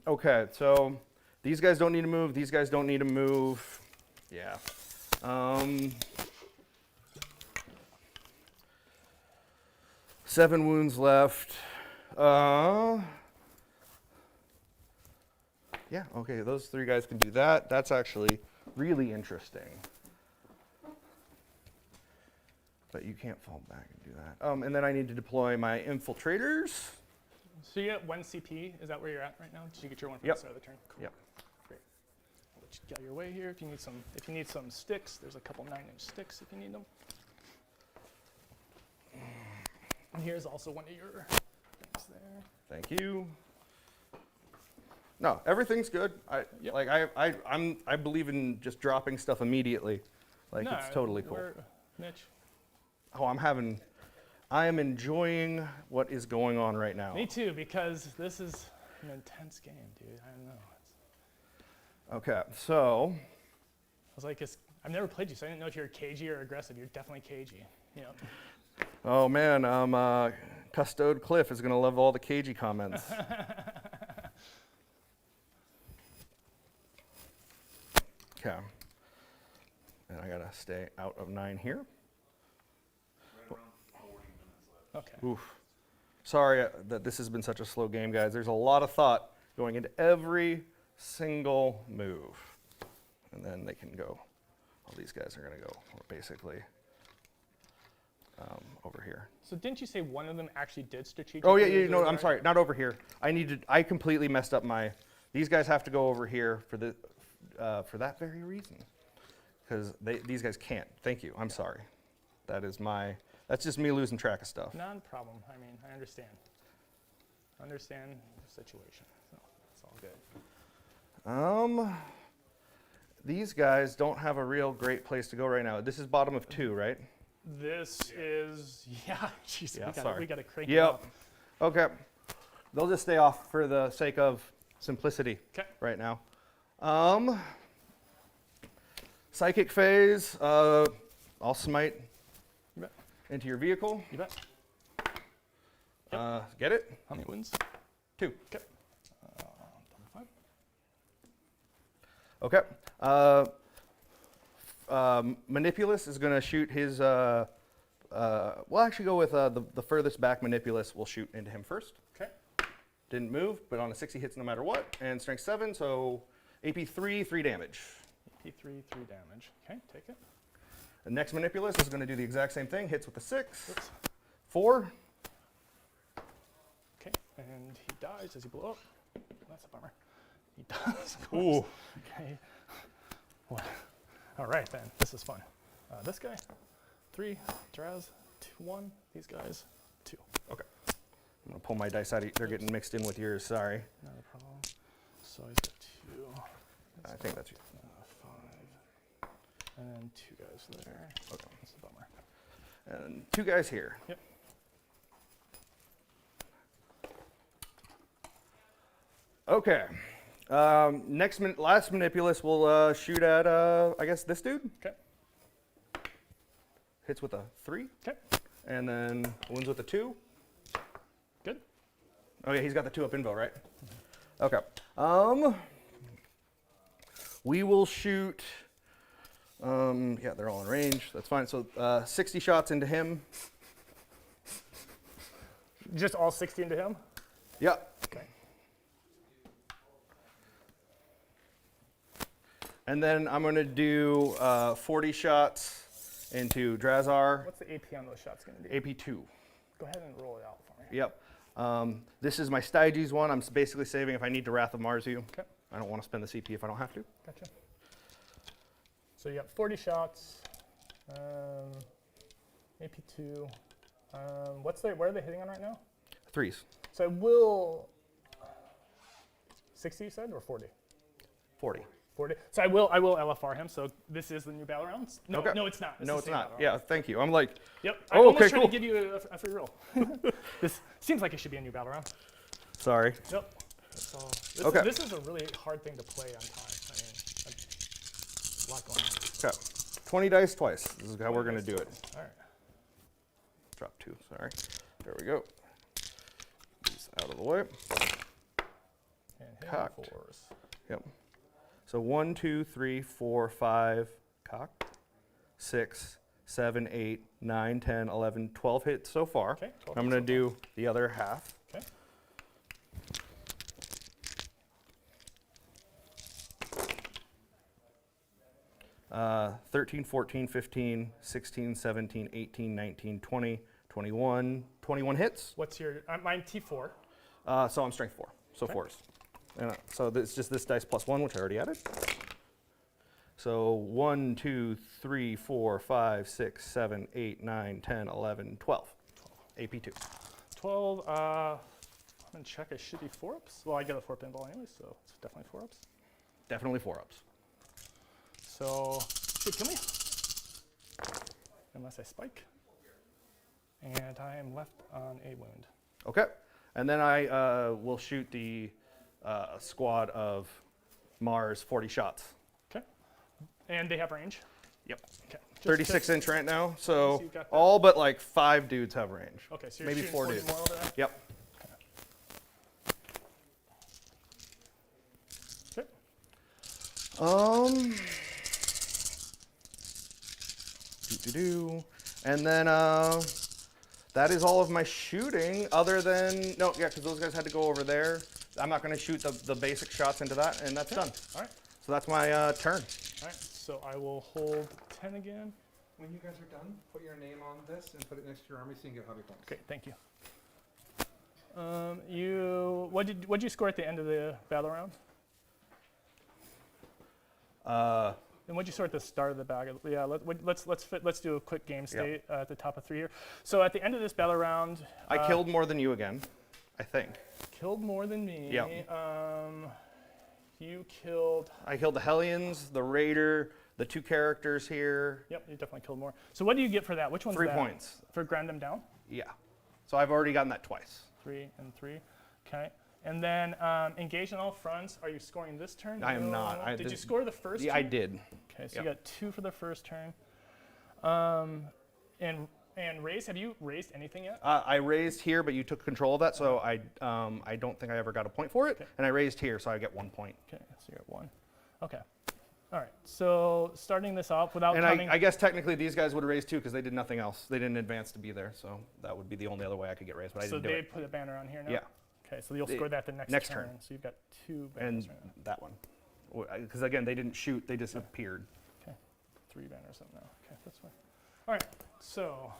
Okay, so these guys don't need to move. These guys don't need to move. Yeah. 7 wounds left. Yeah, okay, those 3 guys can do that. That's actually really interesting. But you can't fall back and do that. And then I need to deploy my infiltrators. So you get 1 CP. Is that where you're at right now? Did you get your 1 for Yep. the start of the turn? Cool. Yep. Great. I'll let you get your way here. If you need some sticks, there's a couple 9-inch sticks if you need them. And here's also one of your things there. Thank you. No, everything's good. Yep. I believe in just dropping stuff immediately. Like it's totally cool. Mitch. Oh, I am enjoying what is going on right now. Me too, because this is an intense game, dude. I don't know. Okay, so I was like, I've never played you, so I didn't know if you're cagey or aggressive. You're definitely cagey. Yeah. oh man, Custode Cliff is gonna love all the cagey comments. Okay. And I gotta stay out of 9 here. Right around 40 minutes left. Okay. Oof. Sorry that this has been such a slow game, guys. There's a lot of thought going into every single move. And then they can go. All these guys are going to go basically over here. So didn't you say one of them actually did strategic? Oh, yeah, moves no, or- I'm sorry. Not over here. I completely messed up these guys have to go over here for that very reason. Because these guys can't. Thank you. I'm sorry. That's just me losing track of stuff. Not a problem. I mean, I understand. Understand the situation. So it's all good. These guys don't have a real great place to go right now. This is bottom of 2, right? This is jeez, Yeah, we sorry. gotta crank it Yep. up. Okay. They'll just stay off for the sake of simplicity 'Kay. right now. Psychic phase, I'll smite You bet. into your vehicle. You bet. Get it? How many wounds? 2. Okay. Double 5. Okay. Manipulus is going to shoot his. We'll actually go with the furthest back Manipulus. We'll shoot into him first. Okay. Didn't move, but on a 60 hits no matter what. And strength 7, so AP 3, 3 damage. AP 3, 3 damage. Okay, take it. The next Manipulus is going to do the exact same thing. Hits with a 6. Oops. 4. Okay, and he dies. Does he blow up? That's a bummer. He does. Of course. Ooh. Okay. What? All right then. This is fun. This guy, 3. Draz, 2, 1. These guys, 2. Okay. I'm going to pull my dice out. They're getting mixed in with yours. Sorry. Not a problem. So he's got 2. I think that's you. 5. And then 2 guys there. Okay. That's a bummer. And 2 guys here. Yep. Okay. Last Manipulus will shoot at, I guess, this dude. Okay. Hits with a 3. Okay. And then wounds with a 2. Good. Oh yeah, he's got the 2 up invo, right? Okay. We will shoot. Yeah, they're all in range. That's fine. So 60 shots into him. Just all 60 into him? Yeah. Okay. And then I'm going to do 40 shots into Drazar. What's the AP on those shots going to be? AP 2. Go ahead and roll it out for me. Yep. This is my Styges one. I'm basically saving if I need to Wrath of Mars you. Okay. I don't want to spend the CP if I don't have to. Gotcha. So you got 40 shots. AP2. Where are they hitting on right now? 3s. So I will. 60 you said, or 40? 40. 40. So I will LFR him. So this is the new battle rounds. No, Okay. no, it's not. No, it's not. Yeah, thank you. I'm like, Yep. Oh, I'm almost okay, trying cool. to give you a free roll. This seems like it should be a new battle round. sorry. Yep. That's all. Okay. This is a really hard thing to play on time. I mean, a lot going on. Okay. 20 dice twice. This is how we're going to do it. All right. Drop 2, sorry. There we go. These out of the way. And hit Cocked. on 4s. Yep. So 1, 2, 3, 4, 5, cocked. 6, 7, 8, 9, 10, 11, 12 hits so far. Okay, 12 I'm hits going to so do the other half. Okay. Uh, 13, 14, 15, 16, 17, 18, 19, 20, 21. 21 hits. What's your? Mine T4. So I'm strength 4. So Okay. 4s. And, so it's just this dice plus 1, which I already added. So 1, 2, 3, 4, 5, 6, 7, 8, 9, 10, 11, 12. AP2. 12. I'm gonna check. It should be 4-ups. Well, I get a 4 pinball anyway, so it's definitely 4-ups. Definitely 4-ups. So should kill me, unless I spike. And I am left on a wound. Okay. And then I will shoot the squad of Mars 40 shots. Okay. And they have range. Yep. Okay. 36 inch right now. So you've got that. all but like 5 dudes have range. Okay, so you're maybe shooting 4 40 dudes. more over there. Yep. Okay. And then that is all of my shooting other than, no, yeah, because those guys had to go over there. I'm not going to shoot the basic shots into that, and that's done. All right. So that's my turn. All right. So I will hold 10 again. When you guys are done, put your name on this and put it next to your army so you can get hobby points. Okay. Thank you. What'd you score at the end of the battle round? And what'd you score at the start of the battle? Yeah, let's do a quick game state at the top of 3 here. So at the end of this battle round, I killed more than you again, I think. killed more than me. Yeah. You killed. I killed the Hellions, the Raider, the 2 characters here. Yep, you definitely killed more. So what do you get for that? Which one's 3 that? points. For grind them down? Yeah. So I've already gotten that twice. 3 and 3. Okay. And then engage on all fronts. Are you scoring this turn? I am No. not. Did you score the first Yeah, turn? I did. Okay, so Yep. you got 2 for the first turn. And And raise, have you raised anything yet? I raised here, but you took control of that, so I don't think I ever got a point for it. Okay. And I raised here, so I get 1 point. Okay, so you're at 1. Okay. All right, so starting this off without And counting. I guess technically these guys would have raised too because they did nothing else. They didn't advance to be there, so that would be the only other way I could get raised, but I so didn't do they it. put a banner on here now? Yeah, Okay, so you'll The score that the next, next turn. turn. So you've got 2 banners and right now. that one. Because again, they didn't shoot, they just appeared. 3 banners up now. Okay, that's fine. All right, so.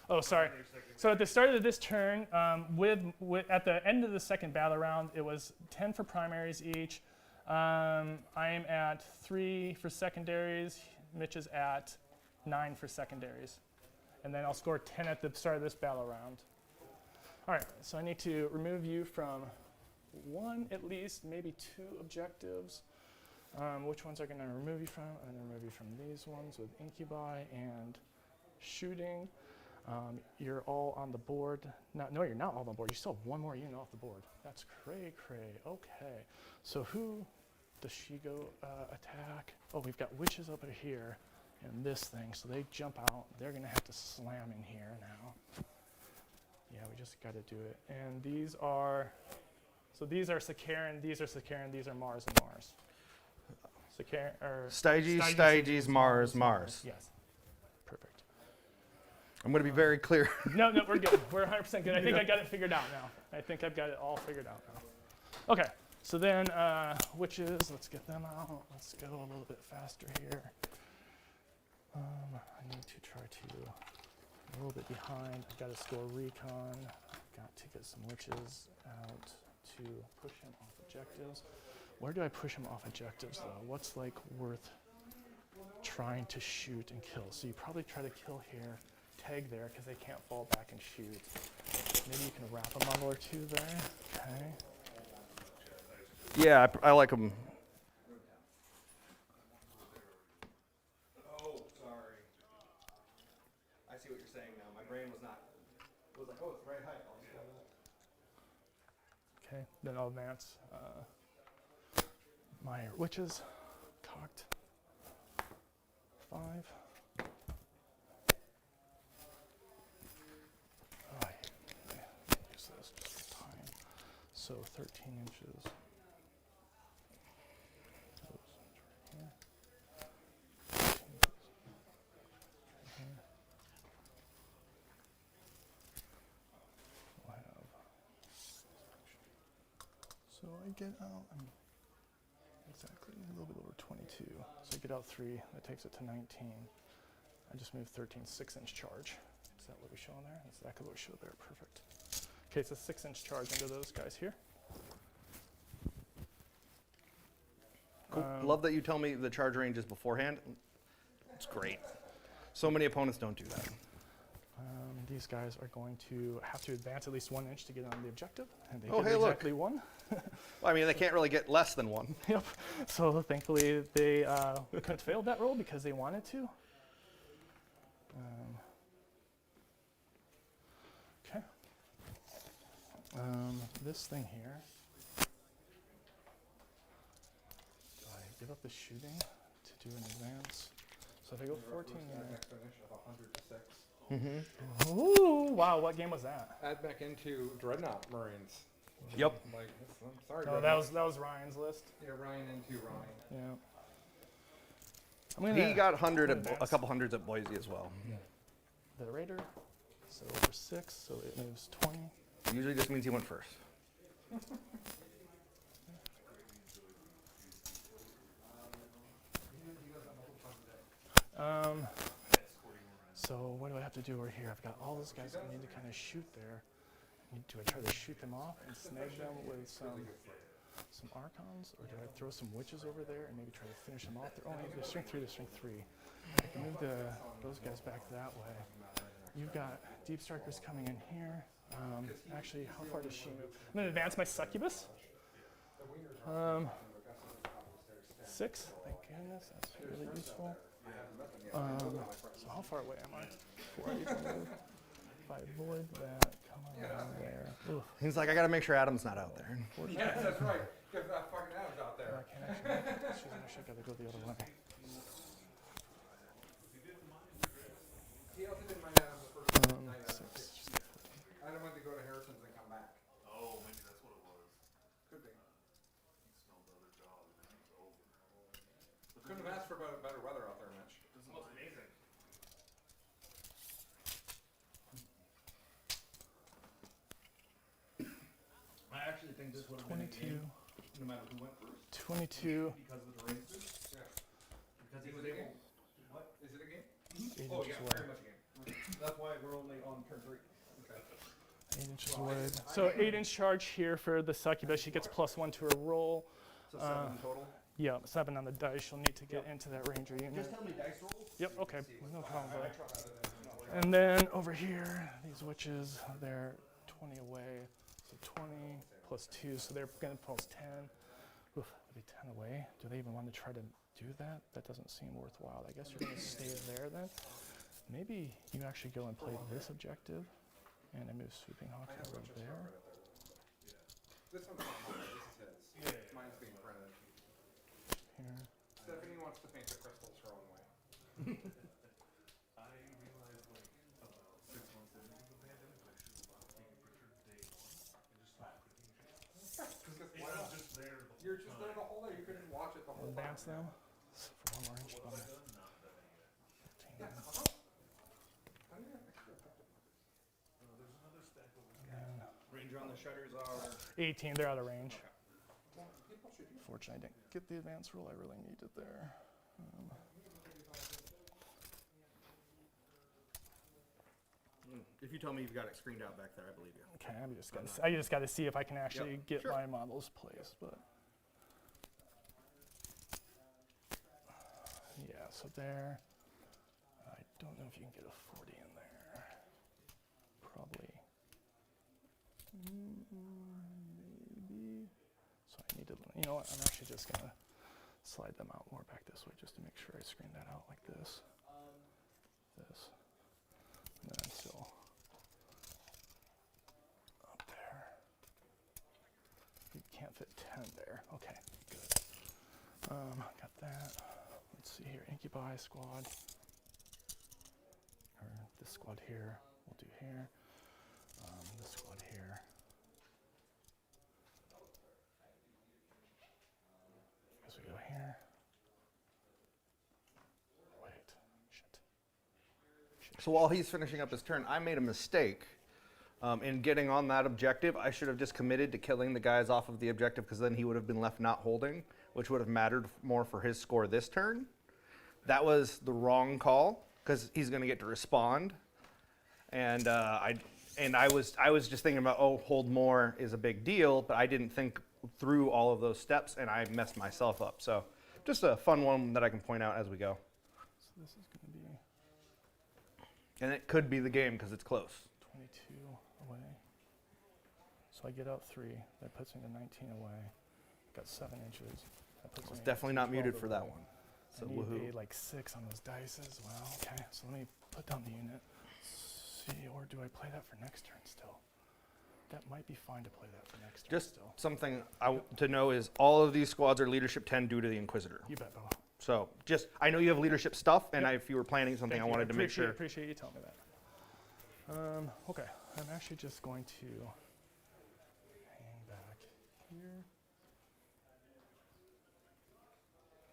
Oh, sorry. So at the start of this turn, at the end of the second battle round, it was 10 for primaries each. I am at 3 for secondaries. Mitch is at 9 for secondaries. And then I'll score 10 at the start of this battle round. All right, so I need to remove you from 1 at least, maybe 2 objectives. Which ones are going to remove you from? I'm going to remove you from these ones with incubi and shooting. You're all on the board. No, you're not all on the board. You still have 1 more unit off the board. That's cray. Okay. So who does she go attack? Oh, we've got witches over here and this thing. So they jump out. They're going to have to slam in here now. Yeah, we just got to do it. And these are Sakaran, these are Sakaran, these are Mars and Mars. Styges, Mars. Yes. Perfect. I'm going to be very clear. No, we're good. We're 100% good. I think I got it figured out now. I think I've got it all figured out now. Okay, so then witches, let's get them out. Let's go a little bit faster here. I need to try to a little bit behind. I've got to score recon. I've got to get some witches out to push him off objectives. Where do I push him off objectives though? What's like worth trying to shoot and kill? So you probably try to kill here, tag there because they can't fall back and shoot. Maybe you can wrap a model or 2 there. Okay. Yeah, I like them. Oh, sorry. I see what you're saying now. My brain was not. It was like, oh, it's the right height. I'll just go that. Okay. Then I'll advance. My witches cocked. 5. Oh, use this just for time. So 13 inches. Those right here. 13 inches right here. We'll have. So I get out. Exactly, a little bit over 22. So I get out 3, that takes it to 19. I just moved 13, 6-inch charge. Is that what we show on there? That's exactly what we show there, perfect. Okay, so 6-inch charge into those guys here. Cool. Love that you tell me the charge range is beforehand. It's great. So many opponents don't do that. These guys are going to have to advance at least 1 inch to get on the objective, and they Oh, did hey, look. exactly 1. Well, I mean, they can't really get less than 1. Yep. So thankfully they couldn't fail that roll because they wanted to. Okay. This thing here. Do I give up the shooting to do an advance? So if I go 14 there. Next finish of 100 to 6. Ooh, wow, what game was that? Add back into Dreadnought Marines. Yep. Like, I'm sorry. Oh, Dreadnought. that was Ryan's list. Yeah, Ryan into Ryan. Yeah. I'm gonna He got 100 I'm gonna a advance. couple hundreds at Boise as well. the Raider. So over 6, so it moves 20. Usually just means he went first. So what do I have to do over here? I've got all those guys that need to kind of shoot there. Do I try to shoot them off and snag them with some Archons? Or do I throw some Witches over there and maybe try to finish them off? They're only strength 3 to strength 3. I can move those guys back that way. You've got Deep Strikers coming in here. Actually, how far does she move? I'm going to advance my Succubus. 6, thank goodness, that's really useful. So how far away am I before I even move? If I avoid that, come on down there. Ooh, He's like, I got to make sure Adam's not out there. Yes, that's right. Because that fucking Adam's out I there. can't actually, she's actually got to go the other way. He also didn't mind Adam ask for better weather out there, Mitch. This looks amazing. I actually think this would have been a 22, game, no matter who went first, 22, because of the races. Yeah. Because he Is was it a able. game? What? Is it a game? 8 Oh, inches yeah, away. very much a game. That's why we're only on turn 3. Okay. 8 inches Well, away. So 8-inch charge here for the succubus. She gets +1 to her roll. So 7 total. Yeah, 7 on the dice. She'll need to get into that ranger unit. Just tell me dice rolls. Yep, okay, no problem. I bud. tried it. And then over here, these witches, they're 20 away. So 20 plus 2, so they're going to post 10. Oof, are they 10 away? Do they even want to try to do that? That doesn't seem worthwhile. I guess you're going to stay there then. Maybe you actually go and play this objective, and I move Sweeping Hawk I have a over bunch of stuff there. right up there. This one's not mine, this is his. Mine's being printed. Here. Stephanie wants to paint the crystals her own way. I realized like about 6 months into the pandemic, I should have taken pictures day 1 and just started clicking shit. Because It why was not? just there the whole You're just there time. the whole day, you can watch it the whole time. Advance them. So for 1 more inch. What have I done? Not done it yet. Yeah, uh-huh. How do you have extra effective? There's another stack over here. And Ranger on the shutters are. 18, they're out of range. Well, people should use Fortunately, I didn't get the advance roll. I really needed there. If you tell me you've got it screened out back there, I believe you. Okay, I just got to see if I can actually get sure. my models placed, but yeah. So there, I don't know if you can get a 40 in there. Probably, maybe. So I need to. You know what? I'm actually just gonna slide them out more back this way just to make sure I screen that out like this. This, and then I'm still up there. You can't fit 10 there. Okay, good. Got that. Let's see here. Incubi squad. Or this squad here. We'll do here. This squad here. As we go here. Wait. Shit. So while he's finishing up his turn, I made a mistake in getting on that objective. I should have just committed to killing the guys off of the objective because then he would have been left not holding, which would have mattered more for his score this turn. That was the wrong call because he's going to get to respond. And I was just thinking about, oh, hold more is a big deal, but I didn't think through all of those steps and I messed myself up. So just a fun one that I can point out as we go. So this is going to be And it could be the game because it's close. 22 away. So I get out 3. That puts me to 19 away. Got 7 inches. That puts It's me definitely not 12 muted for that away. one. So I need woohoo. like 6 on those dice as well. Okay, so let me put down the unit. See, or do I play that for next turn still? That might be fine to play that for next turn Just still. something to know is all of these squads are leadership 10 due to the Inquisitor. You bet, Bo. So just, I know you have leadership stuff, and Yep. if you were planning something, Thank I you. wanted to make sure. Appreciate you telling me that. Okay, I'm actually just going to hang back here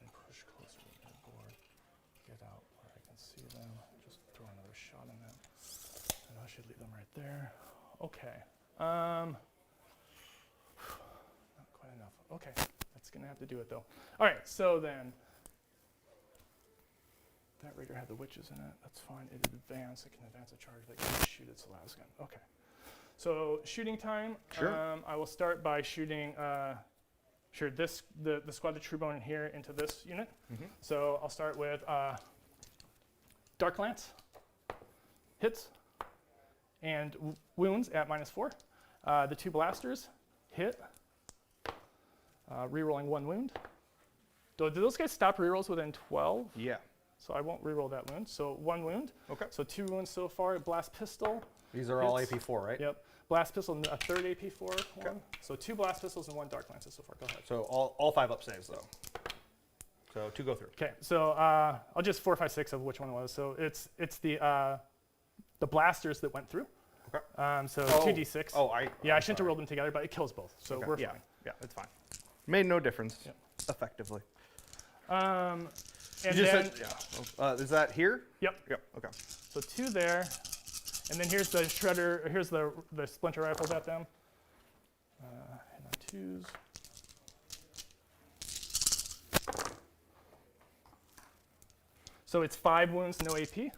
and push closer to the board. Get out where I can see them. Just throw another shot in them. And I should leave them right there. Okay. Not quite enough. Okay, that's gonna have to do it though. All right, so then. That raider had the witches in it. That's fine. It advance. It can advance a charge, but it can shoot its last gun. Okay. So shooting time. Sure. I will start by shooting. The squad of Truebone here into this unit. Mhm. So I'll start with Dark Lance. Hits and wounds at -4. The 2 blasters hit. Rerolling 1 wound. Do those guys stop rerolls within 12? Yeah. So I won't reroll that wound. So 1 wound. Okay. So 2 wounds so far. Blast pistol. These are all Hits. AP4, right? Yep. Blast pistol, a 3rd AP4 one. So 2 blast pistols and 1 dark lances so far. Go ahead. So all 5 up saves, though. So 2 go through. Okay. So I'll just 4, 5, 6 of which one it was. So it's the blasters that went through. Okay. So Oh. 2d6. Oh, Yeah, I shouldn't have rolled them together, but it kills both. So Okay. we're Yeah. fine. Yeah, it's fine. Made no difference, Yep. effectively. And You just then, said, yeah. Is that here? yep. Yep. Okay. So 2 there, and then here's the shredder. Here's the splinter rifles at them. And on 2s. So it's 5 wounds, no AP.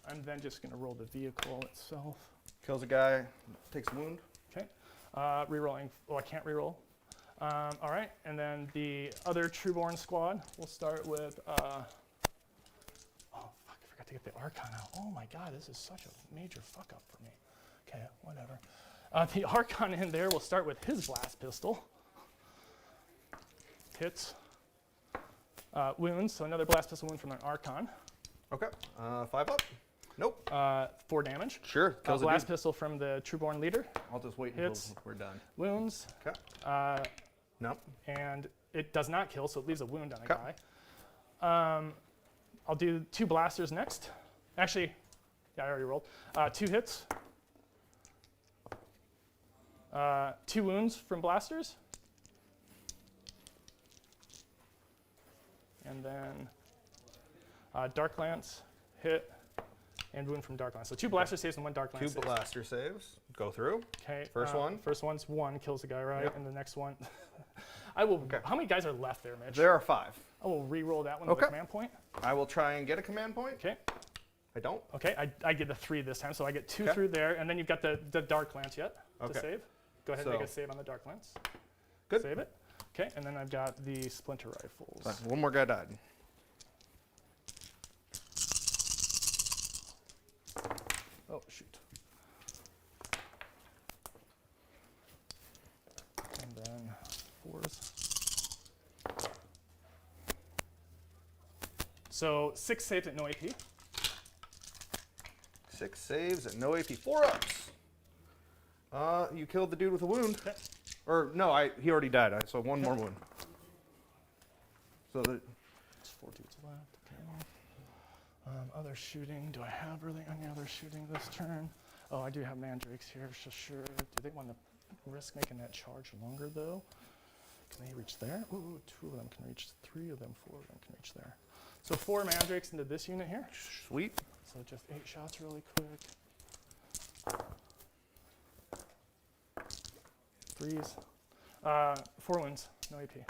I'm then just going to roll the vehicle itself. Kills a guy, takes a wound. Okay. Rerolling. Oh, I can't reroll. All right, and then the other Trueborn squad. We'll start with. Oh, fuck! I forgot to get the Archon out. Oh my God, this is such a major fuck up for me. Okay, whatever. The Archon in there. We'll start with his blast pistol. Hits. Wounds. So another blast pistol wound from an Archon. Okay. 5 up. Nope. 4 damage. Sure. Kills a Blast dude. pistol from the Trueborn leader. I'll just wait Hits. until we're done. Wounds. Okay. Nope. And it does not kill, so it leaves a wound on a Okay. guy. I'll do 2 blasters next. Actually, yeah, I already rolled. 2 hits. 2 wounds from blasters. And then Dark Lance, hit, and wound from Dark Lance. So 2 blaster saves and 1 Dark Lance 2 saves. blaster saves. Go through. Okay. First one. First one's 1, kills the guy, right? Yep. And the next one, I will. Okay. How many guys are left there, Mitch? There are 5. I will re-roll that one with Okay. a command point. I will try and get a command point. Okay. I don't. Okay, I get the 3 this time, so I get 2 Okay. through there, and then you've got the Dark Lance yet to Okay. save. Go ahead and make So- a save on the Dark Lance. Good. Save it. Okay, and then I've got the Splinter Rifles. Fine. One more guy died. Oh, shoot. And then 4s. So 6 saves at no AP. 6 saves and no AP. 4 ups. You killed the dude with a wound. Okay. Or no, he already died. So 1 more wound. So that There's 4 dudes left. Okay. Other shooting. Do I have really any other shooting this turn? Oh, I do have mandrakes here, so sure. Do they want to risk making that charge longer, though? Can they reach there? Ooh, 2 of them can reach. 3 of them, 4 of them can reach there. So 4 mandrakes into this unit here. sweet. So just 8 shots really quick. 3s. 4 wounds, no AP.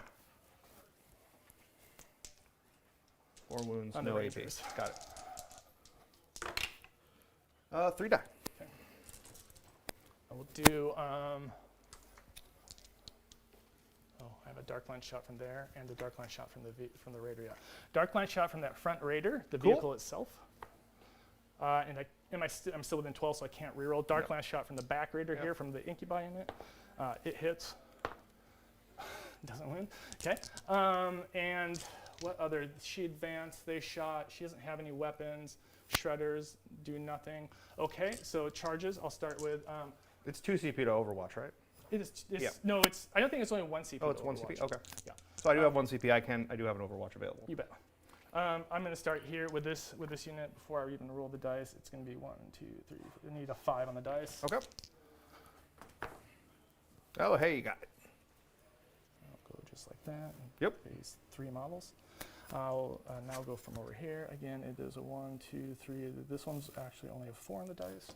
4 wounds, On the no AP. Rangers. Got it. 3 die. I will do. I have a Dark Line shot from there and a Dark Line shot from the Raider. Yeah, Dark Line shot from that front Raider, the Cool. vehicle itself. And I'm still within 12, so I can't reroll. Dark Yep. Line shot from the back Raider Yep. here from the Incubi unit. It hits. Doesn't win. Okay. And what other? She advanced. They shot. She doesn't have any weapons. Shredders do nothing. Okay. So charges. I'll start with. It's 2 CP to Overwatch, right? It's Yeah. no. It's. I don't think it's only 1 CP. Oh, it's to 1 CP? Overwatch. Okay. Yeah. So I do have 1 CP. I do have an Overwatch available. You bet. I'm going to start here with this unit before I even roll the dice. It's going to be 1, 2, 3. I need a 5 on the dice. Okay. Oh, hey, you got it. I'll go just like that. And Yep. Raise 3 models. I'll now go from over here. Again, it is a 1, 2, 3. This one's actually only a 4 on the dice.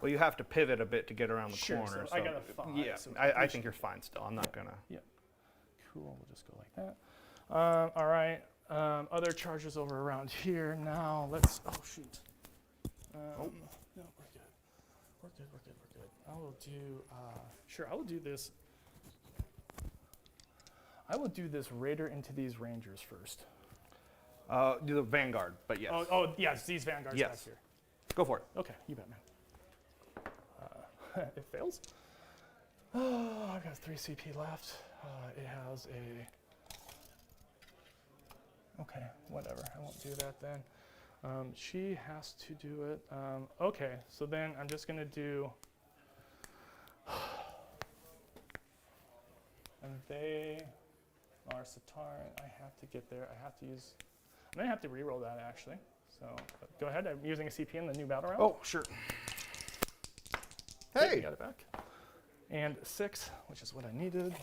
Well, you have to pivot a bit to get around the Sure, corner. so I got a 5, Yeah, so I we think you're fine still. I'm not going to. Cool. We'll just go like that. All right. Other charges over around here. Now let's. Oh shoot. No, we're good. We're good. We're good. We're good. I will do. Sure. I will do this. I will do this Raider into these Rangers first. Do the Vanguard, but yes. Oh yes, these Vanguards Yes. back here. Go for it. Okay, you bet, man. It fails. Oh, I've got 3 CP left. It has a. Okay, whatever. I won't do that then. She has to do it. Okay, so then I'm just going to do. And they are Sataran. I have to get there. I have to use. I'm going to have to reroll that actually. So go ahead. I'm using a CP in the new battle round. Oh, sure. Okay, Hey. we got it back. And 6, which is what I needed.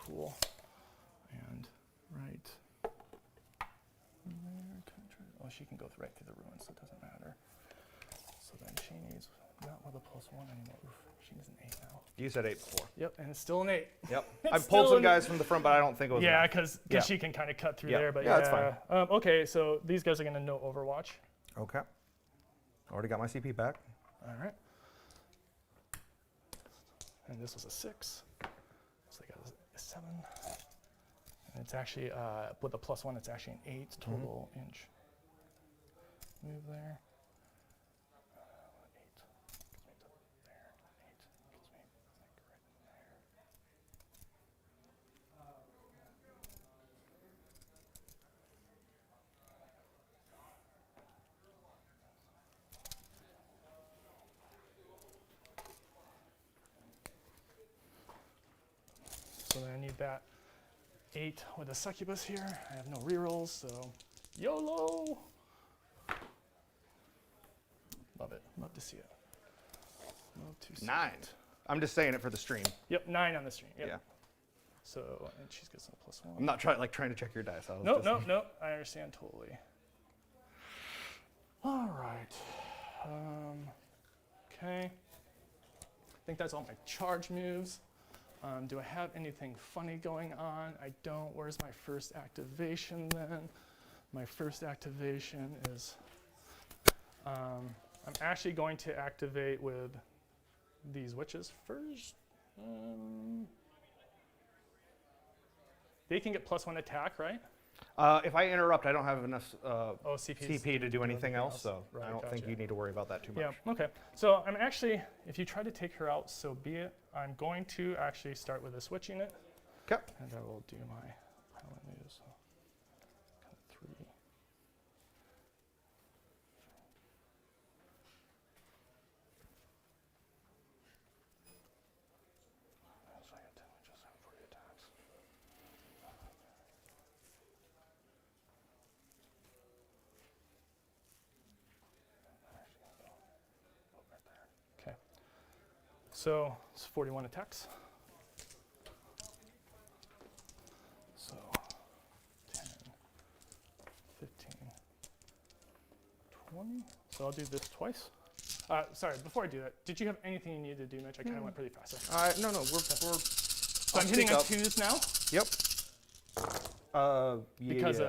cool. And right there, oh, she can go right through the ruins, so it doesn't matter. So then she needs, not with a +1 anymore. Oof, she needs an 8 now. You said 8 before. Yep, and it's still an 8. Yep. It's I've pulled still some an- guys from the front, but I don't think it was Yeah, enough. because Yeah. she can kind of cut through Yeah. there. But Yeah, that's fine. Okay, so these guys are going to know Overwatch. Okay. Already got my CP back. All right. And this was a 6. So they got a 7. And it's actually, with a +1, it's actually an 8 total inch. Move there. 8. Gets me to there. 8. Gets me like right in there. So then I need that 8 with a succubus here. I have no rerolls, so YOLO! Love it. Love to see it. Love to see 9. it. I'm just saying it for the stream. Yep, 9 on the stream. Yep. Yeah. So, and she's got some +1. I'm not trying to check your dice. I was Nope, just- nope. I understand totally. All right. Okay. I think that's all my charge moves. Do I have anything funny going on? I don't. Where's my first activation then? My first activation is, I'm actually going to activate with these witches first. They can get +1 attack, right? If I interrupt, I don't have enough CP to do anything else, so Right, I don't think gotcha. you need to worry about that too much. Yeah, okay. So I'm actually, if you try to take her out, so be it. I'm going to actually start with a switch unit, Okay. and I will do my pilot moves. So kind of 3. So I got 10, I just have 40 attacks. Okay. So it's 41 attacks. So 10, 15, 20. So I'll do this twice. Sorry, before I do that, did you have anything you needed to do, Mitch? I kind of went pretty fast there. No, we're So I'm hitting on 2s now Yep.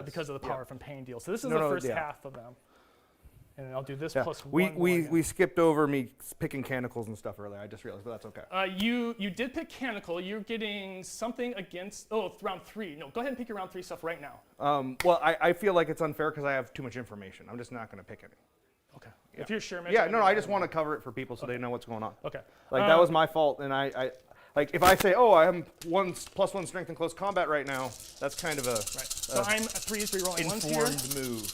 because of the power from pain deal. So this is the first half of them. And then I'll do this plus 1 more again. We skipped over me picking canicles and stuff earlier. I just realized, but that's okay. You did pick Canonical. You're getting something against, round 3. No, go ahead and pick your round 3 stuff right now. Well, I feel like it's unfair because I have too much information. I'm just not going to pick any. Okay. If you're sure, Mitch. Yeah, I'll no, do I that. just want to cover it for people so they know what's going on. Okay. Like that was my fault, and I like if I say, oh, I am +1 strength in close combat right now, that's kind of a Right. So I'm 3s rerolling 1s here. informed move.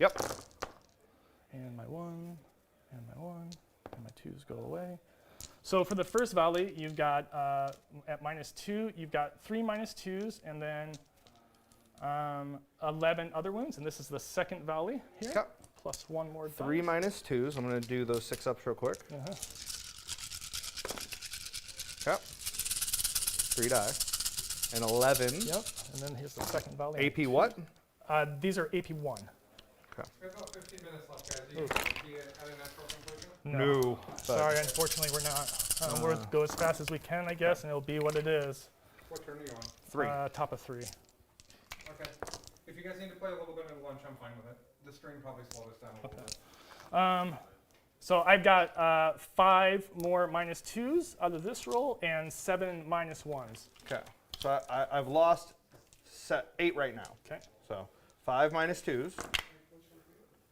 Yep. And my 1, and my 1, and my 2s go away. So for the first valley, you've got, at -2, you've got 3 -2s, and then 11 other wounds, and this is the second valley here, Okay. plus 1 more die. 3 -2s. I'm going to do those 6-ups real quick. Uh-huh. Okay. 3 die. And 11. Yep, and then here's the second valley. AP what? These are AP1. We have about 15 minutes left, guys. Are you going to be at a natural conclusion? No. Sorry, unfortunately we're not. We'll go as fast as we can, I guess, and it'll be what it is. What turn are you on? 3. Top of 3. Okay. If you guys need to play a little bit of lunch, I'm fine with it. The stream probably slowed us down a little bit. So I've got 5 more -2s out of this roll and 7 -1s. Okay. So I've lost 8 right now. Okay, So 5 -2s.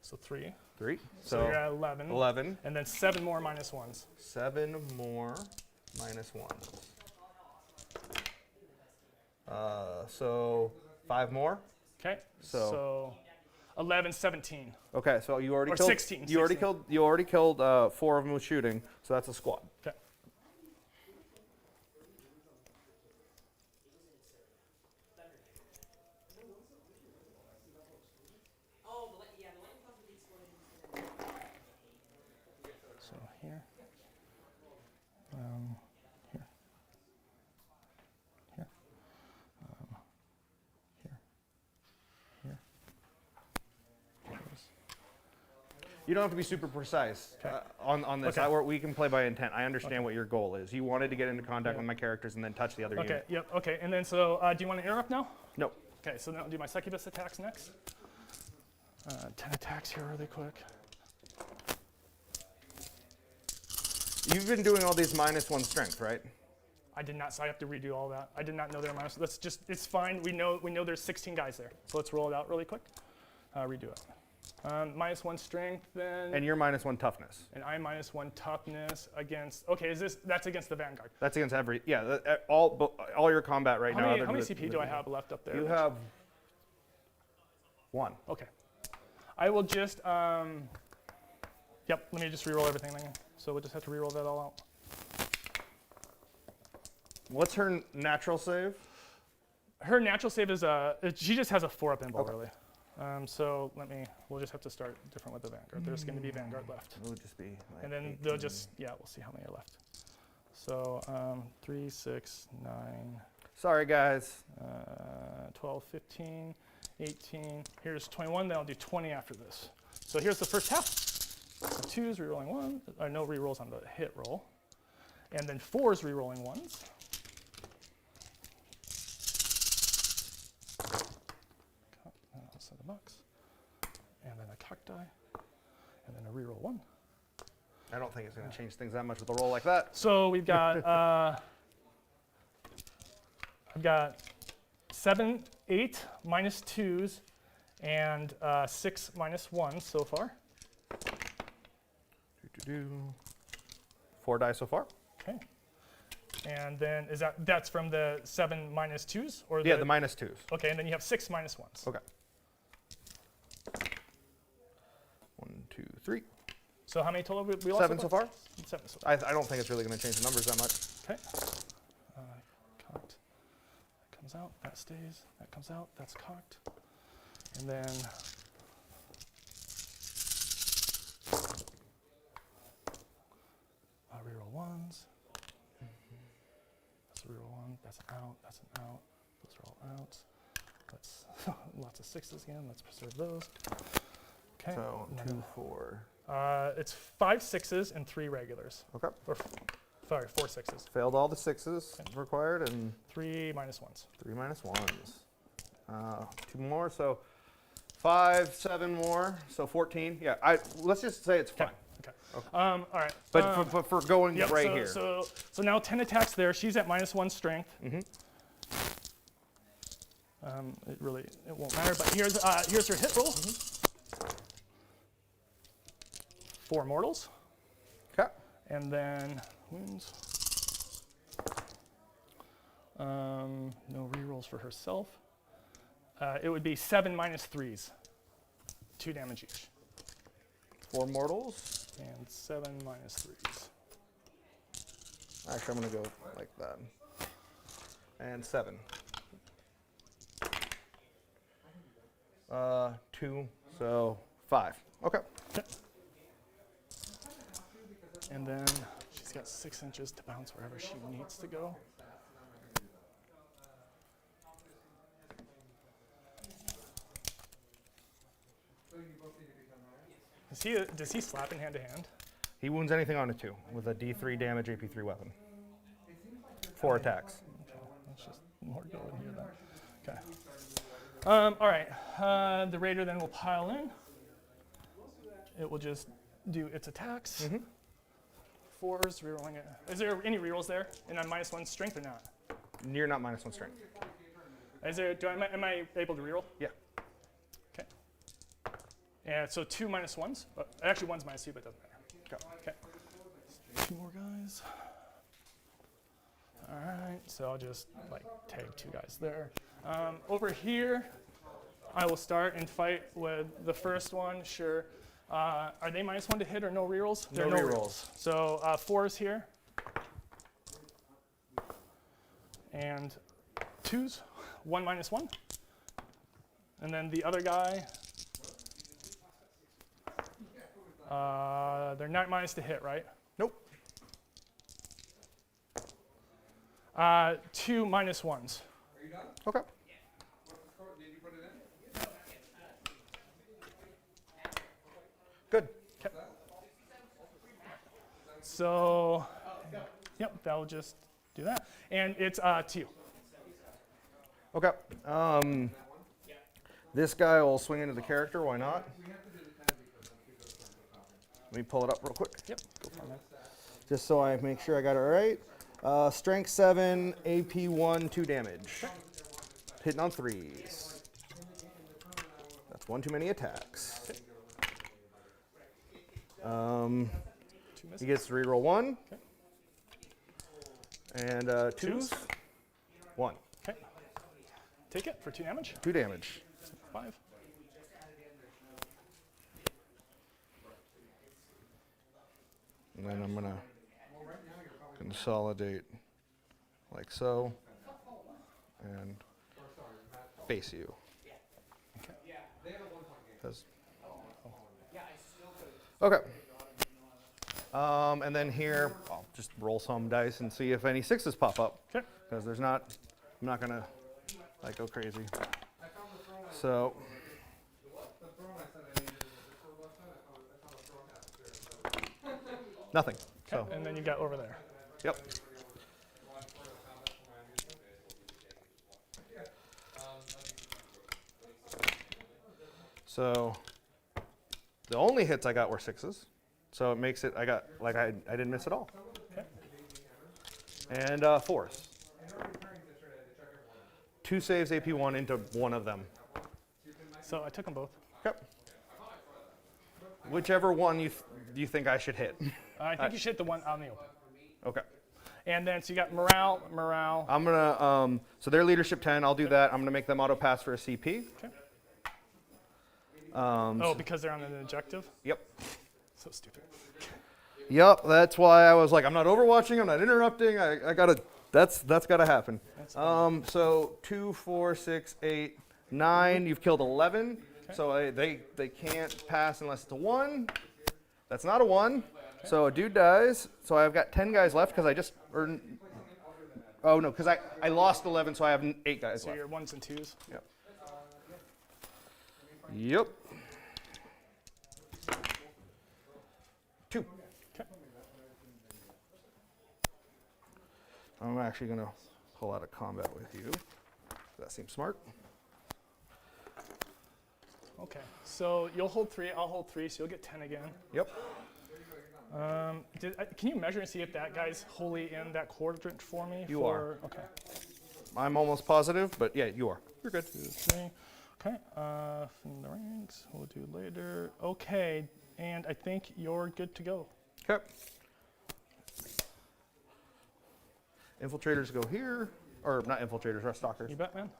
so 3. 3. So you're at 11. 11. And then 7 more -1s. 7 more -1s. So 5 more. Okay, So- so 11, 17. Okay, so you already Or killed. 16, You already 16. killed. You already killed 4 of them with shooting. So that's a squad. Okay. So here. Here. Here. You don't have to be super precise on this. Okay. We can play by intent. I understand what your goal is. You wanted to get into contact with my characters and then touch the other Okay, unit. yep, okay. And then, so do you want to interrupt now? No. Okay, so now I'll do my succubus attacks next. 10 attacks here really quick. You've been doing all these -1 strength, right? I did not, so I have to redo all that. I did not know there were minus. Let's just, it's fine. We know there's 16 guys there. So let's roll it out really quick. Redo it. -1 strength then. And you're -1 toughness. And I'm -1 toughness against, okay, that's against the Vanguard. That's against every, yeah, all your combat right now. How many CP do I have left up there? You have 1. Okay. I will just, yep, let me just reroll everything then. So we'll just have to reroll that all out. What's her natural save? Her natural save is she just has a 4-up invul, really. So we'll just have to start different with the Vanguard. There's going to be Vanguard left. It would just be like And then 18. they'll just, yeah, we'll see how many are left. So 3, 6, 9, Sorry, guys. 12, 15, 18. Here's 21, then I'll do 20 after this. So here's the first half. So 2s, rerolling 1. No rerolls on the hit roll. And then 4s, rerolling 1s. Outside the box. And then a cock die. And then a reroll 1. I don't think it's going to change things that much with a roll like that. So we've got, I've got 7, 8 -2s, and 6 -1s so far. 4 die so far. Okay. And then that's from the 7 -2s, or Yeah, the -2s. Okay, and then you have 6 -1s. Okay. 1, 2, 3. So how many total we lost? 7 so far. 7 so far. I don't think it's really going to change the numbers that much. Okay. Cocked. That comes out. That stays. That comes out. That's cocked. And then reroll 1s. That's a reroll 1. That's an out. That's an out. Those are all outs. Let's lots of 6s again. Let's preserve those. Okay. So and 2, then, 4. it's 5 6s and 3 regulars. Okay. Or sorry, 4 6s. Failed all the 6s required and 3 -1s. 3 -1s. 2 more, so 5, 7 more, so 14. Yeah, let's just say it's fine. Okay. All right. But for going Yep, right so, here. So now 10 attacks there. She's at -1 strength. It won't matter. But here's her hit roll. 4 mortals, Okay. and then wounds. No rerolls for herself. It would be 7 -3s, 2 damage each, 4 mortals. and 7 -3s. Actually, I'm going to go like that. And 7. 2, so 5. Okay. And then she's got 6 inches to bounce wherever she needs to go. Does he slap in hand to hand? He wounds anything on a 2 with a D3 damage AP3 weapon. 4 attacks. Okay, let's just more go in here then. Okay. All right. The raider then will pile in. It will just do its attacks. 4s, rerolling it. Is there any rerolls there? And I'm -1 strength or not? You're not -1 strength. Is there? Am I able to reroll? Yeah. Okay. And so 2 -1s. Actually, 1's -2, but it doesn't matter. Okay. 2 more guys. All right. So I'll just tag 2 guys there. Over here, I will start and fight with the first one. Sure. Are they -1 to hit or no rerolls? No There are rerolls. So 4s here. And 2s. 1 -1. And then the other guy, they're not minus to hit, right? Nope. 2 -1s. Are you done? Okay. What's the score? Did you put it in? Good. So, yep, that'll just do that. And it's to you. Okay. This guy will swing into the character. Why not? Let me pull it up real quick. Yep. Go for it. Just so I make sure I got it right. Strength 7, AP 1, 2 damage. Hitting on 3s. That's one too many attacks. Two He misses. gets to reroll 1. Okay. And 2s. 1. Okay. Take it for 2 damage. 2 damage. 5. And then I'm going to consolidate like so. And face you. 'Cause- Okay. And then here, I'll just roll some dice and see if any 6s pop up. Okay. Because there's not, I'm not gonna like go crazy. So, nothing. So, And then you got over there. yep. So, the only hits I got were 6s. So it makes it, I got, like I didn't miss at all. Okay. And 4s. 2 saves AP 1 into one of them. So I took them both. Okay. Whichever one you think I should hit. I think you should hit the one on the open. Okay. And then, so you got morale. I'm gonna, so they're leadership 10, I'll do that. I'm gonna make them auto pass for a CP. Okay. Um, Oh, because they're on an objective? Yep. So stupid. Yep, that's why I was like, I'm not overwatching, I'm not interrupting, I gotta, that's gotta happen. That's So 2, 4, 6, 8, 9, you've killed 11. Okay. So they can't pass unless it's a 1. That's not a 1. So a dude dies. So I've got 10 guys left because I just earned, oh no, because I lost 11, so I have 8 guys So left. your 1s and 2s. Yep. Yep. 2. Okay. I'm actually going to pull out of combat with you. That seems smart. Okay. So you'll hold 3, I'll hold 3, so you'll get 10 again. Yep. Can you measure and see if that guy's wholly in that quadrant for me? You are. Okay. I'm almost positive, but yeah, you are. You're good. 2, 3. Okay. From the ranks, we'll do later. Okay. And I think you're good to go. Okay. Infiltrators go here, or not infiltrators, rust stalkers. You bet, man.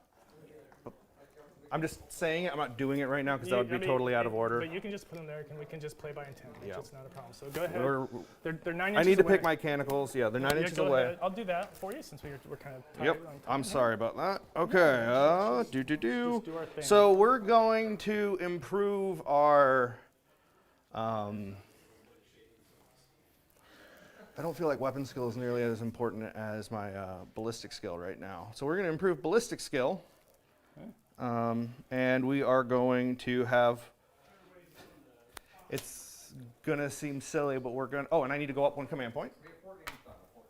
I'm just saying it. I'm not doing it right now because that You- would be I mean, totally out of order. But you can just put them there, and we can just play by intent, which Yeah. is not a problem. So go ahead. We're- They're 9 I inches need to away. pick my mechanicals. Yeah, they're 9 Yeah, inches go away. ahead. I'll do that for you since we're kind of tight Yep. on time. I'm sorry about that. Okay. Just do our thing. So we're going to improve our. I don't feel like weapon skill is nearly as important as my ballistic skill right now. So we're going to improve ballistic skill. And we are going to have. It's going to seem silly, but we're going to. Oh, and I need to go up 1 command point.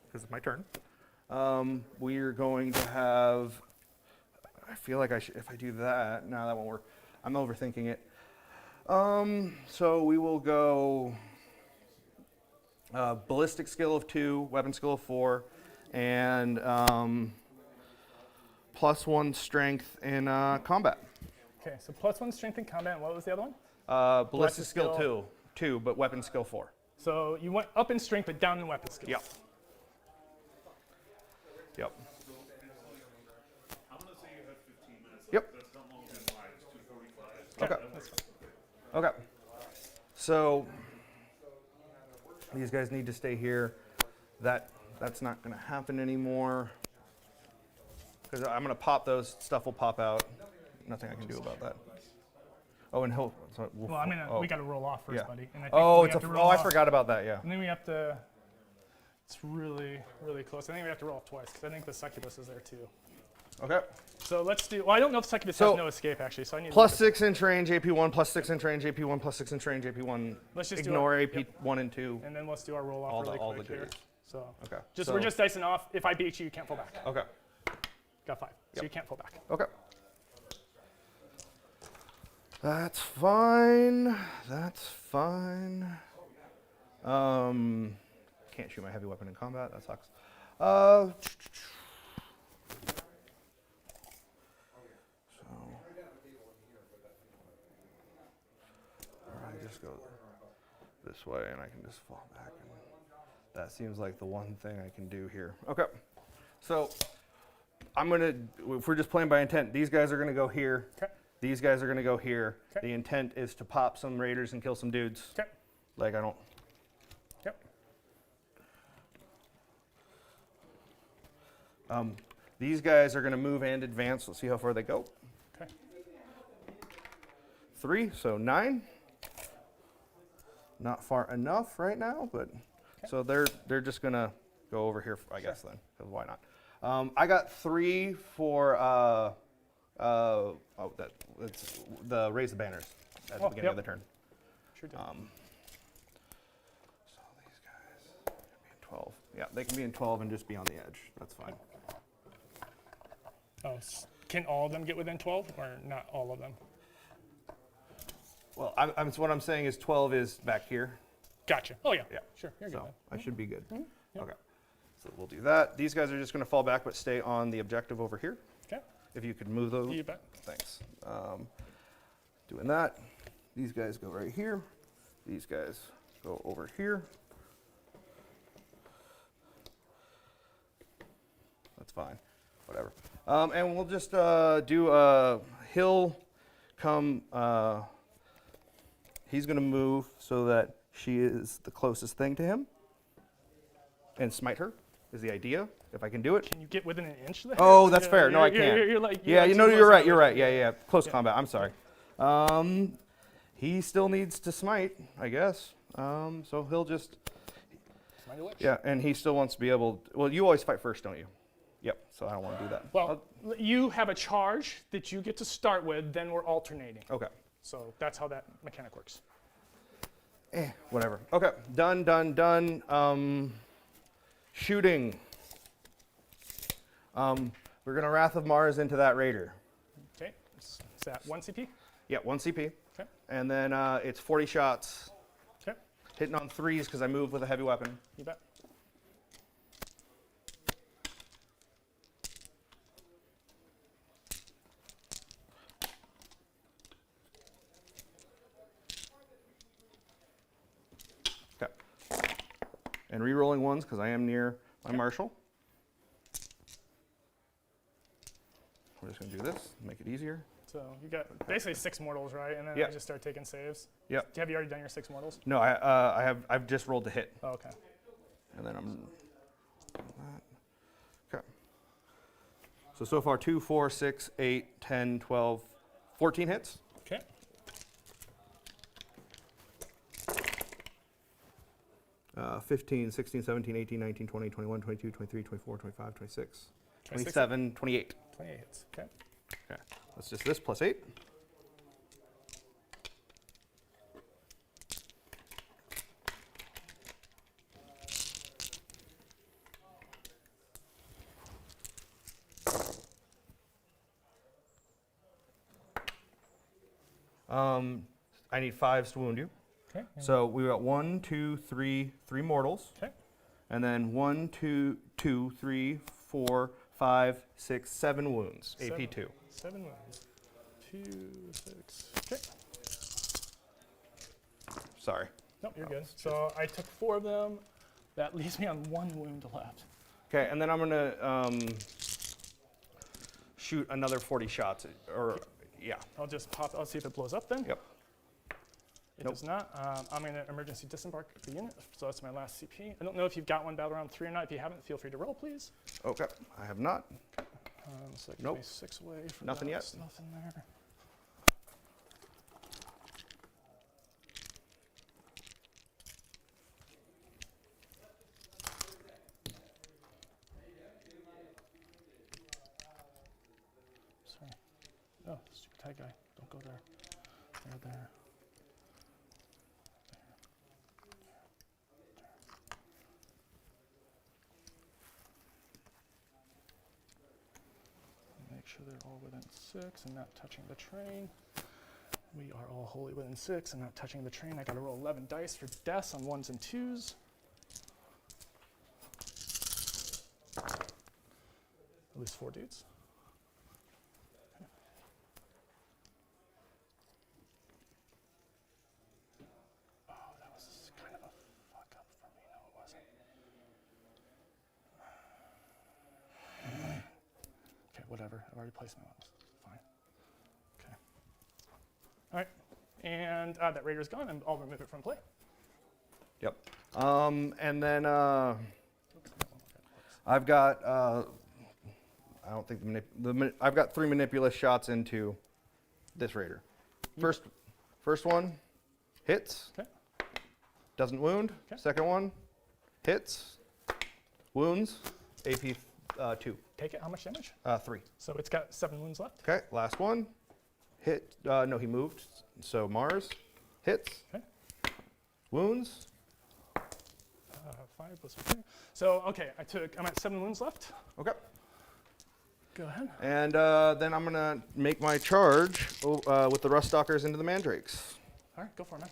Because it's my turn. We are going to have. I feel like I should. If I do that, no, that won't work. I'm overthinking it. So we will go. Ballistic skill of 2, weapon skill of 4, and +1 strength in combat. Okay, so +1 strength in combat. And what was the other one? Ballistic skill skill. 2, but weapon skill 4. So you went up in strength, but down in weapon skills. Yep. Yep. I'm gonna say you had 15 minutes. Yep. That's not long than mine. It's 2:45. Okay. That's fine. Okay. So these guys need to stay here. That's not going to happen anymore. Because I'm going to pop those. Stuff will pop out. Nothing I can do about that. Oh, and he'll. So Well, I mean, oh. we got to roll off first, Yeah. buddy. And I think Oh, we it's have a. to Oh, roll I off. forgot about that. Yeah. And then we have to. It's really, really close. I think we have to roll off twice because I think the succubus is there too. Okay. So let's do. Well, I don't know if succubus So, has no escape actually, so I need. to Plus look 6 inch range, AP1, plus 6 inch range, AP1, plus 6 inch range, AP1. Let's just do ignore it. AP1 and 2. at- And then let's do our roll off All really the quick here. goodies. So Okay. just so- we're just dicing off. If I beat you, you can't fall back. Okay. Got 5, so Yep. you can't fall back. Okay. That's fine. That's fine. Can't shoot my heavy weapon in combat. That sucks. So I just go this way, and I can just fall back. And that seems like the one thing I can do here. Okay. So I'm gonna. If we're just playing by intent, these guys are gonna go here. Okay. These guys are gonna go here. 'Kay. The intent is to pop some raiders and kill some dudes. Okay. Like I don't. Yep. These guys are gonna move and advance. Let's see how far they go. Okay. 3, so 9. Not far enough right now, but so they're just gonna go over here, I guess then, 'cause why not? I got 3 for it's the raise the banners at the Oh, beginning yep. of the turn. Sure do. So these guys can be in 12. Yeah, they can be in 12 and just be on the edge. That's fine. Oh, can all of them get within 12, or not all of them? Well, what I'm saying is 12 is back here. Gotcha. Oh yeah. Yeah. Sure. You're good. So Then. I should be good. Yep. Okay. So we'll do that. These guys are just going to fall back, but stay on the objective over here. Okay. If you could move those. You bet. Thanks. Doing that. These guys go right here. These guys go over here. That's fine. Whatever. And we'll just do a hill come. He's going to move so that she is the closest thing to him. And smite her is the idea, if I can do it. Can you get within an inch there? Oh, that's Yeah, fair. No, I you're- can't. You're like, Yeah, like you too know, close you're to right. the- You're right. Yeah. Close combat. I'm sorry. He still needs to smite, I guess. So he'll just. Smite a witch. Yeah, and he still wants to be able. Well, you always fight first, don't you? Yep. So I don't want to do that. Well, you have a charge that you get to start with, then we're alternating. Okay. So that's how that mechanic works. Whatever. Okay. Done. Shooting. We're gonna Wrath of Mars into that raider. Okay. Is that 1 CP? Yeah, 1 CP. Okay. And then it's 40 shots. Okay. Hitting on 3s because I move with a heavy weapon. You bet. Okay. And re-rolling ones because I am near my marshal. We're just gonna do this, make it easier. So you got basically 6 mortals, right? And then Yeah. I just start taking saves. Yep. Have you already done your 6 mortals? No, I've just rolled to hit, Oh, okay. and then I'm. Okay. So far 2, 4, 6, 8, 10, 12, 14 hits. Okay. Uh, 15, 16, 17, 18, 19, 20, 21, 22, 23, 24, 25, 26, 26? 27, 28. 28 hits. Okay. Okay. That's just this plus 8. I need 5s to wound you. Okay. So we got 1, 2, 3, 3 mortals. Okay. And then 1, 2, 3, 4, 5, 6, 7 wounds. Seven. AP2. 7 wounds. 2, 6. Okay. Sorry. Nope, you're good. So I took 4 of them. That leaves me on 1 wound left. Okay, and then I'm gonna shoot another 40 shots. Or yeah. I'll just pop. I'll see if it blows up then. Yep. It Nope. does not. I'm going to emergency disembark the unit. So that's my last CP. I don't know if you've got one battle round 3 or not. If you haven't, feel free to roll, please. Okay. I have not. So that gives Nope. me 6 away from Nothing that yet. stuff in there. Oh, stupid tag guy. Don't go there. There. Make sure they're all within 6 and not touching the train. We are all wholly within 6 and not touching the train. I gotta roll 11 dice for deaths on 1s and 2s. At least 4 dudes. Okay. Oh, that was kind of a fuck up for me. No, it wasn't. Okay, whatever. I've already placed my ones. Fine. Okay. All right. And that Raider's gone, and I'll remove it from play. Yep. And then I've got I don't think I've got 3 Manipulous shots into this Raider. First one hits. Okay. Doesn't wound. Okay. Second one hits, wounds, AP 2. Take it. How much damage? 3. So it's got 7 wounds left. Okay, last one. Hit. No, he moved. So Mars hits. Okay. Wounds. 5 plus 3. So okay, I'm at 7 wounds left. Okay. Go ahead. And then I'm gonna make my charge with the Ruststalkers into the Mandrakes. All right, go for it, man.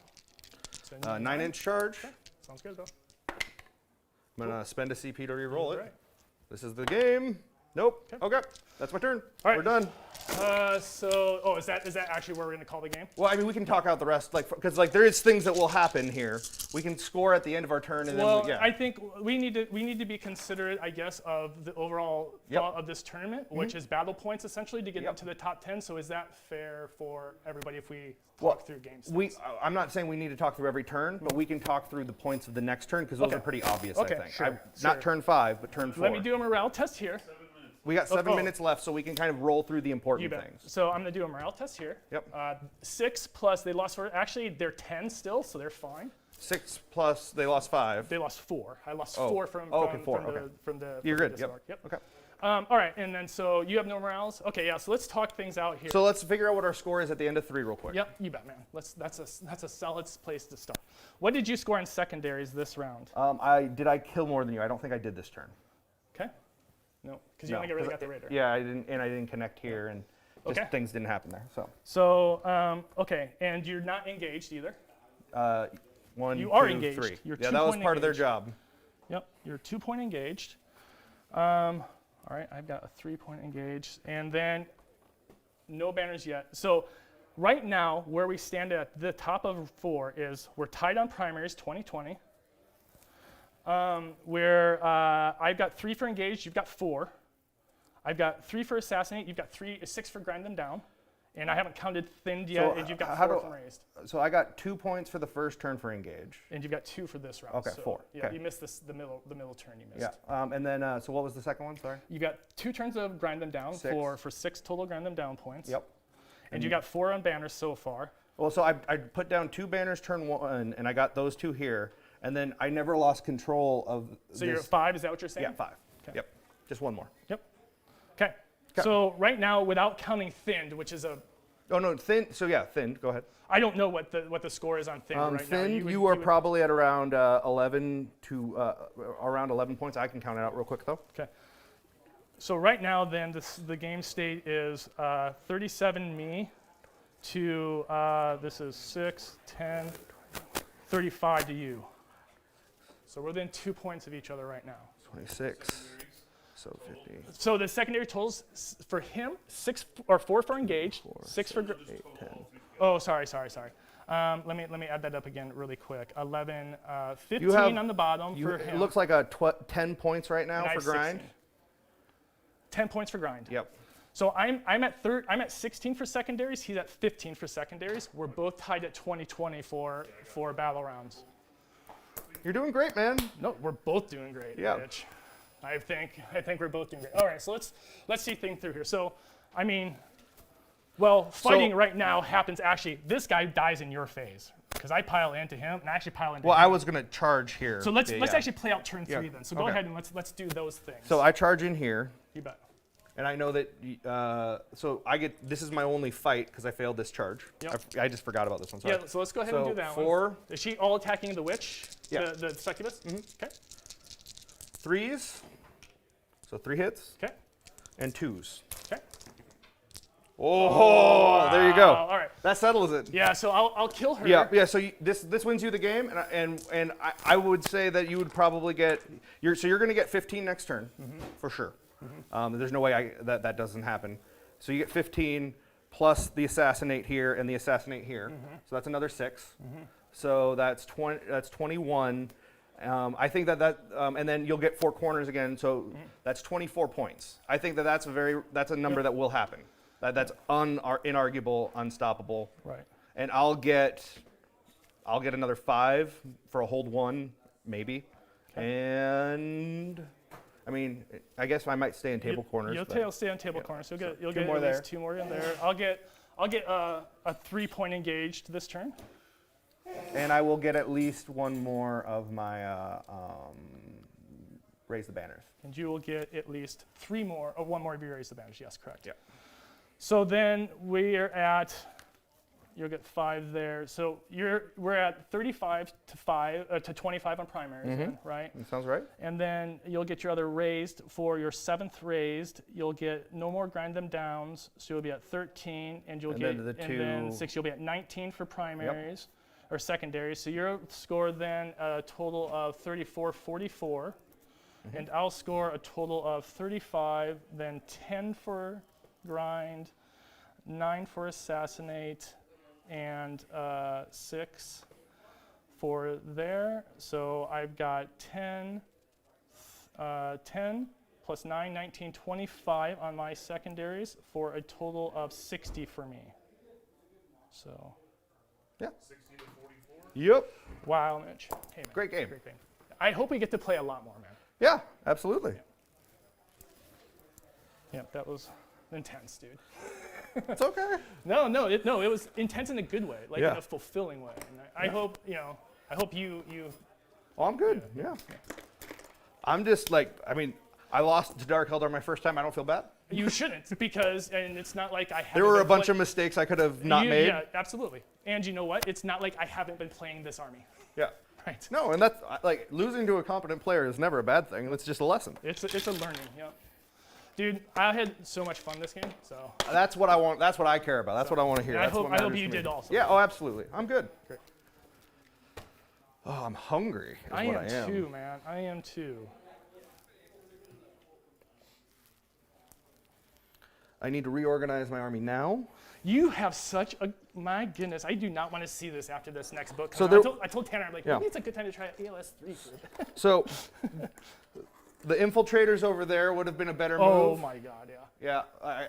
So 9-inch charge. Okay. Sounds good, though. I'm gonna spend a CP to re-roll it. Right. This is the game. Nope. Okay. Okay. That's my turn. All right. We're done. Is that actually where we're gonna call the game? Well, I mean, we can talk out the rest, because there is things that will happen here. We can score at the end of our turn, and Well, then yeah. I think we need to be considerate, I guess, of the overall Yep. thought of this tournament, which is battle points essentially to get Yep. into the top 10. So is that fair for everybody if we Well, talk through games? I'm not saying we need to talk through every turn, but we can talk through the points of the next turn because those Okay. are pretty obvious. Okay, I think. sure, Not sure. turn 5, but turn 4. Let me do a morale test here. We got 7 Oh. minutes left, so we can kind of roll through the You important bet. things. So I'm gonna do a morale test here. Yep. 6 plus they lost 4. Actually, they're 10 still, so they're fine. 6 plus they lost 5. They lost 4. I lost Oh. 4 from Oh, okay, 4, from the okay. from the. You're from good. the Discord. Yep. Okay. All right, and then so you have no morales. Okay, yeah. So let's talk things out here. So let's figure out what our score is at the end of 3 real quick. Yep, you bet, man. That's a solid place to start. What did you score in secondaries this round? Did I kill more than you? I don't think I did this turn. Okay. No, because you No, only really 'cause got the Raider. Yeah, I didn't connect here, and just Okay. things didn't happen there. So So okay, and you're not engaged either. 1, You are 2, engaged. 3. You're Yeah, that was 2-point part of their engaged. job. Yep, you're 2-point engaged. All right, I've got a 3-point engaged, and then no banners yet. So right now, where we stand at the top of 4 is we're tied on primaries 2020. Where I've got 3 for engaged, you've got 4. I've got 3 for assassinate, you've got 6 for grind them down. And I haven't counted thinned yet, So, and you've got how 4 do- from raised. So I got 2 points for the first turn for engage. And you've got 2 for this round. Okay, so, 4. Yeah, Okay. you missed the middle turn you missed. Yeah. And then so what was the second one? Sorry. You got 2 turns of grind them down 6. for 6 total grind them down points. Yep. And you got 4 on banners so far. Well, so I put down 2 banners turn 1, and I got those 2 here, and then I never lost control of. So you're at 5, is that what you're saying? Yeah, 5. Okay. Yep. Just 1 more. Yep. Okay. So right now, without counting thinned, which is Oh no, thin. So yeah, thin. Go ahead. I don't know what the score is on thinned right now. Thin. would- You are would- probably at around 11 to around 11 points. I can count it out real quick though. Okay. So right now, then, the game state is 37 me to, this is 6, 10, 35 to you. So we're within 2 points of each other right now. 26. So 50. So the secondary totals for him, 4 for engaged, 4, 6 for, 8, 10. oh, sorry. Let me add that up again really quick. 11, 15 You have- on the bottom for It him. looks like a 10 points right now and I for have grind. 16. 10 points for grind. Yep. So I'm at 16 for secondaries. He's at 15 for secondaries. We're both tied at 20-20 for battle rounds. You're doing great, man. No, we're both doing great, Yeah. Rich. I think we're both doing great. All right, so let's see things through here. So, I mean, well, fighting right now happens. Actually, this guy dies in your phase because I pile into him, and I actually pile into Well, him. I was gonna charge here. So let's Yeah. actually play out turn 3 Yeah, then. So go okay. ahead and let's do those things. So I charge in here. You bet. And I know that, so this is my only fight because I failed this charge. Yep. I just forgot about this one, sorry. Yeah, so let's go ahead and So do that 4, one. Is she all attacking the witch? Yeah. The succubus? Okay. 3s, so 3 hits, Okay. and 2s. Okay. Oh, there you go. All right. That settles it. Yeah, so I'll kill her. Yeah. So this wins you the game, and I would say that you would probably get you're going to get 15 next turn for sure. There's no way that doesn't happen. So you get 15 plus the assassinate here and the assassinate here. So that's another 6. So that's 20. That's 21. I think that and then you'll get 4 corners again. So that's 24 points. I think that's a number that will happen. That's inarguable, unstoppable. Right. And I'll get another 5 for a hold 1, maybe. And I mean, I guess I might stay in table corners. You'll stay on table corners. So you'll get more at least there. 2 more in there. I'll get a 3-point engaged this turn. And I will get at least 1 more of my raise the banners. And you will get at least 1 more of your raise the banners. Yes, correct. Yeah. So then we're at, you'll get 5 there. So we're at 35 to 25 on primaries, then, right? That sounds right. And then you'll get your other raised. For your 7th raised, you'll get no more grind them downs. So you'll be at 13, and you'll And get then the and then two- 6. You'll be at 19 for primaries or secondaries. So your score then a total of 34, 44, and I'll score a total of 35, then 10 for grind, 9 for assassinate, and 6 for there. So I've got 10 plus 9, 19, 25 on my secondaries for a total of 60 for me. So, 60 to 44. Yep. wow, Mitch. Hey, man. Great game. Great game. I hope we get to play a lot more, man. Yeah, absolutely. Yep, that was intense, dude. It's okay. No, it was intense in a good way, like Yeah. in a fulfilling way. And I hope, I hope you Oh, I'm good. Yeah. I'm just like, I mean, I lost to Dark Eldar my first time. I don't feel bad. you shouldn't because, and it's not like I haven't. There were a been bunch of mistakes I could have not made. Yeah, absolutely. And you know what? It's not like I haven't been playing this army, Yeah. right? No, and that's like losing to a competent player is never a bad thing. It's just a lesson. It's a learning, yeah. Dude, I had so much fun this game, so. That's what I want. That's what I care about. That's what I want to hear. And I That's what hope matters you to me. did also. Yeah. Oh, absolutely. I'm good. Great. Oh, I'm hungry. Is I what am I am. too, man. I am too. I need to reorganize my army now. You have such a, my goodness, I do not want to see this after this next book So comes out. there- I told Tanner, I'm like, Yeah. maybe it's a good time to try ALS 3. So, the infiltrators over there would have been a better Oh move. my God, yeah. Yeah.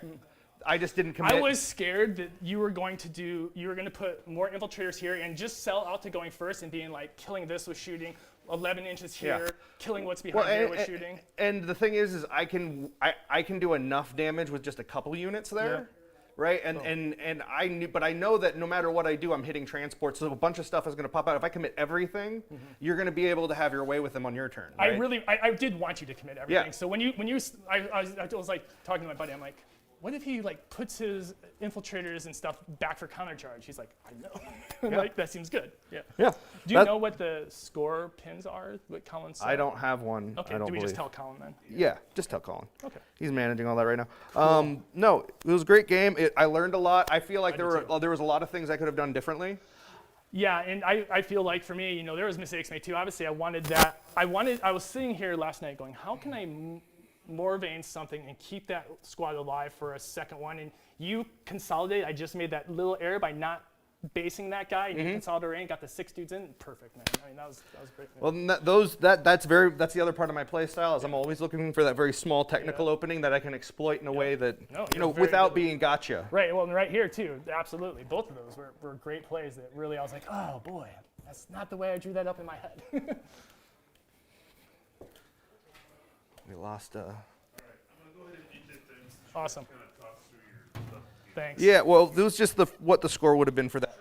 I just didn't commit. I was scared that you were going to put more infiltrators here and just sell out to going first and being like, killing this with shooting, 11 inches here, Yeah. killing what's behind here with shooting. And the thing is I can do enough damage with just a couple units there, right? And I knew, but I know that no matter what I do, I'm hitting transports, so a bunch of stuff is going to pop out. If I commit everything, you're going to be able to have your way with them on your turn. Right? I did want you to commit everything. Yeah. So I was like talking to my buddy, I'm like, what if he like puts his infiltrators and stuff back for countercharge? He's like, I know. I'm Yeah. like, that seems good. Yeah. Yeah. Do you That- know what the score pins are? What Colin said? I don't have one. Okay. I don't Do we believe. just tell Colin then? Yeah, just tell Colin. Okay. He's managing all that right now. No, it was a great game. I learned a lot. I feel like I there did was a lot of things I could have done differently. Yeah, and I feel like for me, there was mistakes made too. Obviously, I wanted that. I was sitting here last night going, how can I Morvain something and keep that squad alive for a second one? And you consolidate. I just made that little error by not basing that guy. And you consolidated and got the 6 dudes in. Perfect, man. I mean, that was great. Man. Well, that's the other part of my play style is I'm always looking for that very small technical opening that I can exploit in a way that No, you're very without good. being gotcha. Right, well, and right here too, absolutely. Both of those were great plays that really I was like, oh boy, that's not the way I drew that up in my head. We lost. Alright, I'm gonna go ahead and edit things. Awesome. Kind of talk through your stuff. Thanks. Yeah, well, it was just what the score would have been for that.